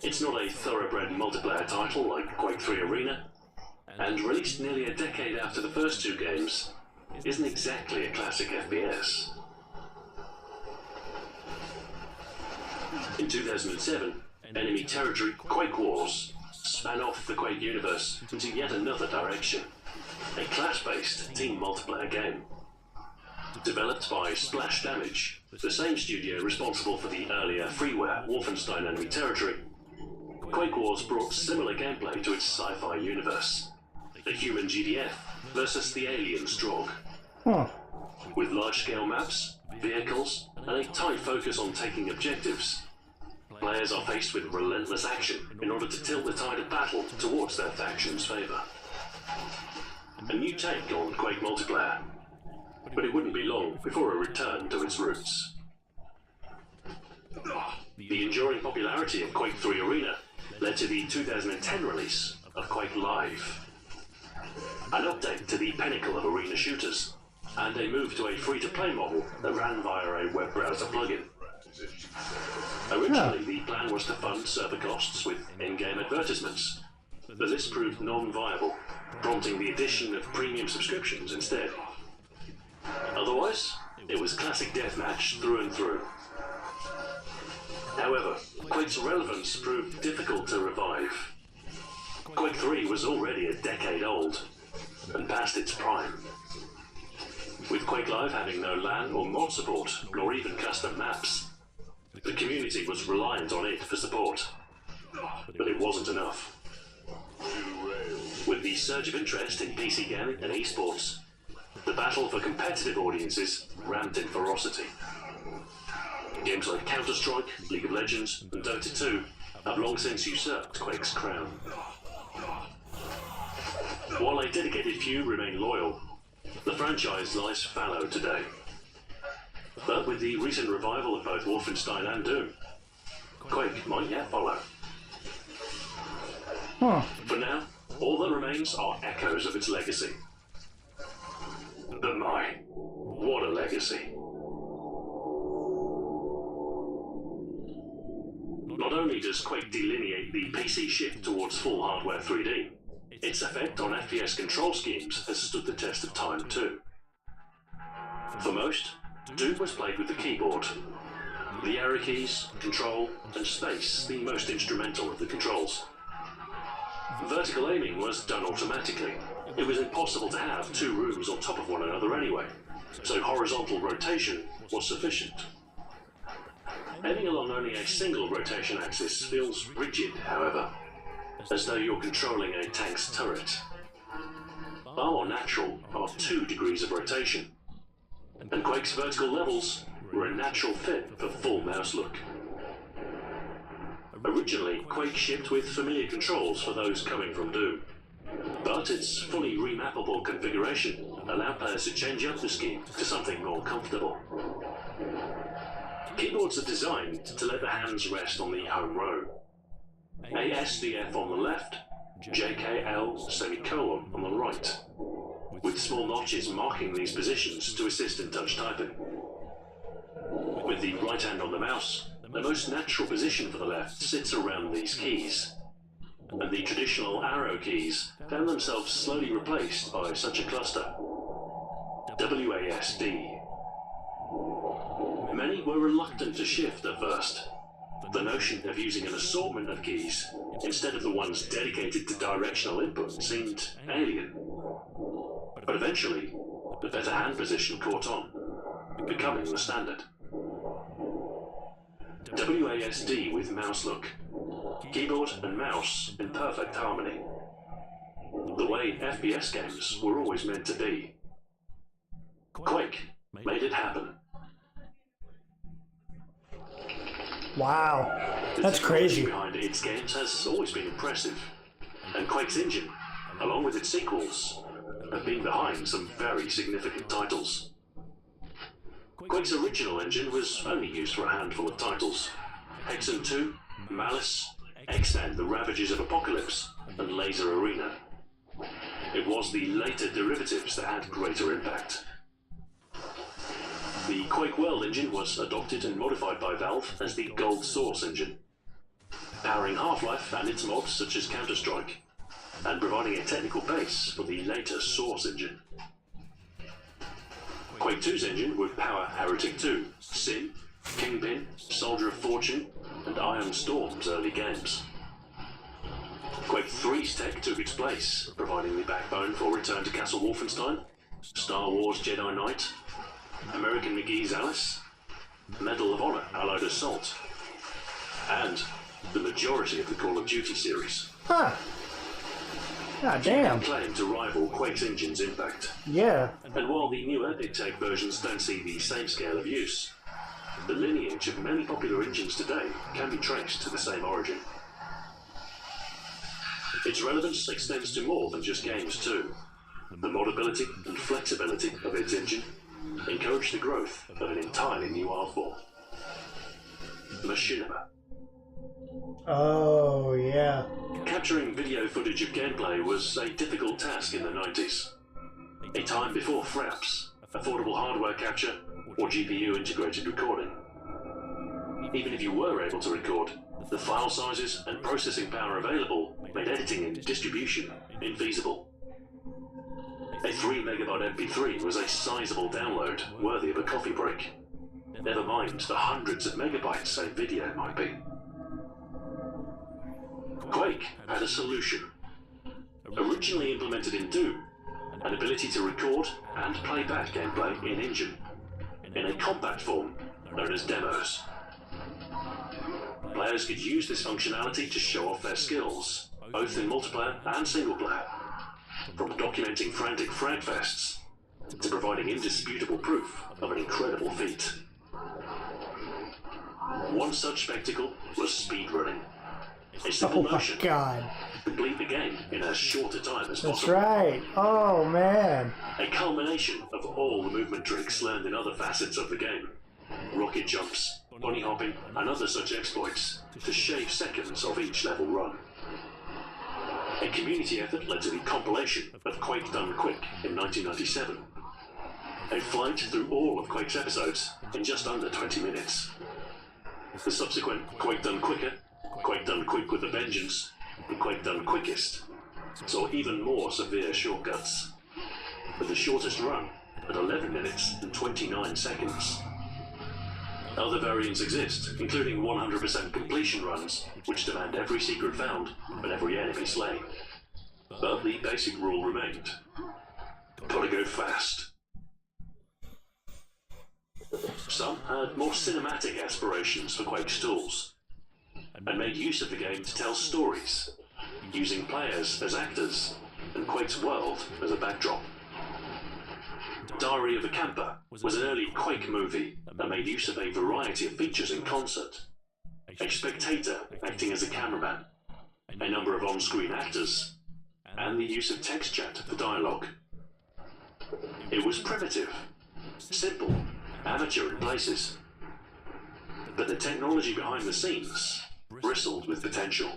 It's not a thoroughbred multiplayer title like Quake 3 Arena, and released nearly a decade after the first two games, isn't exactly a classic FPS. In 2007, Enemy Territory Quake Wars span off the Quake universe into yet another direction, a class-based team multiplayer game. Developed by Splash Damage, the same studio responsible for the earlier freeware Wolfenstein Enemy Territory, Quake Wars brought similar gameplay to its sci-fi universe. The human GDF versus the alien Strogg. With large-scale maps, vehicles, and a tight focus on taking objectives, players are faced with relentless action in order to tilt the tide of battle towards their faction's favour. A new take on Quake multiplayer, but it wouldn't be long before a return to its roots. The enduring popularity of Quake 3 Arena led to the 2010 release of Quake Live, an update to the pinnacle of arena shooters, and a move to a free-to-play model that ran via a web browser plugin. Originally, the plan was to fund server costs with in-game advertisements, but this proved non-viable, prompting the addition of premium subscriptions instead. Otherwise, it was classic deathmatch through and through. However, Quake's relevance proved difficult to revive. Quake 3 was already a decade old, and past its prime. With Quake Live having no LAN or mod support, nor even custom maps, the community was reliant on it for support. But it wasn't enough. With the surge of interest in PC gaming and esports, the battle for competitive audiences ramped in ferocity. Games like Counter-Strike, League of Legends, and Dota 2 have long since usurped Quake's crown. While a dedicated few remain loyal, the franchise lies fallow today. But with the recent revival of both Wolfenstein and Doom, Quake might yet follow. For now, all that remains are echoes of its legacy. But my, what a legacy. Not only does Quake delineate the PC shift towards full hardware 3D, its effect on FPS control schemes has stood the test of time too. For most, Doom was played with the keyboard. The arrow keys, control, and space the most instrumental of the controls. Vertical aiming was done automatically. It was impossible to have two rooms on top of one another anyway, so horizontal rotation was sufficient. Aiming along only a single rotation axis feels rigid, however, as though you're controlling a tank's turret. far more natural are 2 degrees of rotation, and Quake's vertical levels were a natural fit for full mouse look. Originally, Quake shipped with familiar controls for those coming from Doom, but its fully remappable configuration allowed players to change up the scheme to something more comfortable. Keyboards are designed to let the hands rest on the home row. ASDF on the left, JKL semicolon on the right, with small notches marking these positions to assist in touch typing. With the right hand on the mouse, the most natural position for the left sits around these keys, and the traditional arrow keys found themselves slowly replaced by such a cluster: WASD. Many were reluctant to shift at first. The notion of using an assortment of keys instead of the ones dedicated to directional input seemed alien. But eventually, the better hand position caught on, becoming the standard. WASD with mouse look. Keyboard and mouse in perfect harmony. The way FPS games were always meant to be. Quake made it happen. Wow, that's crazy. The technology behind its games has always been impressive, and Quake's engine, along with its sequels, have been behind some very significant titles. Quake's original engine was only used for a handful of titles: Hexen 2, Malice, X-Men: The Ravages of Apocalypse, and Laser Arena. It was the later derivatives that had greater impact. The Quake World engine was adopted and modified by Valve as the Gold Source engine, powering Half-Life and its mods such as Counter-Strike, and providing a technical base for the later Source engine. Quake 2's engine would power Heretic 2, Sin, Kingpin, Soldier of Fortune, and Iron Storm's early games. Quake 3's tech took its place, providing the backbone for Return to Castle Wolfenstein, Star Wars Jedi Knight, American McGee's Alice, Medal of Honor Allied Assault, and the majority of the Call of Duty series. Huh. God damn. Claim to rival Quake's engine's impact. Yeah. And while the new Epic Tech versions don't see the same scale of use, the lineage of many popular engines today can be traced to the same origin. Its relevance extends to more than just games too. The modability and flexibility of its engine encouraged the growth of an entirely new art form: machinima. Oh, yeah. Capturing video footage of gameplay was a difficult task in the 90s. A time before FRAPs, affordable hardware capture, or GPU-integrated recording. Even if you were able to record, the file sizes and processing power available made editing and distribution infeasible. A 3 MB MP3 was a sizable download worthy of a coffee break. Never mind the hundreds of megabytes a video might be. Quake had a solution. Originally implemented in Doom, an ability to record and play back gameplay in-engine, in a compact form known as demos. Players could use this functionality to show off their skills, both in multiplayer and single-player, from documenting frantic fragfests to providing indisputable proof of an incredible feat. One such spectacle was speedrunning. A simple motion God. to complete the game in as short a time as That's possible. right. Oh, man. A culmination of all the movement tricks learned in other facets of the game. Rocket jumps, bunny hopping, and other such exploits to shave seconds of each level run. A community effort led to the compilation of Quake Done Quick in 1997. A flight through all of Quake's episodes in just under 20 minutes. The subsequent Quake Done Quicker, Quake Done Quick with a Vengeance, and Quake Done Quickest saw even more severe shortcuts, with the shortest run at 11 minutes and 29 seconds. Other variants exist, including 100% completion runs, which demand every secret found and every enemy slain. But the basic rule remained: gotta go fast. Some had more cinematic aspirations for Quake's tools, and made use of the game to tell stories, using players as actors and Quake's world as a backdrop. Diary of a Camper was an early Quake movie that made use of a variety of features in concert. A spectator acting as a cameraman, a number of on-screen actors, and the use of text chat for dialogue. It was primitive, simple, amateur in places, but the technology behind the scenes bristled with potential.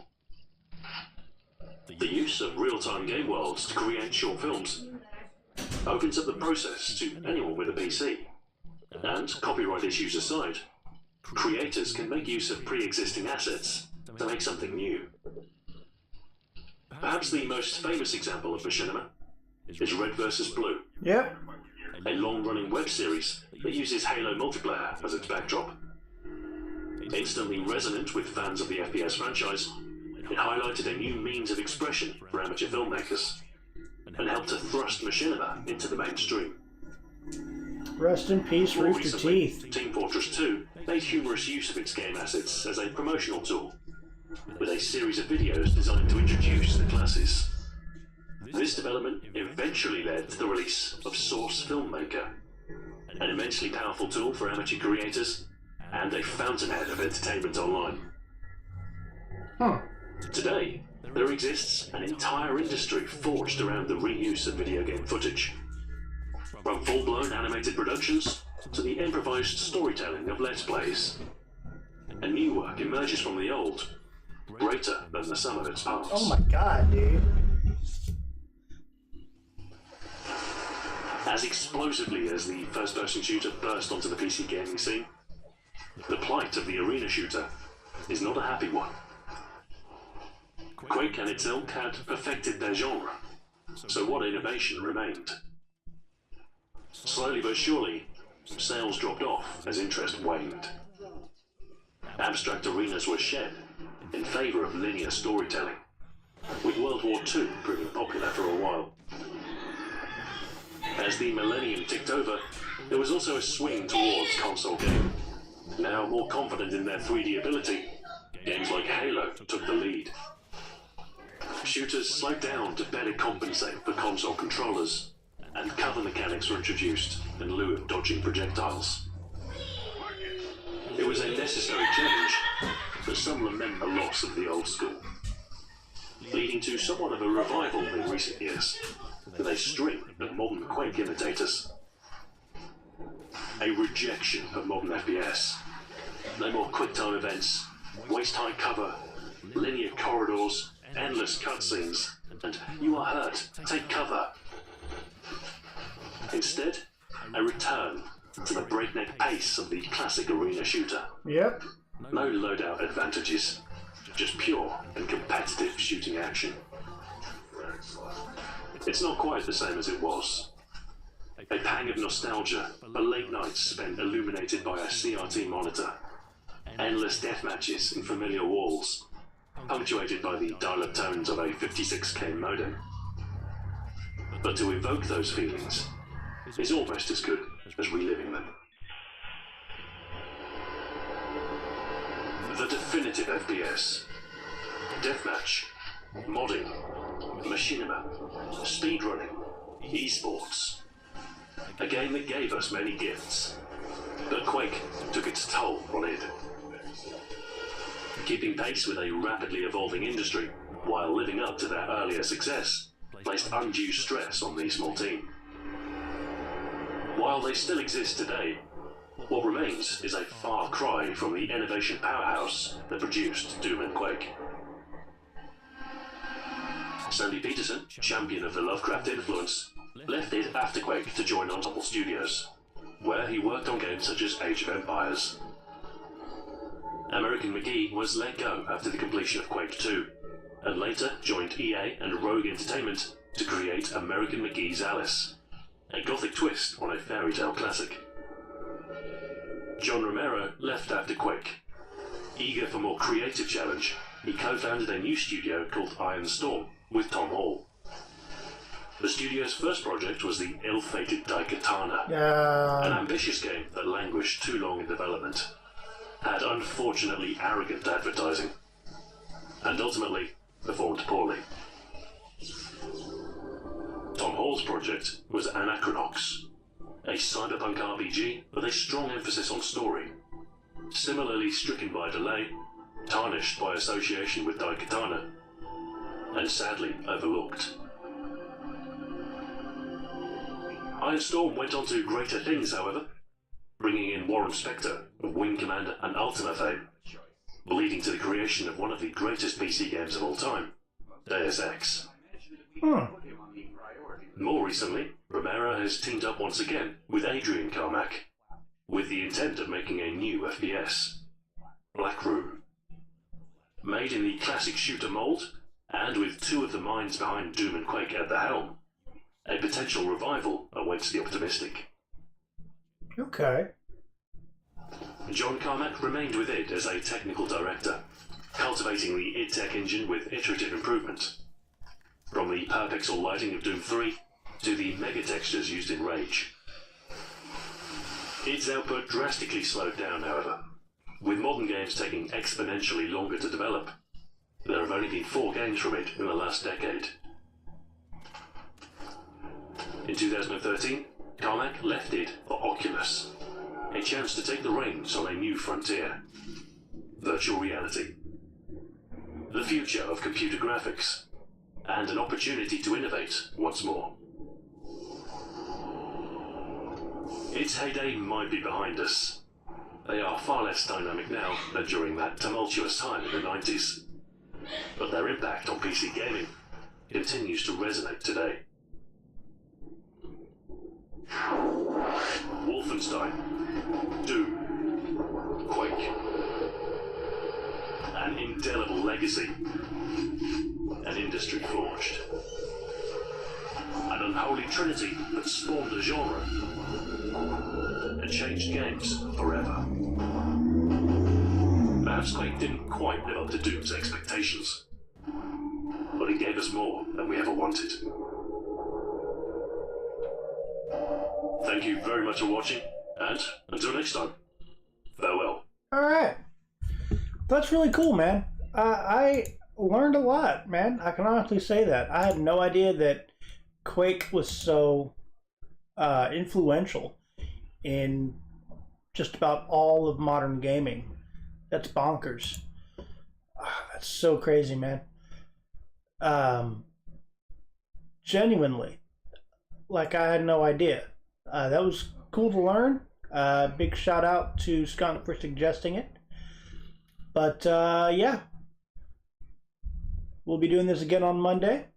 The use of real-time game worlds to create short films opens up the process to anyone with a PC, and copyright issues aside, creators can make use of pre-existing assets to make something new. Perhaps the most famous example of machinima is Red vs. Blue, Yep. a long-running web series that uses Halo multiplayer as its backdrop. Instantly resonant with fans of the FPS franchise, it highlighted a new means of expression for amateur filmmakers and helped to thrust machinima into the mainstream. Rest in peace, More Rooster recently, Teeth. Team Fortress 2 made humorous use of its game assets as a promotional tool, with a series of videos designed to introduce the classes. This development eventually led to the release of Source Filmmaker, an immensely powerful tool for amateur creators and a fountainhead of entertainment online. Today, there exists an entire industry forged around the reuse of video game footage. From full-blown animated productions to the improvised storytelling of Let's Plays. A new work emerges from the old, greater than the sum of its parts. Oh my god, dude. As explosively as the first-person shooter burst onto the PC gaming scene, the plight of the arena shooter is not a happy one. Quake and its ilk had perfected their genre, so what innovation remained? Slowly but surely, sales dropped off as interest waned. Abstract arenas were shed in favour of linear storytelling, with World War II proving popular for a while. As the millennium ticked over, there was also a swing towards console gaming. Now more confident in their 3D ability, games like Halo took the lead. Shooters slowed down to better compensate for console controllers, and cover mechanics were introduced in lieu of dodging projectiles. It was a necessary change, but some lament the loss of the old school, leading to somewhat of a revival in recent years, with a string of modern Quake imitators. A rejection of modern FPS. No more quick-time events, waist-high cover, linear corridors, endless cutscenes, and you are hurt, take cover. Instead, a return to the breakneck pace of the classic arena shooter. Yep. No loadout advantages, just pure and competitive shooting action. It's not quite the same as it was. A pang of nostalgia for late nights spent illuminated by a CRT monitor, endless deathmatches in familiar walls, punctuated by the dial-up tones of a 56K modem. But to evoke those feelings is almost as good as reliving them. The definitive FPS. Deathmatch, modding, machinima, speedrunning, esports. A game that gave us many gifts, but Quake took its toll on it. Keeping pace with a rapidly evolving industry while living up to their earlier success placed undue stress on the small team. While they still exist today, what remains is a far cry from the innovation powerhouse that produced Doom and Quake. Sandy Peterson, champion of the Lovecraft influence, left it after Quake to join Ensemble Studios, where he worked on games such as Age of Empires. American McGee was let go after the completion of Quake 2, and later joined EA and Rogue Entertainment to create American McGee's Alice, a gothic twist on a fairy tale classic. John Romero left after Quake. Eager for more creative challenge, he co-founded a new studio called Iron Storm with Tom Hall. The studio's first project was the ill-fated Daikatana, an ambitious game that languished too long in development, had unfortunately arrogant advertising, and ultimately performed poorly. Paul's project was Anachronox, a cyberpunk RPG with a strong emphasis on story. Similarly stricken by delay, tarnished by association with Daikatana, and sadly overlooked. Ironstorm went on to greater things, however, bringing in Warren Spector of Wing Commander and Ultima fame, leading to the creation of one of the greatest PC games of all time, Deus Ex. More recently, Romero has teamed up once again with Adrian Carmack, with the intent of making a new FPS, Black Room. Made in the classic shooter mold, and with two of the minds behind Doom and Quake at the helm, a potential revival awaits the optimistic. Okay. John Carmack remained with id as a technical director, cultivating the id Tech engine with iterative improvement. From the per-pixel lighting of Doom 3 to the mega textures used in Rage. Id's output drastically slowed down, however, with modern games taking exponentially longer to develop. There have only been 4 games from it in the last decade. In 2013, Carmack left id for Oculus, a chance to take the reins on a new frontier: virtual reality. The future of computer graphics, and an opportunity to innovate once more. Its heyday might be behind us. They are far less dynamic now than during that tumultuous time in the 90s. But their impact on PC gaming continues to resonate today. Wolfenstein, Doom, Quake. An indelible legacy. An industry forged. An unholy trinity that spawned a genre and changed games forever. Perhaps Quake didn't quite live up to Doom's expectations, but it gave us more than we ever wanted. Thank you very much for watching, and until next time, farewell. Alright. That's really cool, man. I learned a lot, man. I can honestly say that. I had no idea that Quake was so influential in just about all of modern gaming. That's bonkers. That's so crazy, man. Genuinely. Like, I had no idea. That was cool to learn. Big shout out to Scott for suggesting it. But, yeah. We'll be doing this again on Monday.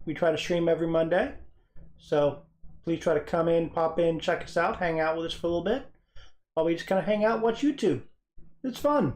We try to stream every Monday. So, please try to come in, pop in, check us out, hang out with us for a little bit. While we just kind of hang out and watch YouTube. It's fun.